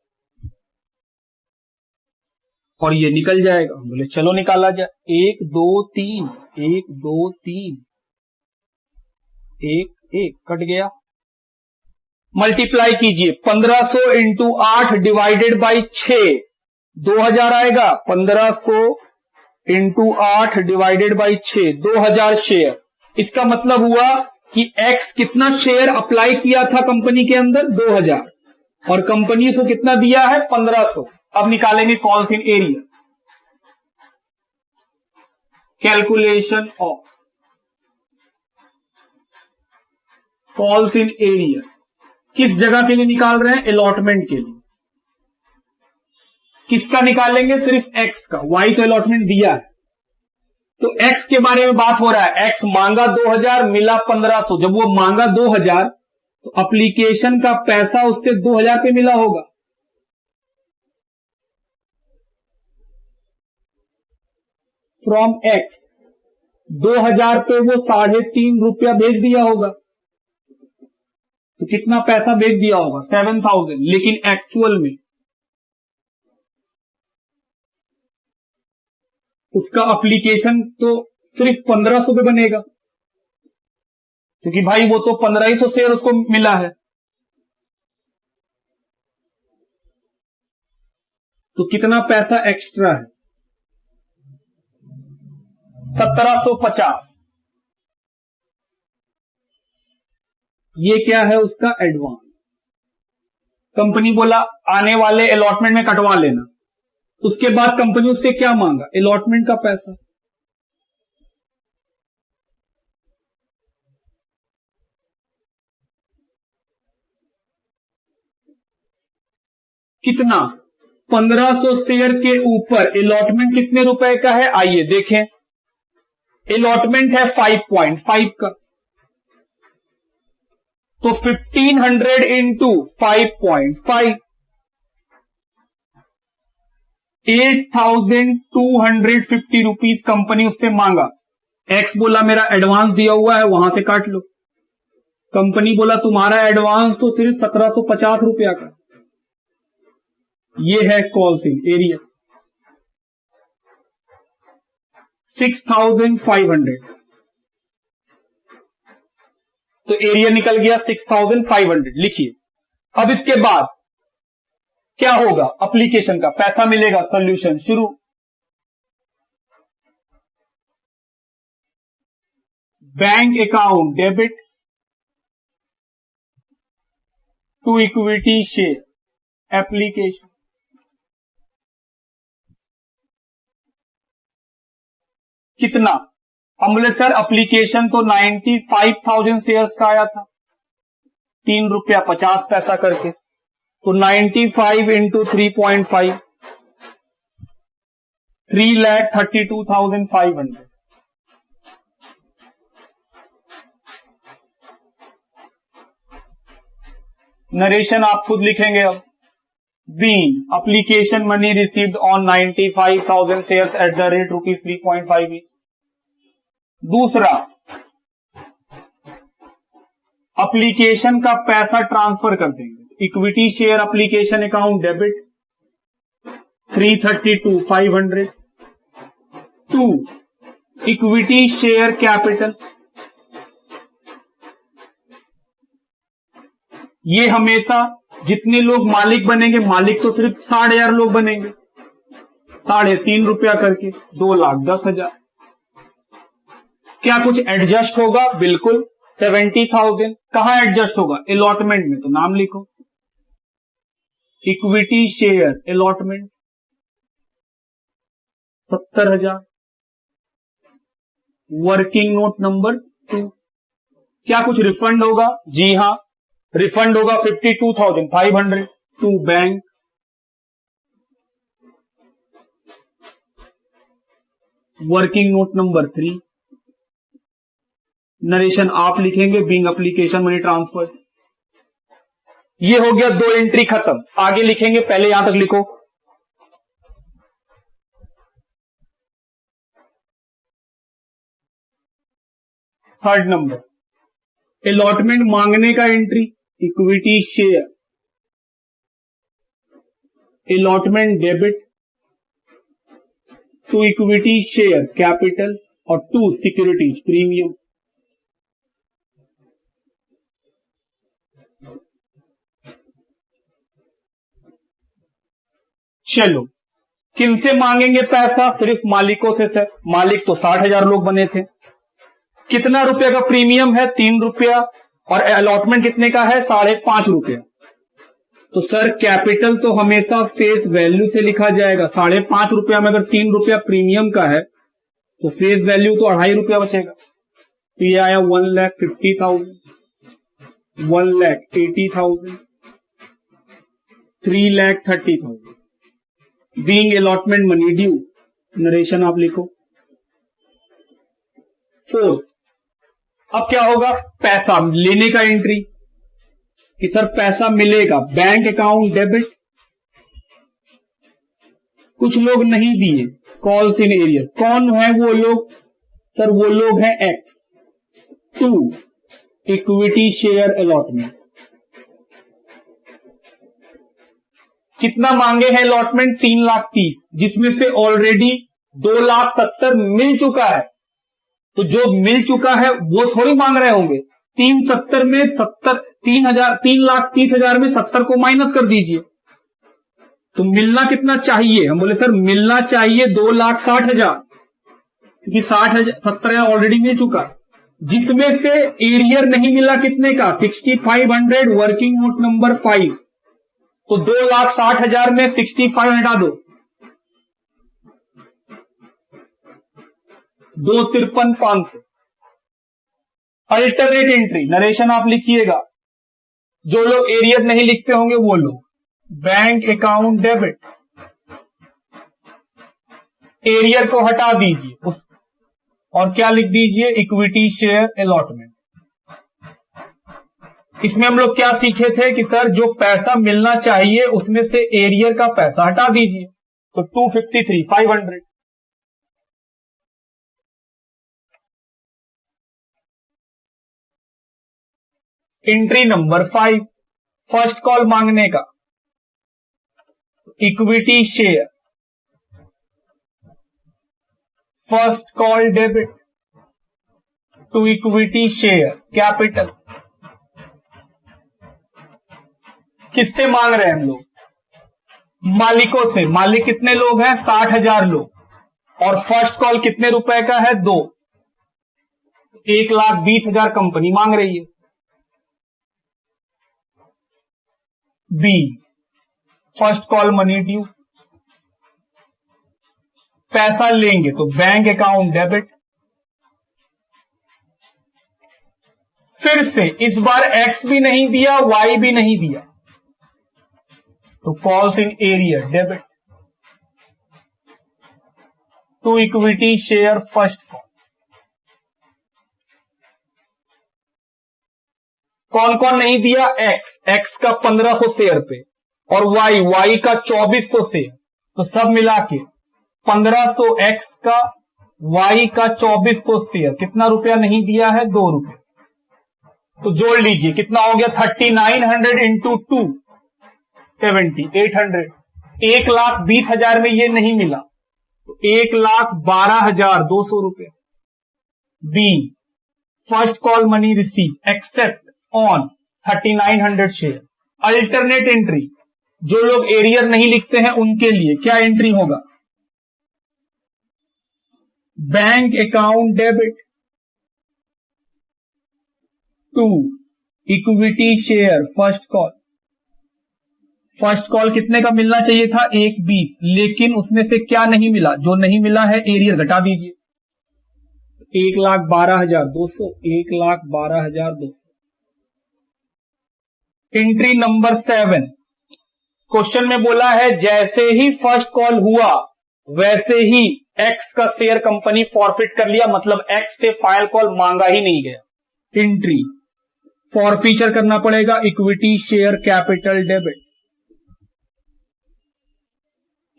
और ये निकल जाएगा। हम बोले चलो निकाला जाए। 1 2 3, 1 2 3, 1 1 कट गया। मल्टीप्लाई कीजिए 1500 इंटू 8 डिवाइडेड बाई 6, 2000 आएगा। 1500 इंटू 8 डिवाइडेड बाई 6, 2000 शेयर। इसका मतलब हुआ कि एक्स कितना शेयर अप्लाई किया था कंपनी के अंदर? 2000, और कंपनी को कितना दिया है? 1500। अब निकालेंगे calls in area. Calculation of calls in area किस जगह के लिए निकाल रहे हैं? अलॉटमेंट के लिए। किसका निकालेंगे? सिर्फ एक्स का। वाई तो अलॉटमेंट दिया है, तो एक्स के बारे में बात हो रहा है। एक्स मांगा 2000, मिला 1500। जब वो मांगा 2000 तो एप्लीकेशन का पैसा उससे 2000 पे मिला होगा। फ्रॉम एक्स 2000 पे वो 3.5 रुपया भेज दिया होगा। तो कितना पैसा भेज दिया होगा? 7,000। लेकिन एक्चुअल में उसका एप्लीकेशन तो सिर्फ 1500 पे बनेगा, क्योंकि भाई वो तो 1500 शेयर उसको मिला है। तो कितना पैसा एक्स्ट्रा है? 1750। ये क्या है उसका एडवांस। कंपनी बोला आने वाले अलॉटमेंट में कटवा लेना। उसके बाद कंपनी उससे क्या मांगा, अलॉटमेंट का पैसा। कितना, 1500 शेयर के ऊपर अलॉटमेंट कितने रुपए का है, आइए देखें। अलॉटमेंट है 5.5 का, तो 1500 इंटू 5.5 8,250 रुपीज कंपनी उससे मांगा। एक्स बोला मेरा एडवांस दिया हुआ है, वहां से काट लो। कंपनी बोला तुम्हारा एडवांस तो सिर्फ 1750 रुपया का। ये है कॉल्सिंग एरिया 6500, तो एरिया निकल गया 6500। लिखिए। अब इसके बाद क्या होगा, एप्लीकेशन का पैसा मिलेगा। सॉल्यूशन शुरू। Bank account debit to equity share application. कितना, हम बोले सर एप्लीकेशन तो 95,000 शेयर्स का आया था, ₹3.50 करके, तो 95 इंटू 3.5 3,32,500। नरेशन आप खुद लिखेंगे। अब being application money received on 95,000 shares at the rate ₹3.5 each. दूसरा, एप्लीकेशन का पैसा ट्रांसफर कर देंगे। Equity share application account debit 332,500 to equity share capital. ये हमेशा जितने लोग मालिक बनेंगे, मालिक तो सिर्फ 10,500 लोग बनेंगे, ₹3.5 करके 2,10,000। क्या कुछ एडजस्ट होगा, बिल्कुल 70,000। कहां एडजस्ट होगा, अलॉटमेंट में, तो नाम लिखो equity share allotment 70,000। Working note number 2। क्या कुछ रिफंड होगा, जी हां, रिफंड होगा 52,500 to bank. Working note number 3। Narration आप लिखेंगे, बीइंग एप्लीकेशन मनी ट्रांसफर। ये हो गया 2 एंट्री खत्म। आगे लिखेंगे, पहले यहां तक लिखो। थर्ड नंबर, अलॉटमेंट मांगने का entry, equity share allotment debit to equity share capital और टू सिक्योरिटीज प्रीमियम। चलो, किनसे मांगेंगे पैसा, सिर्फ मालिकों से। सर मालिक तो 60,000 लोग बने थे। कितना रुपए का प्रीमियम है, ₹3, और अलॉटमेंट कितने का है, ₹5.5। तो सर कैपिटल तो हमेशा फेस वैल्यू से लिखा जाएगा। ₹5.5 में अगर ₹3 प्रीमियम का है तो फेस वैल्यू तो ₹2.5 बचेगा। तो ये आया 1,50,000, 1,80,000, 3,30,000। Being allotment money due, narration आप लिखो। 4, अब क्या होगा, पैसा लेने का एंट्री, कि सर पैसा मिलेगा। बैंक अकाउंट डेबिट, कुछ लोग नहीं दिए, कॉल्स इन एरियर। कौन है वो लोग, सर वो लोग हैं X. To equity share allotment. कितना मांगे हैं अलॉटमेंट, 3,30,000, जिसमें से ऑलरेडी 2,70,000 मिल चुका है। तो जो मिल चुका है वो थोड़ी मांग रहे होंगे। 3,70,000 में 3,30,000 में 70 को माइनस कर दीजिए, तो मिलना कितना चाहिए। हम बोले सर मिलना चाहिए 2,60,000, क्योंकि 70,000 ऑलरेडी मिल चुका। जिसमें से एरियर नहीं मिला कितने का 6500, वर्किंग नोट नंबर 5, तो 2,60,000 में 65 हटा दो, 2,53,500। अल्टरनेट एंट्री नरेशन आप लिखिएगा, जो लोग एरियर नहीं लिखते होंगे वो लोग, बैंक अकाउंट डेबिट, एरियर को हटा दीजिए उस, और क्या लिख दीजिए, इक्विटी शेयर अलॉटमेंट। इसमें हम लोग क्या सीखे थे कि सर जो पैसा मिलना चाहिए उसमें से एरियर का पैसा हटा दीजिए, तो 253,500। एंट्री नंबर 5, फर्स्ट कॉल मांगने का, equity share, first call debit to equity share capital. किससे मांग रहे हैं हम लोग, मालिकों से। मालिक कितने लोग हैं, 60,000 लोग, और फर्स्ट कॉल कितने रुपए का है, 2, 1,20,000 कंपनी मांग रही है। बी, फर्स्ट कॉल मनी ड्यू, पैसा लेंगे तो बैंक अकाउंट डेबिट। फिर से इस बार एक्स भी नहीं दिया, वाई भी नहीं दिया, तो calls in arrear debit to equity share first call. कौन कौन नहीं दिया, एक्स का 1500 शेयर पे, और वाई का 2400 शेयर, तो सब मिला के 1500 एक्स का, वाई का 2400 शेयर, कितना रुपया नहीं दिया है, 2 रुपये। तो जोड़ लीजिए कितना हो गया, 3900 इंटू 2, 7800। 1,20,000 में ये नहीं मिला, तो 1,12,200 रुपये। बी, first call money receive except on 3900 share. Alternate entry, जो लोग एरियर नहीं लिखते हैं उनके लिए क्या एंट्री होगा, bank account debit to equity share first call. First call कितने का मिलना चाहिए था, 1,20, लेकिन उसमें से क्या नहीं मिला, जो नहीं मिला है एरियर घटा दीजिए, 1,12,200, 1,12,200। एंट्री नंबर 7, क्वेश्चन में बोला है जैसे ही फर्स्ट कॉल हुआ वैसे ही एक्स का शेयर कंपनी फॉरफिट कर लिया, मतलब एक्स से फाइनल कॉल मांगा ही नहीं गया। एंट्री फॉरफीचर करना पड़ेगा, इक्विटी शेयर कैपिटल डेबिट।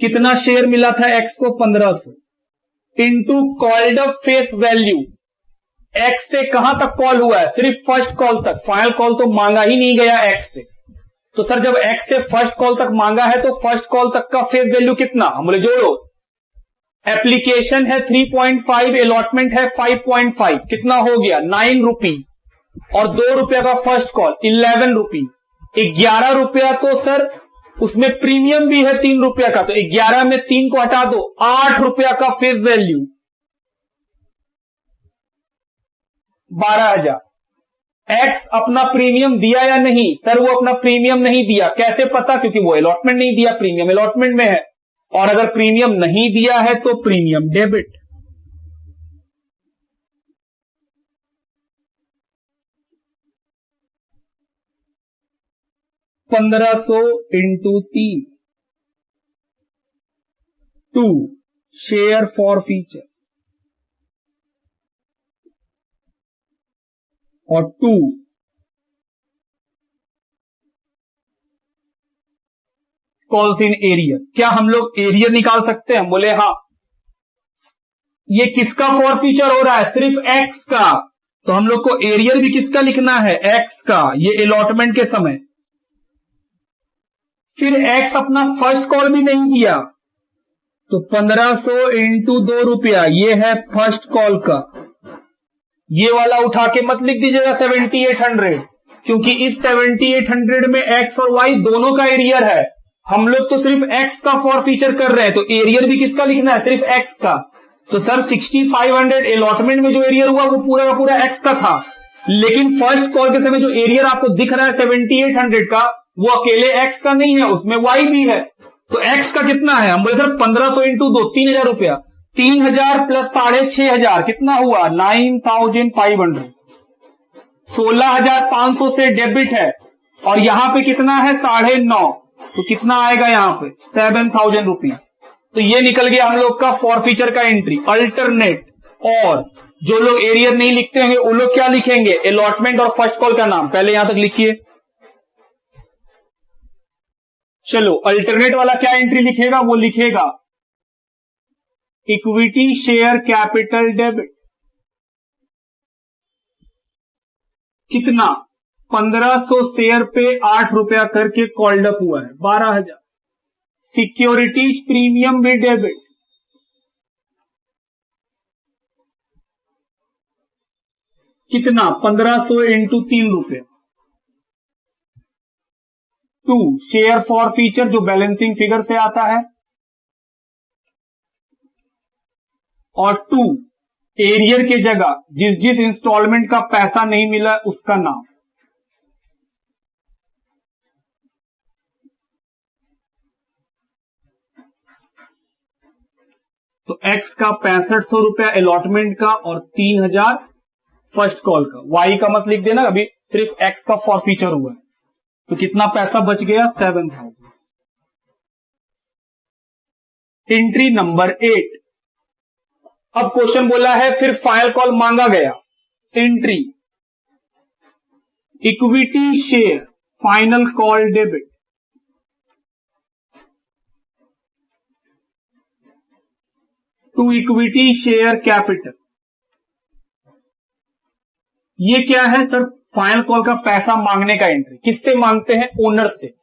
कितना शेयर मिला था एक्स को, 1500, into called up face value. X से कहां तक कॉल हुआ है, सिर्फ फर्स्ट कॉल तक, फाइनल कॉल तो मांगा ही नहीं गया एक्स से। तो सर जब एक्स से फर्स्ट कॉल तक मांगा है तो फर्स्ट कॉल तक का फेस वैल्यू कितना, हम बोले जोड़ो, एप्लीकेशन है 3.5, अलॉटमेंट है 5.5, कितना हो गया 9 रुपीज, और 2 रुपया का फर्स्ट कॉल 11 रुपीज, 11 रुपया तो सर उसमें प्रीमियम भी है 3 रुपया का, तो 11 में 3 को हटा दो, 8 रुपया का फेस वैल्यू, 12,000। एक्स अपना प्रीमियम दिया या नहीं, सर वो अपना प्रीमियम नहीं दिया, कैसे पता, क्योंकि वो अलॉटमेंट नहीं दिया, प्रीमियम अलॉटमेंट में है, और अगर प्रीमियम नहीं दिया है तो premium debit. $1,500 into 3, 2 share forfeiture, और 2 कॉल्स इन एरियर। क्या हम लोग एरियर निकाल सकते हैं, बोले हाँ। ये किसका फॉर फीचर हो रहा है, सिर्फ एक्स का, तो हम लोग को एरियर भी किसका लिखना है, एक्स का, ये अलॉटमेंट के समय। फिर एक्स अपना फर्स्ट कॉल भी नहीं किया, तो 1500 इंटू 2 रुपया, ये है फर्स्ट कॉल का। ये वाला उठा के मत लिख दीजिएगा 7800, क्योंकि इस 7800 में एक्स और वाई दोनों का एरियर है, हम लोग तो सिर्फ एक्स का फॉर फीचर कर रहे हैं, तो एरियर भी किसका लिखना है, सिर्फ एक्स का। तो सर 6500 अलॉटमेंट में जो एरियर हुआ वो पूरा का पूरा एक्स का था, लेकिन फर्स्ट कॉल के समय जो एरियर आपको दिख रहा है 7800 का, वो अकेले एक्स का नहीं है, उसमें वाई भी है। तो एक्स का कितना है? हम बोले सर 1500 इंटू 2, 3000 रुपया। 3000 प्लस 6500 कितना हुआ? 9500। 16500 से डेबिट है और यहां पे कितना है? 9.5। तो कितना आएगा यहां पे? 7000 रुपीज। तो ये निकल गया हम लोग का फॉरफीचर का एंट्री अल्टरनेट। और जो लोग एरियर नहीं लिखते होंगे वो लोग क्या लिखेंगे? अलॉटमेंट और फर्स्ट कॉल का नाम। पहले यहां तक लिखिए। चलो अल्टरनेट वाला क्या एंट्री लिखेगा? वो लिखेगा इक्विटी शेयर कैपिटल डेबिट। कितना? 1500 शेयर पे 8 रुपया करके कॉल्ड अप हुआ है, 12000। सिक्योरिटीज प्रीमियम भी डेबिट। कितना? 1500 इंटू 3 रुपये। 2 शेयर फॉर फीचर जो बैलेंसिंग फिगर से आता है, और 2 एरियर के जगह जिस जिस इंस्टॉलमेंट का पैसा नहीं मिला उसका नाम। तो एक्स का 6500 रुपया अलॉटमेंट का और 3000 फर्स्ट कॉल का। वाई का मत लिख देना, अभी सिर्फ एक्स का फॉरफीचर हुआ है। तो कितना पैसा बच गया? 7000। Entry number 8। अब क्वेश्चन बोला है फिर फाइनल कॉल मांगा गया। Entry equity share final call debit. To equity share capital. ये क्या है सर? फाइनल कॉल का पैसा मांगने का एंट्री। किससे मांगते हैं? ओनर से।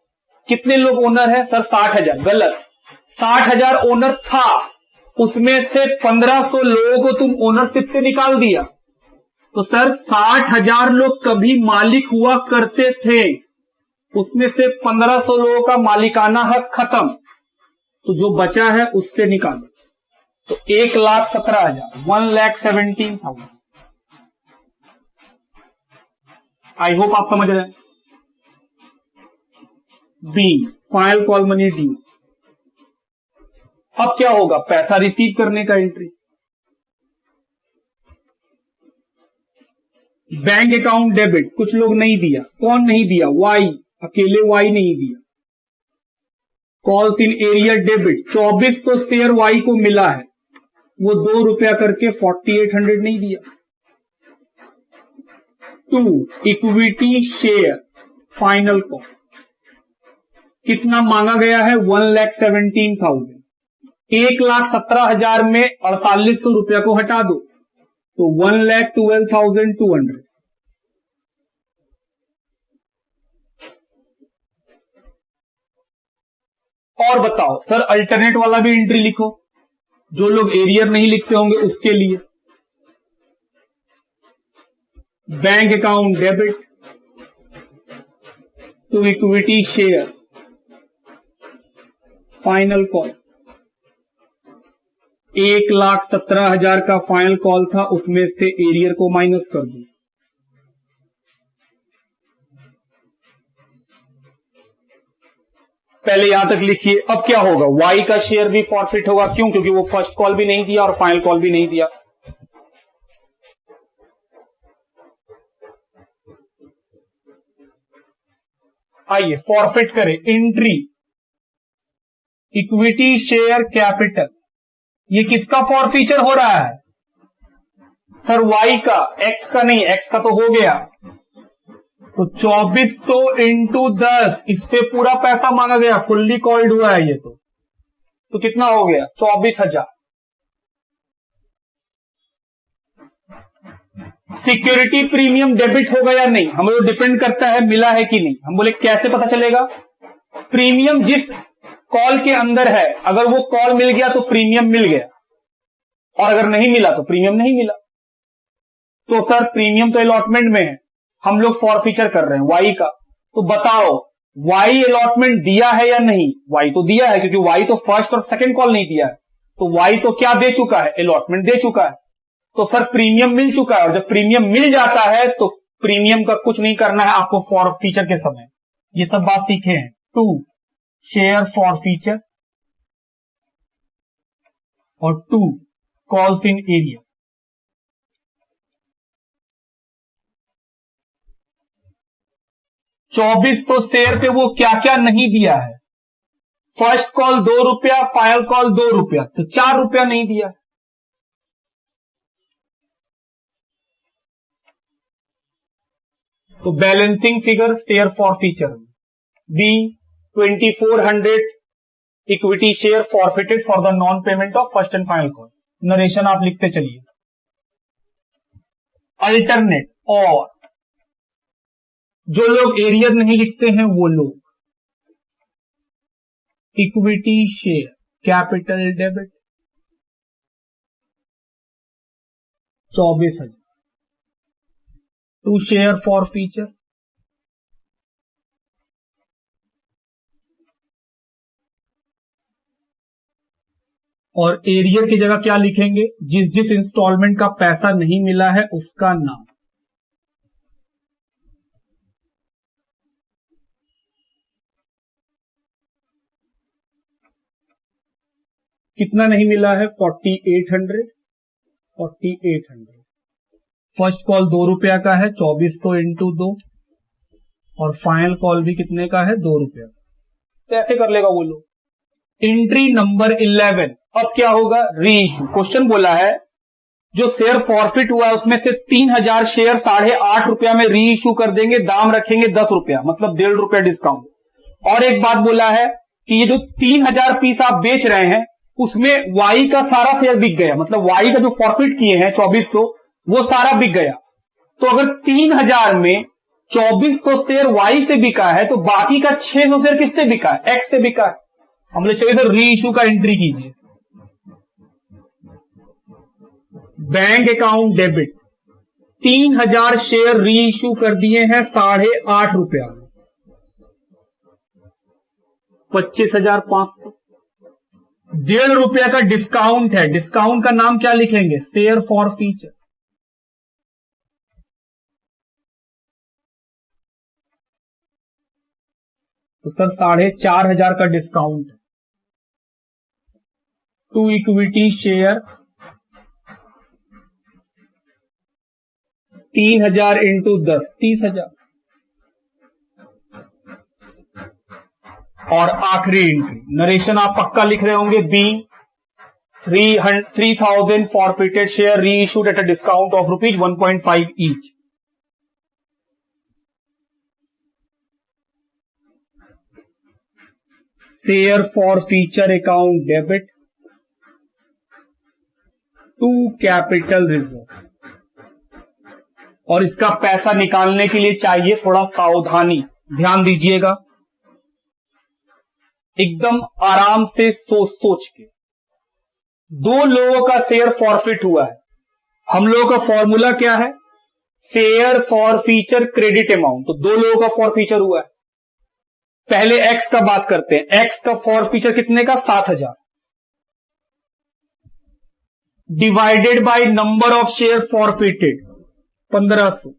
कितने लोग ओनर है सर? 60,000। गलत। 60,000 ओनर था, उसमें से 1500 लोगों को तुम ओनरशिप से निकाल दिया। तो सर 60,000 लोग कभी मालिक हुआ करते थे, उसमें से 1500 लोगों का मालिकाना हक खत्म, तो जो बचा है उससे निकालो। तो 1,17,000, 1,17,000। आई होप आप समझ रहे हैं। Be final call money due. अब क्या होगा? पैसा रिसीव करने का एंट्री। Bank account debit. कुछ लोग नहीं दिया। कौन नहीं दिया? वाई। अकेले वाई नहीं दिया। Calls in arrear debit. 2400 share Y को मिला है, वो 2 रुपया करके 4800 नहीं दिया। 2 इक्विटी शेयर फाइनल कॉल। कितना मांगा गया है? 1,17,000। 1,17,000 में 4800 रुपया को हटा दो तो 1,12,200। और बताओ सर अल्टरनेट वाला भी एंट्री लिखो, जो लोग एरियर नहीं लिखते होंगे उसके लिए। Bank account debit to equity share final call. 1,17,000 का फाइनल कॉल था, उसमें से एरियर को माइनस कर दो। पहले यहां तक लिखिए। अब क्या होगा? वाई का शेयर भी फॉरफिट होगा। क्यों? क्योंकि वो फर्स्ट कॉल भी नहीं दिया और फाइनल कॉल भी नहीं दिया। आइए फॉरफिट करें। Entry equity share capital. ये किसका फॉरफीचर हो रहा है? सर वाई का, एक्स का नहीं। एक्स का तो हो गया। तो 2400 इंटू 10, इससे पूरा पैसा मांगा गया, फुल्ली कॉल्ड हुआ है ये। तो कितना हो गया? 24,000। सिक्योरिटी प्रीमियम डेबिट होगा या नहीं, हम लोग डिपेंड करता है मिला है कि नहीं। हम बोले कैसे पता चलेगा? प्रीमियम जिस कॉल के अंदर है, अगर वो कॉल मिल गया तो प्रीमियम मिल गया, और अगर नहीं मिला तो प्रीमियम नहीं मिला। तो सर प्रीमियम तो अलॉटमेंट में है, हम लोग फॉरफीचर कर रहे हैं वाई का। तो बताओ वाई अलॉटमेंट दिया है या नहीं? वाई तो दिया है, क्योंकि वाई तो फर्स्ट और सेकंड कॉल नहीं दिया है। तो वाई तो क्या दे चुका है, अलॉटमेंट दे चुका है, तो सर प्रीमियम मिल चुका है। और जब प्रीमियम मिल जाता है तो प्रीमियम का कुछ नहीं करना है आपको फॉर फीचर के समय, ये सब बात सीखे हैं। 2 शेयर फॉर फीचर और 2 कॉल्स इन एरिया। ₹2400 शेयर पे वो क्या क्या नहीं दिया है, फर्स्ट कॉल ₹2, फाइनल कॉल ₹2, तो ₹4 नहीं दिया है। तो balancing figure share forfeiture be 2400 equity share forfeited for the non payment of first and final call. Narration आप लिखते चलिए। अल्टरनेट और जो लोग एरियर नहीं लिखते हैं वो लोग equity share capital debit 24,000 to share forfeiture और एरियर की जगह क्या लिखेंगे, जिस जिस इंस्टॉलमेंट का पैसा नहीं मिला है उसका नाम। कितना नहीं मिला है, 4800। फर्स्ट कॉल ₹2 का है, 2400 इंटू 2 और फाइनल कॉल भी कितने का है, ₹2। तो ऐसे कर लेगा वो लोग। एंट्री नंबर 11, अब क्या होगा, री इश्यू। क्वेश्चन बोला है जो शेयर फॉरफिट हुआ है उसमें से 3000 शेयर ₹8.5 में री इश्यू कर देंगे, दाम रखेंगे ₹10, मतलब ₹1.5 डिस्काउंट। और एक बात बोला है कि ये जो 3000 पीस आप बेच रहे हैं उसमें वाई का सारा शेयर बिक गया, मतलब वाई का जो फॉरफिट किए हैं 2400 वो सारा बिक गया। तो अगर 3000 में 2400 शेयर वाई से बिका है तो बाकी का 600 शेयर किससे बिका है, एक्स से बिका है। हम लोग चलिए री इश्यू का एंट्री कीजिए। बैंक अकाउंट डेबिट 3000 शेयर री इश्यू कर दिए हैं ₹8.5 में, 25,500। ₹1.5 का डिस्काउंट है, डिस्काउंट का नाम क्या लिखेंगे, शेयर फॉर फीचर। तो सर 4,500 का डिस्काउंट है। टू इक्विटी शेयर 3000 इंटू 10 30,000 और आखिरी एंट्री नरेशन आप पक्का लिख रहे होंगे, बी 3000 फॉरफिटेड शेयर री issued at a discount of ₹1.5 each. Share forfeiture account debit to capital reserve. और इसका पैसा निकालने के लिए चाहिए थोड़ा सावधानी, ध्यान दीजिएगा, एकदम आराम से सोच के। 2 लोगों का शेयर फॉरफिट हुआ है, हम लोगों का फॉर्मूला क्या है, share forfeiture credit amount. तो 2 लोगों का फॉर फीचर हुआ है, पहले एक्स का बात करते हैं। एक्स का फॉर फीचर कितने का, 7000 divided by number of share forfeited 1500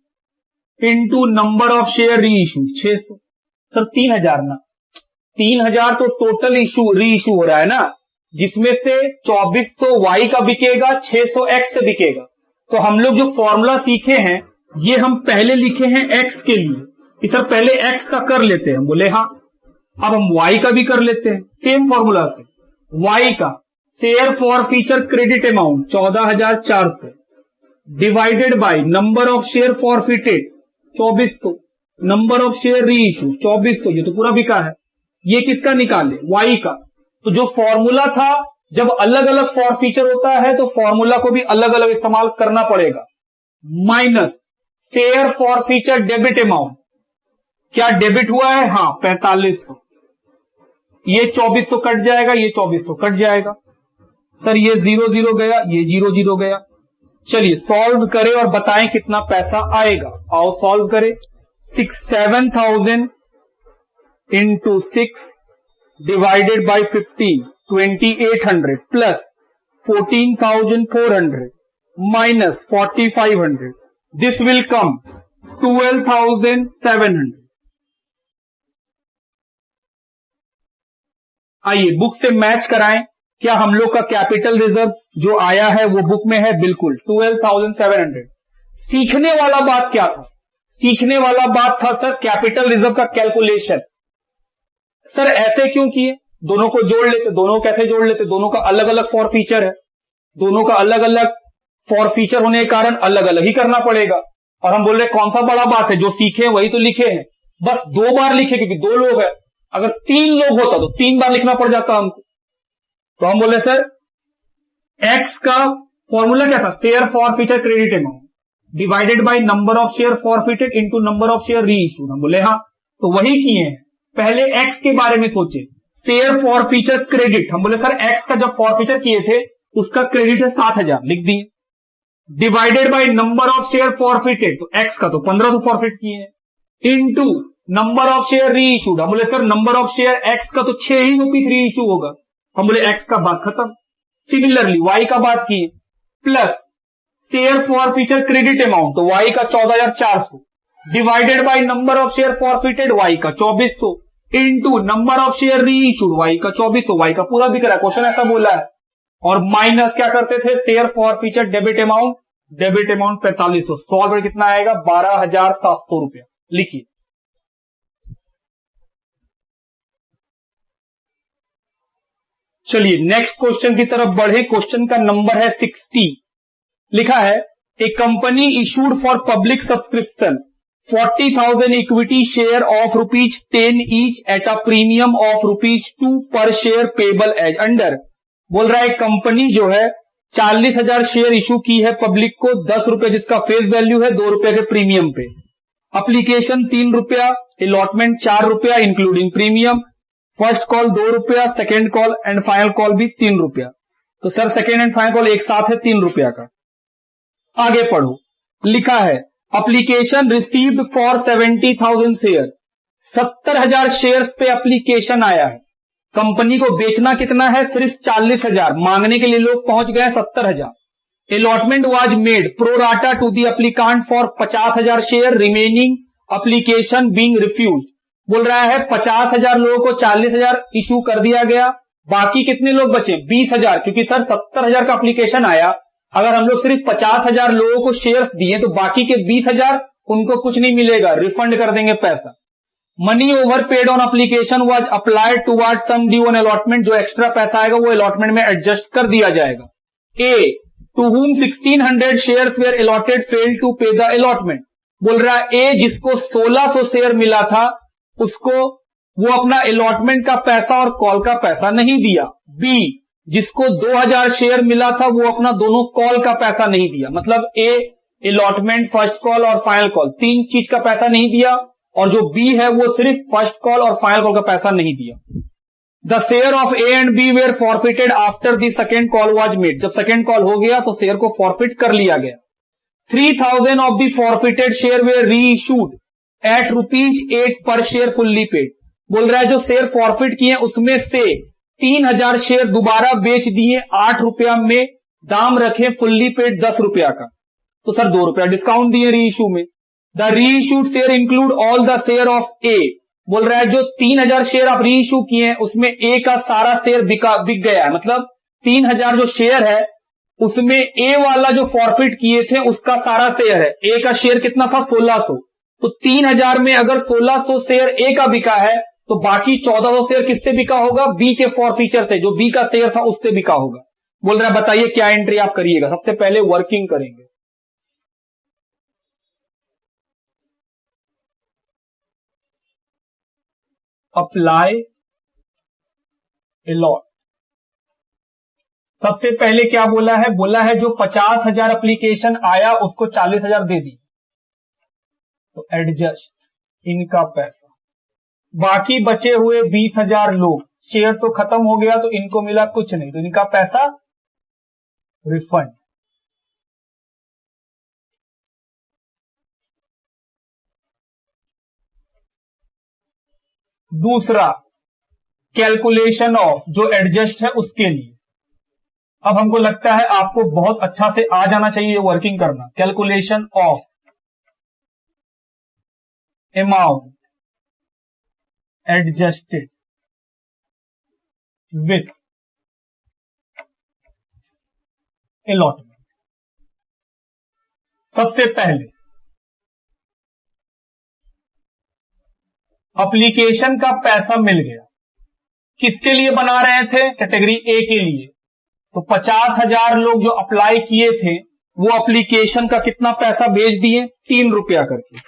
into number of share री इशू 600। सर 3000 ना, 3000 तो टोटल इशू री इशू हो रहा है ना, जिसमें से 2400 वाई का बिकेगा, 600 एक्स से बिकेगा। तो हम लोग जो फॉर्मूला सीखे हैं ये हम पहले लिखे हैं एक्स के लिए, कि सर पहले एक्स का कर लेते हैं, बोले हाँ। अब हम वाई का भी कर लेते हैं सेम फॉर्मूला से। वाई का share forfeiture credit amount 14,400 divided by number of share forfeited 2400, number of share री इशू 2400, ये तो पूरा बिका है। ये किसका निकाले, वाई का। तो जो फॉर्मूला था, जब अलग अलग फॉर फीचर होता है तो फॉर्मूला को भी अलग अलग इस्तेमाल करना पड़ेगा। Minus share forfeiture debit amount, क्या डेबिट हुआ है, हाँ 4500, ये 2400 कट जाएगा, ये 2400 कट जाएगा। सर ये 0 गया, ये 0 गया। चलिए सॉल्व करें और बताएं कितना पैसा आएगा। आओ सॉल्व करें। 7,000 into 6 divided by 15 2800 plus 14,400 minus 4,500. This will come 12,700. आइए बुक से मैच कराएं। क्या हम लोग का कैपिटल रिजर्व जो आया है वो बुक में है? बिल्कुल 12,700। सीखने वाला बात क्या था? सीखने वाला बात था सर कैपिटल रिजर्व का कैलकुलेशन। सर ऐसे क्यों किए? दोनों को जोड़ लेते। दोनों कैसे जोड़ लेते? दोनों का अलग अलग फॉर फीचर है। दोनों का अलग अलग फॉर फीचर होने के कारण अलग अलग ही करना पड़ेगा। और हम बोल रहे कौन सा बड़ा बात है, जो सीखे वही तो लिखे हैं। बस 2 बार लिखे क्योंकि 2 लोग हैं। अगर 3 लोग होता तो 3 बार लिखना पड़ जाता हमको। तो हम बोले सर एक्स का फॉर्मूला क्या था? Share forfeiture credit amount divided by number of share forfeited into number of share री इश्यूड। हम बोले हाँ, तो वही किए हैं। पहले एक्स के बारे में सोचे, शेयर फॉर फीचर क्रेडिट। हम बोले सर एक्स का जब फॉर फीचर किए थे उसका क्रेडिट है 7,000, लिख दिए। Divided by number of share forfeited, तो एक्स का तो 1500 फॉरफिट किए हैं, इनटू नंबर ऑफ शेयर री इश्यूड। हम बोले sir number of share x का तो 6 ही रुपीज री इश्यू होगा। हम बोले एक्स का बात खत्म। सिमिलरली वाई का बात किए, plus share forfeiture credit amount, तो वाई का 14,400 divided by number of share forfeited Y का 2,400 into number of share reissued Y का 2,400। वाई का पूरा दिख रहा है, क्वेश्चन ऐसा बोला है। और माइनस क्या करते थे? Share forfeiture debit amount 4500। 100 रुपए कितना आएगा? 12,700 रुपया। लिखिए चलिए नेक्स्ट क्वेश्चन की तरफ बढ़े। क्वेश्चन का नंबर है 60। लिखा है a company issued for public subscription 40,000 equity share of ₹10 each at a premium of ₹2 per share payable as under. बोल रहा है कंपनी जो है 40,000 शेयर इशू की है पब्लिक को, 10 रुपए जिसका फेस वैल्यू है, 2 रुपए के प्रीमियम पे। अप्लीकेशन 3 रुपया, अलॉटमेंट 4 रुपया इंक्लूडिंग प्रीमियम, फर्स्ट कॉल 2 रुपया, second call and final call भी 3 रुपया। तो sir second and final call एक साथ है 3 रुपया का। आगे पढ़ो। लिखा है application received for 70,000 share, 70,000 shares पे अप्लीकेशन आया है। कंपनी को बेचना कितना है? सिर्फ 40,000। मांगने के लिए लोग पहुंच गए 70,000। Allotment was made pro rata to the applicant for 50,000 share, remaining application being refuse. बोल रहा है 50,000 लोगों को 40,000 इशू कर दिया गया, बाकी कितने लोग बचे? 20,000। क्योंकि सर 70,000 का अप्लीकेशन आया, अगर हम लोग सिर्फ 50,000 लोगों को शेयर्स दिए तो बाकी के 20,000 उनको कुछ नहीं मिलेगा, रिफंड कर देंगे पैसा। Money over paid on application was applied toward sum due on allotment, जो एक्स्ट्रा पैसा आएगा वो अलॉटमेंट में एडजस्ट कर दिया जाएगा। A to whom 1,600 shares were allotted failed to pay the allotment. बोल रहा है ए जिसको 1,600 शेयर मिला था उसको वो अपना अलॉटमेंट का पैसा और कॉल का पैसा नहीं दिया। बी जिसको 2,000 शेयर मिला था वो अपना दोनों कॉल का पैसा नहीं दिया। मतलब ए अलॉटमेंट, फर्स्ट कॉल और फाइनल कॉल, 3 चीज का पैसा नहीं दिया, और जो बी है वो सिर्फ फर्स्ट कॉल और फाइनल कॉल का पैसा नहीं दिया। The share of A and B were forfeited after the second call was made. जब सेकेंड कॉल हो गया तो शेयर को फॉरफिट कर लिया गया। 3,000 of the forfeited share were री issued at ₹8 per share fully paid. बोल रहा है जो शेयर फॉरफिट किए उसमें से 3,000 शेयर दोबारा बेच दिए 8 रुपया में, दाम रखे फुल्ली पेड 10 रुपया का, तो सर 2 रुपया डिस्काउंट दिए री इशू में। The reissued share include all the share of A. बोल रहा है जो 3,000 शेयर आप री इशू किए हैं उसमें ए का सारा शेयर बिक गया है। मतलब 3,000 जो शेयर है उसमें ए वाला जो फॉरफिट किए थे उसका सारा शेयर है। ए का शेयर कितना था? 1,600। तो 3,000 में अगर 1,600 शेयर ए का बिका है तो बाकी 1,400 शेयर किससे बिका होगा? बी के फॉरफीचर से, जो बी का शेयर था उससे बिका होगा। बोल रहा है बताइए क्या एंट्री आप करिएगा? सबसे पहले वर्किंग करेंगे। Apply allot. सबसे पहले क्या बोला है? बोला है जो 50,000 एप्लीकेशन आया उसको 40,000 दे दी, तो एडजस्ट इनका पैसा। बाकी बचे हुए 20,000 लोग, शेयर तो खत्म हो गया तो इनको मिला कुछ नहीं, तो इनका पैसा रिफंड। दूसरा कैलकुलेशन ऑफ, जो एडजस्ट है उसके लिए अब हमको लगता है आपको बहुत अच्छा से आ जाना चाहिए वर्किंग करना। Calculation of amount adjusted with allotment. सबसे पहले एप्लीकेशन का पैसा मिल गया, किसके लिए बना रहे थे? कैटेगरी ए के लिए। तो 50,000 लोग जो अप्लाई किए थे वो एप्लीकेशन का कितना पैसा भेज दिए? 3 रुपया करके।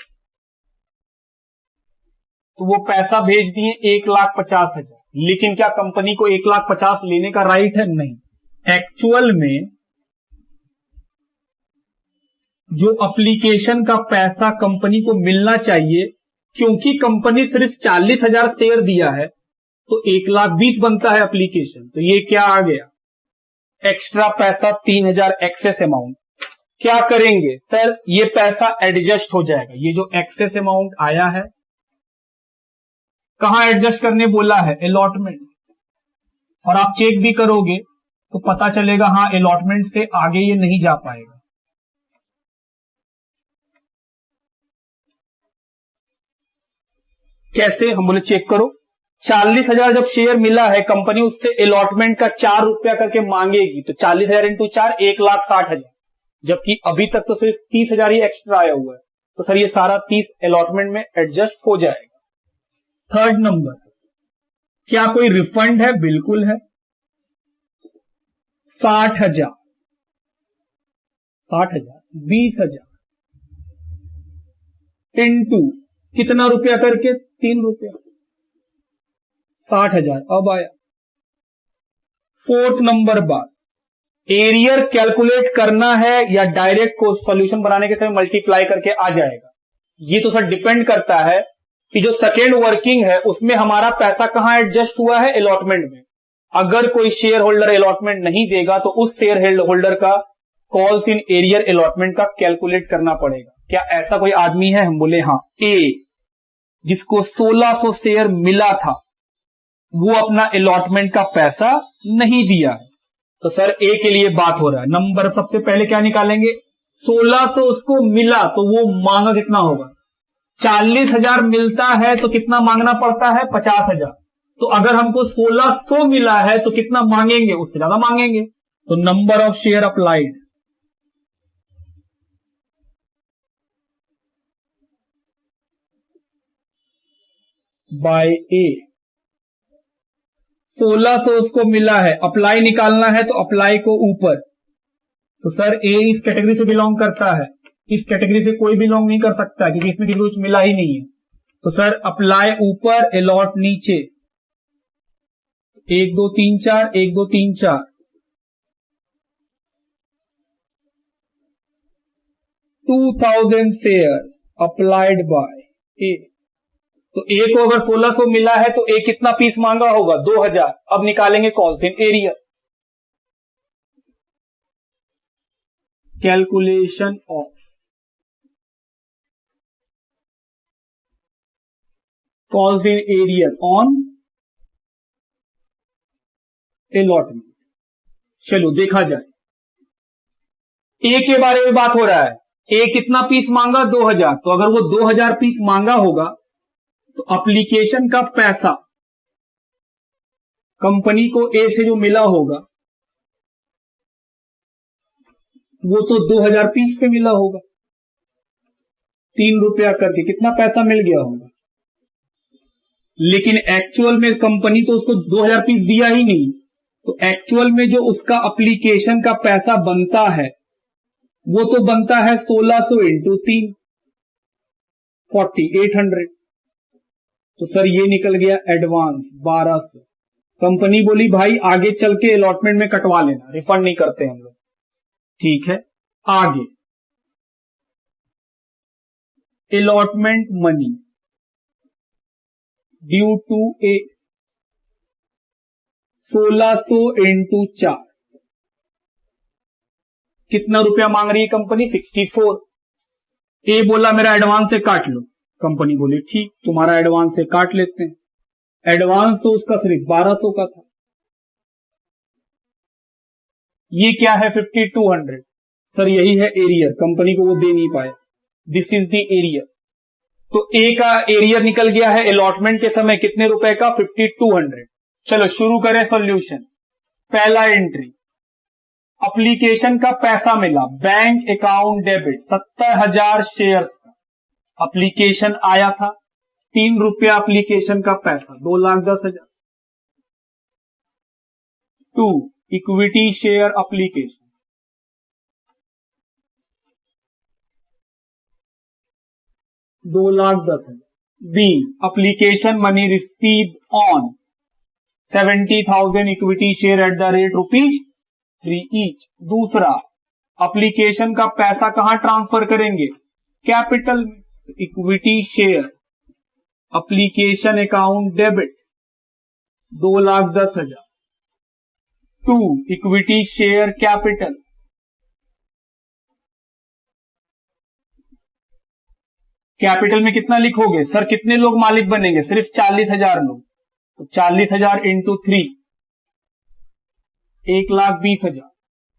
तो वो पैसा भेज दिए 1,50,000। लेकिन क्या कंपनी को 1,50,000 लेने का राइट है? नहीं। एक्चुअल में जो एप्लीकेशन का पैसा कंपनी को मिलना चाहिए, क्योंकि कंपनी सिर्फ 40,000 शेयर दिया है तो 1,20,000 बनता है एप्लीकेशन। तो ये क्या आ गया? एक्स्ट्रा पैसा 3,000 एक्सेस अमाउंट। क्या करेंगे सर? ये पैसा एडजस्ट हो जाएगा। ये जो एक्सेस अमाउंट आया है कहां एडजस्ट करने बोला है? अलॉटमेंट। और आप चेक भी करोगे तो पता चलेगा हाँ अलॉटमेंट से आगे ये नहीं जा पाएगा। कैसे? हम बोले चेक करो। 40,000 जब शेयर मिला है, कंपनी उससे अलॉटमेंट का 4 रुपया करके मांगेगी, तो 40,000 इंटू 4 1,60,000, जबकि अभी तक तो सिर्फ 30,000 ही एक्स्ट्रा आया हुआ है। तो सर ये सारा 30 अलॉटमेंट में एडजस्ट हो जाएगा। थर्ड नंबर, क्या कोई रिफंड है? बिल्कुल है। 60,000 20,000 इंटू कितना रुपया करके? 3 रुपया, 60,000 अब आया। फोर्थ नंबर बात, एरियर कैलकुलेट करना है या डायरेक्ट को सॉल्यूशन बनाने के समय मल्टीप्लाई करके आ जाएगा? ये तो सर डिपेंड करता है कि जो सेकेंड वर्किंग है उसमें हमारा पैसा कहां एडजस्ट हुआ है? अलॉटमेंट में। अगर कोई शेयर होल्डर अलॉटमेंट नहीं देगा तो उस शेयर होल्डर का कॉल्स इन एरियर अलॉटमेंट का कैलकुलेट करना पड़ेगा। क्या ऐसा कोई आदमी है? हम बोले हाँ। ए, जिसको 1600 शेयर मिला था, वो अपना अलॉटमेंट का पैसा नहीं दिया है। तो सर ए के लिए बात हो रहा है। नंबर सबसे पहले क्या निकालेंगे? 1600 उसको मिला तो वो मांगा कितना होगा? 40,000 मिलता है तो कितना मांगना पड़ता है? 50,000। तो अगर हमको 1600 मिला है तो कितना मांगेंगे? उससे ज्यादा मांगेंगे। तो number of share applied by A. 1600 उसको मिला है, अप्लाई निकालना है तो अप्लाई को ऊपर। तो सर ए इस कैटेगरी से बिलोंग करता है, इस कैटेगरी से कोई बिलोंग नहीं कर सकता क्योंकि इसमें किसी को कुछ मिला ही नहीं है। तो सर अप्लाई ऊपर, अलॉट नीचे। 1 2 3 4, 1 2 3 4, 2000 शेयर्स अप्लाइड बाय ए। तो ए को अगर 1600 मिला है तो ए कितना पीस मांगा होगा? 2000। अब निकालेंगे calls in arrear. Calculation of calls in arrear on allotment. चलो देखा जाए, ए के बारे में बात हो रहा है। ए कितना पीस मांगा? 2000। तो अगर वो 2000 पीस मांगा होगा तो एप्लीकेशन का पैसा कंपनी को ए से जो मिला होगा वो तो 2000 पीस पे मिला होगा, 3 रुपया करके कितना पैसा मिल गया होगा। लेकिन एक्चुअल में कंपनी तो उसको 2000 पीस दिया ही नहीं। तो एक्चुअल में जो उसका एप्लीकेशन का पैसा बनता है वो तो बनता है 1600 इंटू 3, 4800। तो सर ये निकल गया एडवांस 1200। कंपनी बोली भाई आगे चल के अलॉटमेंट में कटवा लेना, रिफंड नहीं करते हम लोग। ठीक है, आगे allotment money due to A 1600 into 4, कितना रुपया मांग रही है कंपनी? 64। ए बोला मेरा एडवांस से काट लो। कंपनी बोली ठीक, तुम्हारा एडवांस से काट लेते हैं। एडवांस तो उसका सिर्फ 1200 का था, ये क्या है 5200, सर यही है एरियर, कंपनी को वो दे नहीं पाए, दिस इज द एरियर। तो ए का एरियर निकल गया है अलॉटमेंट के समय कितने रुपए का, 5200। चलो शुरू करें सॉल्यूशन। पहला एंट्री, एप्लीकेशन का पैसा मिला, बैंक अकाउंट डेबिट 70,000 शेयर्स का एप्लीकेशन आया था, 3 रुपया एप्लीकेशन का पैसा, 2,10,000। 2 equity share application, 2,10,000। Be application money receive on 70,000 equity share at the rate ₹3 each. दूसरा, एप्लीकेशन का पैसा कहां ट्रांसफर करेंगे, कैपिटल में, equity share application account debit 2,10,000। 2 equity share capital, capital में कितना लिखोगे, सर कितने लोग मालिक बनेंगे, सिर्फ 40,000 लोग, तो 40,000 इंटू 3, 1,20,000।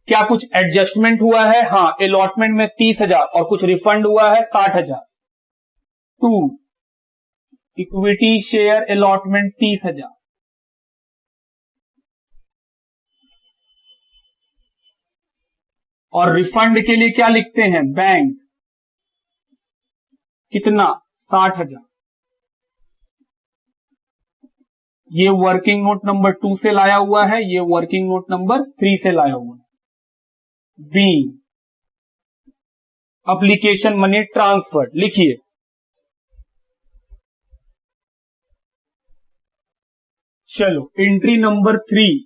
क्या कुछ एडजस्टमेंट हुआ है, हाँ, अलॉटमेंट में 30,000 और कुछ रिफंड हुआ है 60,000। 2 इक्विटी शेयर अलॉटमेंट 30,000। और रिफंड के लिए क्या लिखते हैं, बैंक कितना, 60,000। ये वर्किंग नोट नंबर 2 से लाया हुआ है, ये वर्किंग नोट नंबर 3 से लाया हुआ है। बी एप्लीकेशन मनी ट्रांसफर, लिखिए चलो एंट्री नंबर 3।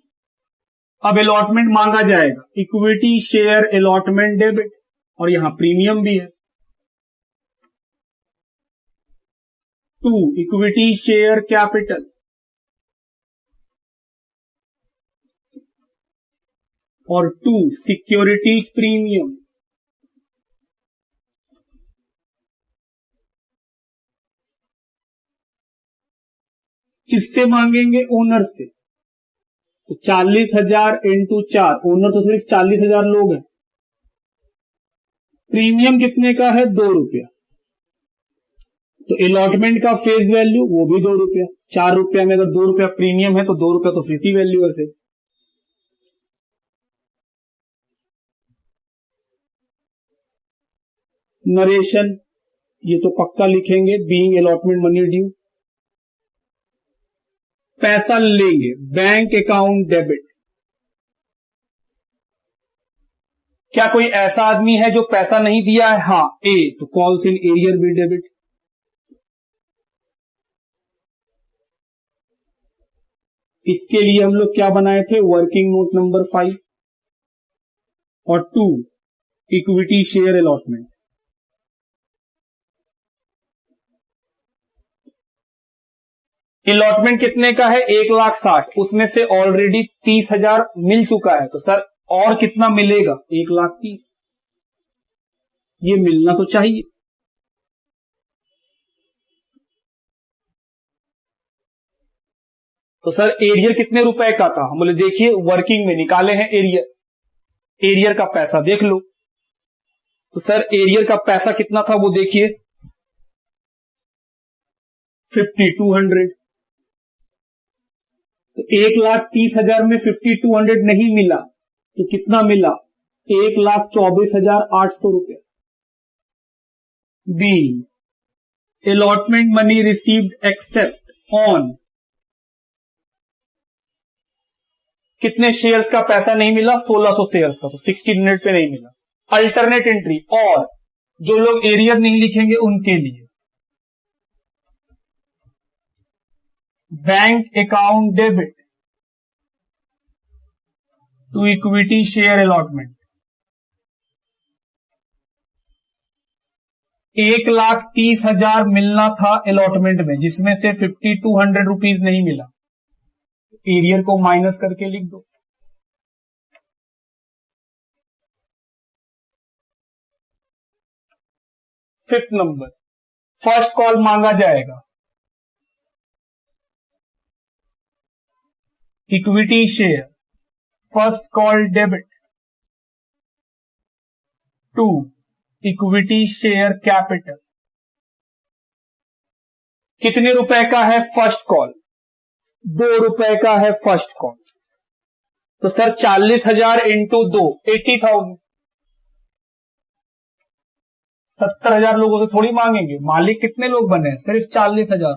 अब अलॉटमेंट मांगा जाएगा, इक्विटी शेयर अलॉटमेंट डेबिट, और यहां प्रीमियम भी है। 2 इक्विटी शेयर कैपिटल, और 2 सिक्योरिटीज प्रीमियम। किससे मांगेंगे, ओनर से। तो 40,000 इंटू 4, ओनर तो सिर्फ 40,000 लोग हैं। प्रीमियम कितने का है, 2 रुपया। तो अलॉटमेंट का फेस वैल्यू वो भी 2 रुपया। 4 रुपया में अगर 2 रुपया प्रीमियम है तो 2 रुपया तो फेस वैल्यू है। फिर नरेशन, ये तो पक्का लिखेंगे, बीइंग अलॉटमेंट मनी ड्यू। पैसा लेंगे, बैंक अकाउंट डेबिट। क्या कोई ऐसा आदमी है जो पैसा नहीं दिया है, हाँ, ए, तो calls in arrear be debit. इसके लिए हम लोग क्या बनाए थे, वर्किंग नोट नंबर 5 और 2 इक्विटी शेयर अलॉटमेंट। अलॉटमेंट कितने का है, 1,60,000, उसमें से ऑलरेडी 30,000 मिल चुका है, तो सर और कितना मिलेगा, 1,30,000। ये मिलना तो चाहिए। तो सर एरियर कितने रुपए का था, हम बोले देखिए वर्किंग में निकाले हैं एरियर, एरियर का पैसा देख लो। तो सर एरियर का पैसा कितना था वो देखिए, 5,200। तो 1,30,000 में 5,200 नहीं मिला तो कितना मिला, 1,24,800 रुपया। Be allotment money received except on, कितने शेयर्स का पैसा नहीं मिला, 1,600 शेयर्स का, तो 1,600 पे नहीं मिला। अल्टरनेट एंट्री, और जो लोग एरियर नहीं लिखेंगे उनके लिए bank account debit to equity share allotment. 1,30,000 मिलना था अलॉटमेंट में, जिसमें से 5,200 रुपीज नहीं मिला, एरियर को माइनस करके लिख दो। फिफ्थ नंबर, फर्स्ट कॉल मांगा जाएगा, equity share first call debit to equity share capital. कितने रुपए का है फर्स्ट कॉल? 2 रुपए का है फर्स्ट कॉल। तो सर 40,000 इंटू 2 80,000। 70,000 लोगों से थोड़ी मांगेंगे, मालिक कितने लोग बने? सिर्फ 40,000।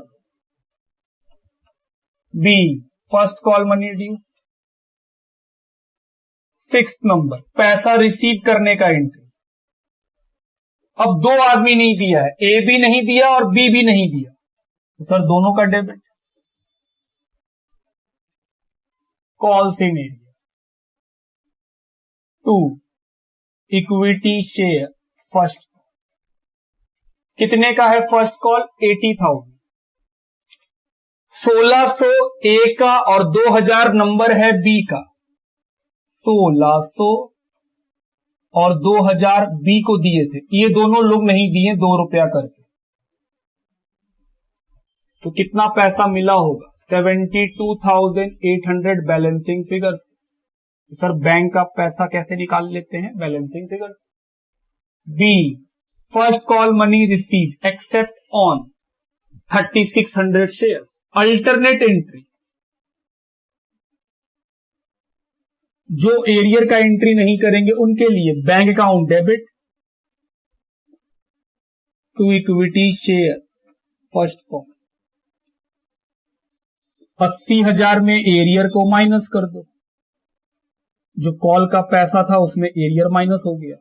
Be first call money due. 6 number पैसा रिसीव करने का एंट्री। अब 2 आदमी नहीं दिया है, ए भी नहीं दिया और बी भी नहीं दिया, तो सर दोनों का debit. Calls in area. 2 equity share first. कितने का है फर्स्ट कॉल? 80,000। 1600 ए का और 2000 नंबर है बी का। 1600 और 2000 बी को दिए थे, ये दोनों लोग नहीं दिए 2 रुपया करके। तो कितना पैसा मिला होगा? 72,800 बैलेंसिंग फिगर्स। सर बैंक का पैसा कैसे निकाल लेते हैं? Balancing figures. Be first call money receive except on 3600 shares. Alternate entry, जो एरियर का एंट्री नहीं करेंगे उनके लिए bank account debit to equity share first call. 80,000 में एरियर को माइनस कर दो, जो कॉल का पैसा था उसमें एरियर माइनस हो गया।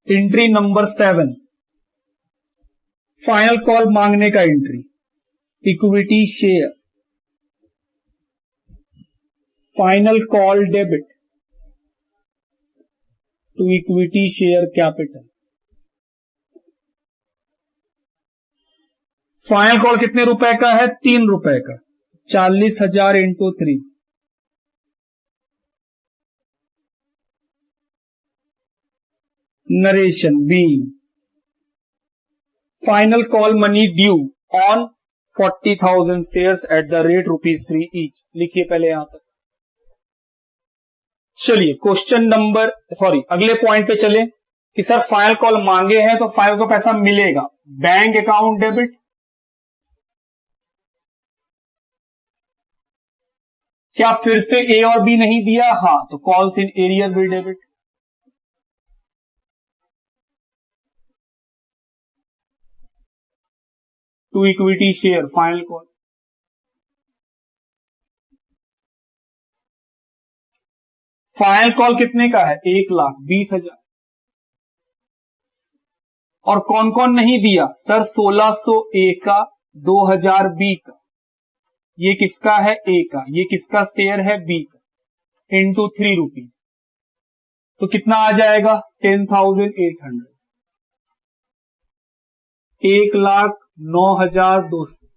एंट्री नंबर 7 फाइनल कॉल मांगने का entry. Equity share final call debit to equity share capital. Final call कितने रुपए का है? 3 रुपए का। 40,000 into 3। Narration be final call money due on 40,000 shares at the rate ₹3 each. लिखिए पहले यहां तक। चलिए क्वेश्चन नंबर अगले पॉइंट पे चले कि सर फाइनल कॉल मांगे हैं तो फाइनल को पैसा मिलेगा। Bank account debit. क्या फिर से ए और बी नहीं दिया? हां, तो कॉल्स इन एरियर भी debit. To equity share final call. Final call कितने का है? 1,20,000। और कौन कौन नहीं दिया? सर 1600 ए का, 2000 बी का। ये किसका है? ए का। ये किसका शेयर है? बी का। इंटू 3 रुपीज, तो कितना आ जाएगा? 10,800। 1,09,200।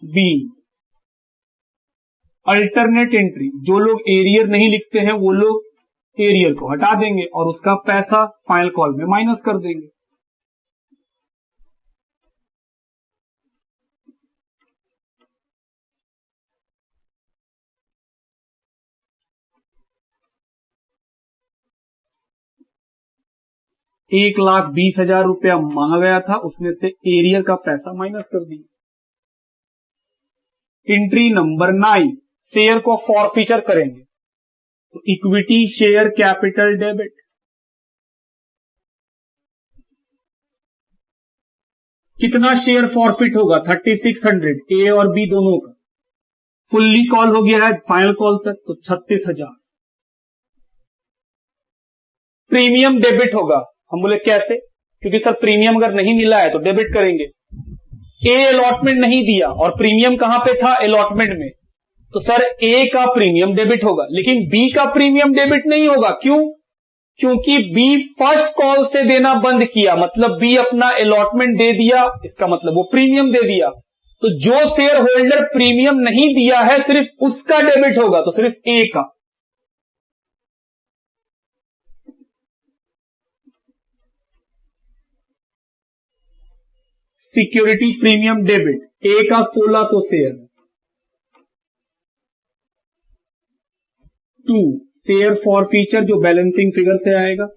बी अल्टरनेट एंट्री, जो लोग एरियर नहीं लिखते हैं वो लोग एरियर को हटा देंगे और उसका पैसा फाइनल कॉल में माइनस कर देंगे। ₹1,20,000 मांगा गया था, उसमें से एरियर का पैसा माइनस कर दिया। एंट्री नंबर 9 शेयर को फॉरफीचर करेंगे, तो इक्विटी शेयर कैपिटल डेबिट। कितना शेयर फॉरफिट होगा? 3600 ए और बी दोनों का। फुल्ली कॉल हो गया है फाइनल कॉल तक, तो 36,000। प्रीमियम डेबिट होगा। हम बोले कैसे? क्योंकि सर प्रीमियम अगर नहीं मिला है तो डेबिट करेंगे। ए अलॉटमेंट नहीं दिया और प्रीमियम कहां पे था? अलॉटमेंट में, तो सर ए का प्रीमियम डेबिट होगा, लेकिन बी का प्रीमियम डेबिट नहीं होगा। क्यों? क्योंकि बी फर्स्ट कॉल से देना बंद किया, मतलब बी अपना अलॉटमेंट दे दिया, इसका मतलब वो प्रीमियम दे दिया। तो जो शेयर होल्डर प्रीमियम नहीं दिया है सिर्फ उसका डेबिट होगा, तो सिर्फ ए का। सिक्योरिटी प्रीमियम डेबिट, ए का 1600 शेयर। 2 शेयर फॉर फीचर जो बैलेंसिंग फिगर से आएगा,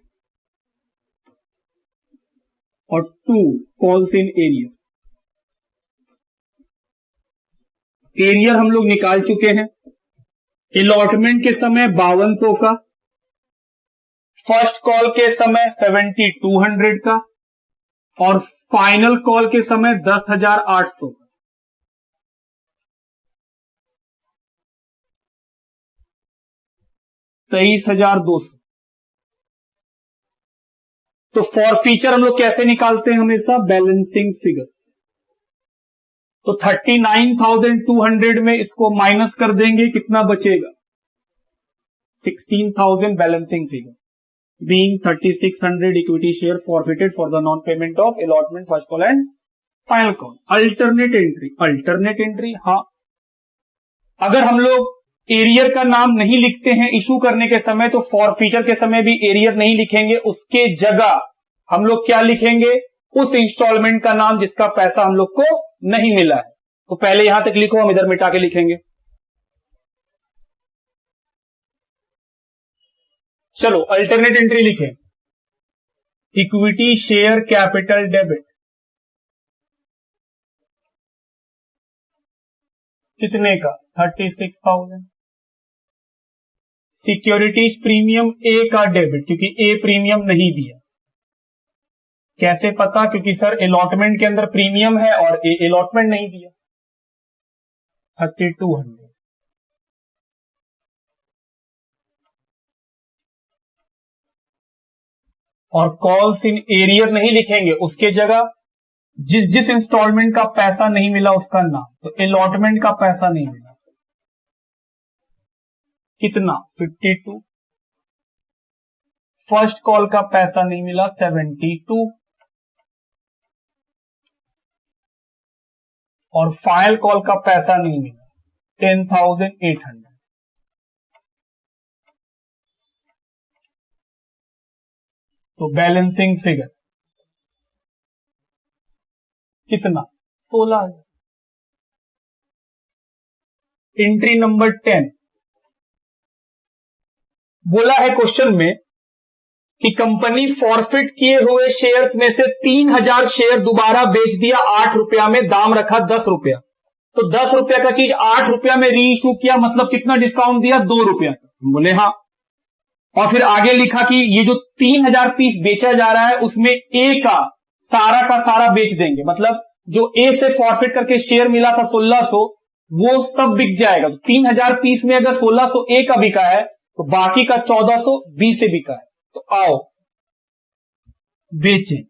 और 2 कॉल्स इन एरियर। एरियर हम लोग निकाल चुके हैं। अलॉटमेंट के समय 5200 का, फर्स्ट कॉल के समय 7200 का, और फाइनल कॉल के समय 10,800 का। $23,200। तो फॉर फीचर हम लोग कैसे निकालते हैं हमेशा? Balancing figure. तो 39,200 में इसको माइनस कर देंगे, कितना बचेगा? 16,000 balancing figure, being 3,600 equity share forfeited for the non-payment of allotment, first call and final call. Alternate entry, हाँ, अगर हम लोग एरियर का नाम नहीं लिखते हैं इशू करने के समय, तो फॉर फीचर के समय भी एरियर नहीं लिखेंगे, उसके जगह हम लोग क्या लिखेंगे? उस इंस्टॉलमेंट का नाम जिसका पैसा हम लोग को नहीं मिला है। तो पहले यहां तक लिखो, हम इधर मिटा के लिखेंगे। चलो अल्टरनेट एंट्री लिखें। इक्विटी शेयर कैपिटल डेबिट कितने का? 36,000। सिक्योरिटीज प्रीमियम ए का डेबिट, क्योंकि ए प्रीमियम नहीं दिया। कैसे पता? क्योंकि सर अलॉटमेंट के अंदर प्रीमियम है और ए अलॉटमेंट नहीं दिया। 3,200। और कॉल्स इन एरियर नहीं लिखेंगे, उसके जगह जिस इंस्टॉलमेंट का पैसा नहीं मिला उसका नाम। तो अलॉटमेंट का पैसा नहीं मिला, कितना? 52। फर्स्ट कॉल का पैसा नहीं मिला, 72। और फाइनल कॉल का पैसा नहीं मिला, 10,800। तो बैलेंसिंग फिगर कितना? 16,000। एंट्री नंबर 10 बोला है क्वेश्चन में कि कंपनी फॉरफिट किए हुए शेयर्स में से 3,000 शेयर दोबारा बेच दिया 8 रुपया में, दाम रखा 10 रुपया। तो 10 रुपया का चीज 8 रुपया में री इशू किया, मतलब कितना डिस्काउंट दिया? 2 रुपया का। बोले हाँ। और फिर आगे लिखा कि ये जो 3,000 पीस बेचा जा रहा है उसमें ए का सारा बेच देंगे, मतलब जो ए से फॉरफिट करके शेयर मिला था 1,600 वो सब बिक जाएगा। तो 3,000 पीस में अगर 1,600 ए का बिका है तो बाकी का 1,400 बी से बिका है। तो आओ बेचें।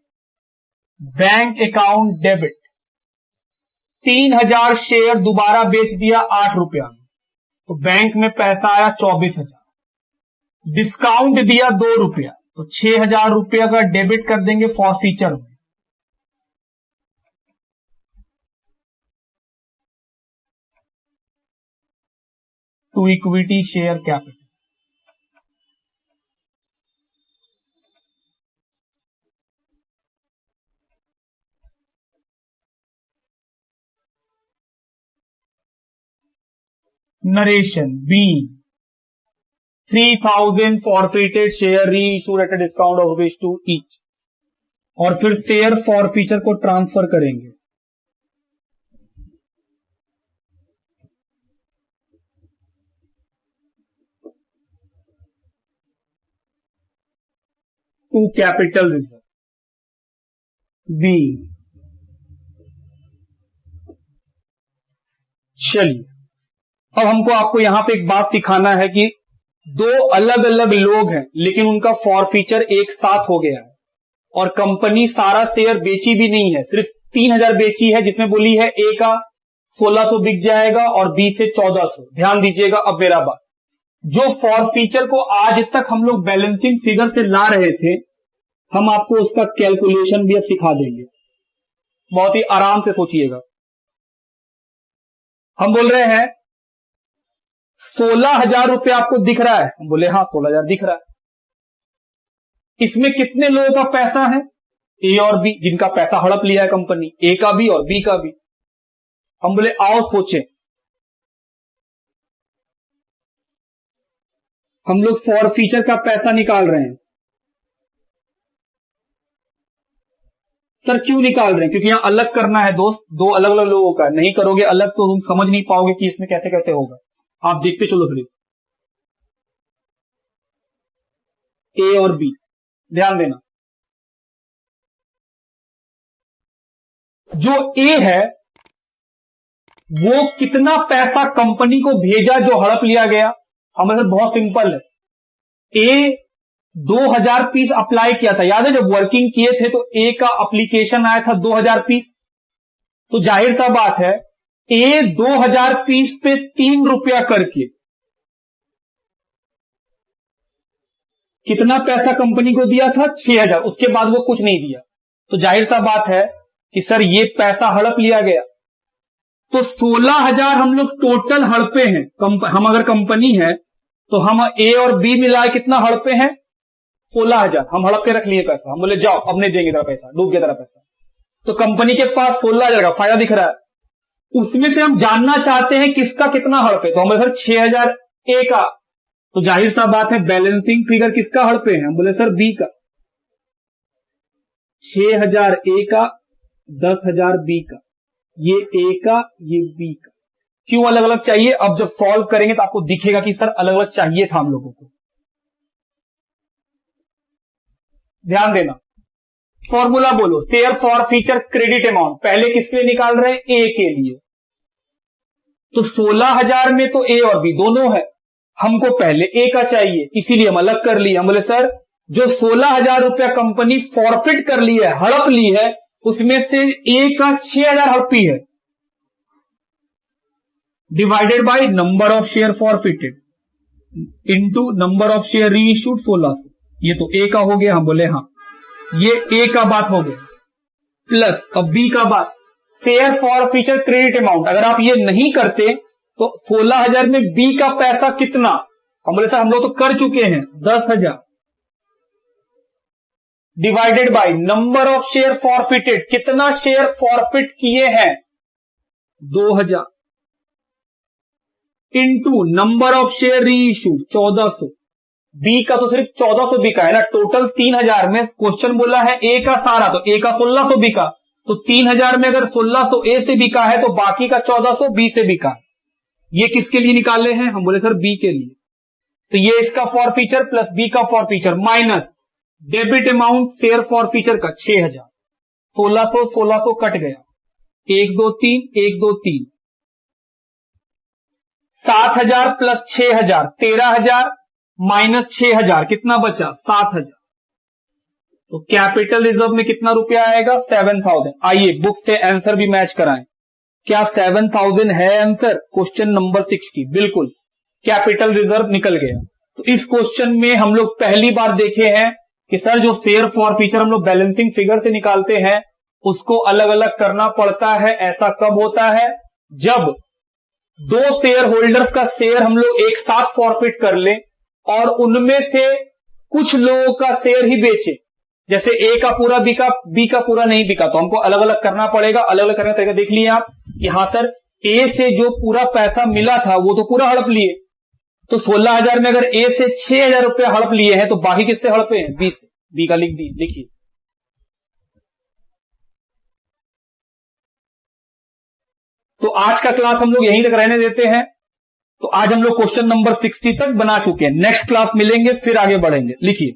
बैंक अकाउंट डेबिट, 3,000 शेयर दोबारा बेच दिया 8 रुपया में, तो बैंक में पैसा आया 24,000। डिस्काउंट दिया 2 रुपया, तो 6,000 रुपया का डेबिट कर देंगे फॉरफीचर में। To equity share capital. Narration B, 3,000 forfeited share री issued at a discount of ₹2 each. और फिर शेयर फॉरफीचर को ट्रांसफर करेंगे। To capital reserve B. चलिए अब हमको आपको यहां पे एक बात सिखाना है कि दो अलग अलग लोग हैं लेकिन उनका फॉरफीचर एक साथ हो गया है और कंपनी सारा शेयर बेची भी नहीं है, सिर्फ 3,000 बेची है, जिसमें बोली है ए का 1,600 बिक जाएगा और बी से 1,400। ध्यान दीजिएगा अब मेरा बात, जो फॉरफीचर को आज तक हम लोग बैलेंसिंग फिगर से ला रहे थे, हम आपको उसका कैलकुलेशन भी अब सिखा देंगे। बहुत ही आराम से सोचिएगा। हम बोल रहे हैं 16,000 रुपया आपको दिख रहा है, हम बोले हाँ 16,000 दिख रहा है। इसमें कितने लोगों का पैसा है? ए और बी, जिनका पैसा हड़प लिया है कंपनी, ए का भी और बी का भी। हम बोले आओ सोचें, हम लोग फॉर फीचर का पैसा निकाल रहे हैं। सर क्यों निकाल रहे हैं? क्योंकि यहां अलग करना है दोस्त, दो अलग अलग लोगों का। नहीं करोगे अलग तो तुम समझ नहीं पाओगे कि इसमें कैसे कैसे होगा। आप देखते चलो फिर, ए और बी, ध्यान देना। जो ए है वो कितना पैसा कंपनी को भेजा जो हड़प लिया गया? हमारे साथ बहुत सिंपल है। ए 2000 पीस अप्लाई किया था, याद है जब वर्किंग किए थे तो ए का एप्लीकेशन आया था 2000 पीस। तो जाहिर सा बात है ए 2000 पीस पे 3 रुपया करके कितना पैसा कंपनी को दिया था? 6000। उसके बाद वो कुछ नहीं दिया। तो जाहिर सा बात है कि सर ये पैसा हड़प लिया गया। तो 16000 हम लोग टोटल हड़पे हैं। हम अगर कंपनी है तो हम ए और बी मिलाए कितना हड़पे हैं? 16000 हम हड़प के रख लिए पैसा। हम बोले जाओ अब नहीं देंगे तेरा पैसा, डूब गया तेरा पैसा। तो कंपनी के पास 16000 का फायदा दिख रहा है। उसमें से हम जानना चाहते हैं किसका कितना हड़पे। तो हम बोले सर 6000 ए का। तो जाहिर सा बात है बैलेंसिंग फिगर किसका हड़पे है? हम बोले सर बी का। 6000 ए का, 10000 बी का। ये ए का, ये बी का। क्यों अलग अलग चाहिए? अब जब सॉल्व करेंगे तो आपको दिखेगा कि सर अलग अलग चाहिए था हम लोगों को। ध्यान देना, फॉर्मूला बोलो। Share forfeiture credit amount पहले किसके लिए निकाल रहे हैं? ए के लिए। तो 16000 में तो ए और बी दोनों है, हमको पहले ए का चाहिए, इसीलिए हम अलग कर लिए। हम बोले सर जो 16000 रुपया कंपनी फॉरफिट कर ली है, हड़प ली है, उसमें से ए का 6000 हड़पी है, divided by number of share forfeited into number of share री इश्यूड 1600। ये तो ए का हो गया। हम बोले हाँ, ये ए का बात हो गया। प्लस अब बी का बात, share forfeiture credit amount. अगर आप ये नहीं करते तो 16000 में बी का पैसा कितना? हम बोले सर हम लोग तो कर चुके हैं 10000, divided by number of share forfeited. कितना शेयर फॉरफिट किए हैं? 2000, इनटू नंबर ऑफ शेयर री इश्यू 1400। बी का तो सिर्फ 1400 बिका है ना, टोटल 3000 में क्वेश्चन बोला है ए का सारा, तो ए का 1600 बिका। तो 3000 में अगर 1600 ए से बिका है तो बाकी का 1400 बी से बिका है। ये किसके लिए निकाले हैं? हम बोले सर बी के लिए। तो ये इसका फॉर फीचर प्लस बी का for feature minus debit amount share forfeiture का 6000, 1600 कट गया, 1 2 3 1 2 3, 7000 प्लस 6000 13000 माइनस 6000 कितना बचा? 7000। तो कैपिटल रिजर्व में कितना रुपया आएगा? 7000। आइए बुक से आंसर भी मैच कराएं। क्या 7000 है आंसर? क्वेश्चन नंबर 60 बिल्कुल कैपिटल रिजर्व निकल गया। तो इस क्वेश्चन में हम लोग पहली बार देखे हैं कि सर जो शेयर फॉर फीचर हम लोग बैलेंसिंग फिगर से निकालते हैं उसको अलग अलग करना पड़ता है। ऐसा कब होता है? जब दो शेयर होल्डर्स का शेयर हम लोग एक साथ फॉरफिट कर ले और उनमें से कुछ लोगों का शेयर ही बेचे। जैसे ए का पूरा बिका, बी का पूरा नहीं बिका, तो हमको अलग अलग करना पड़ेगा। अलग अलग करने का तरीका देख लिए आप कि हाँ सर ए से जो पूरा पैसा मिला था वो तो पूरा हड़प लिए। तो 16000 में अगर ए से 6000 रुपया हड़प लिए हैं तो बाकी किससे हड़पे हैं? बी से। बी का लिख दी, लिखिए। तो आज का क्लास हम लोग यहीं तक रहने देते हैं। तो आज हम लोग क्वेश्चन नंबर 60 तक बना चुके हैं। नेक्स्ट क्लास मिलेंगे, फिर आगे बढ़ेंगे। लिखिए।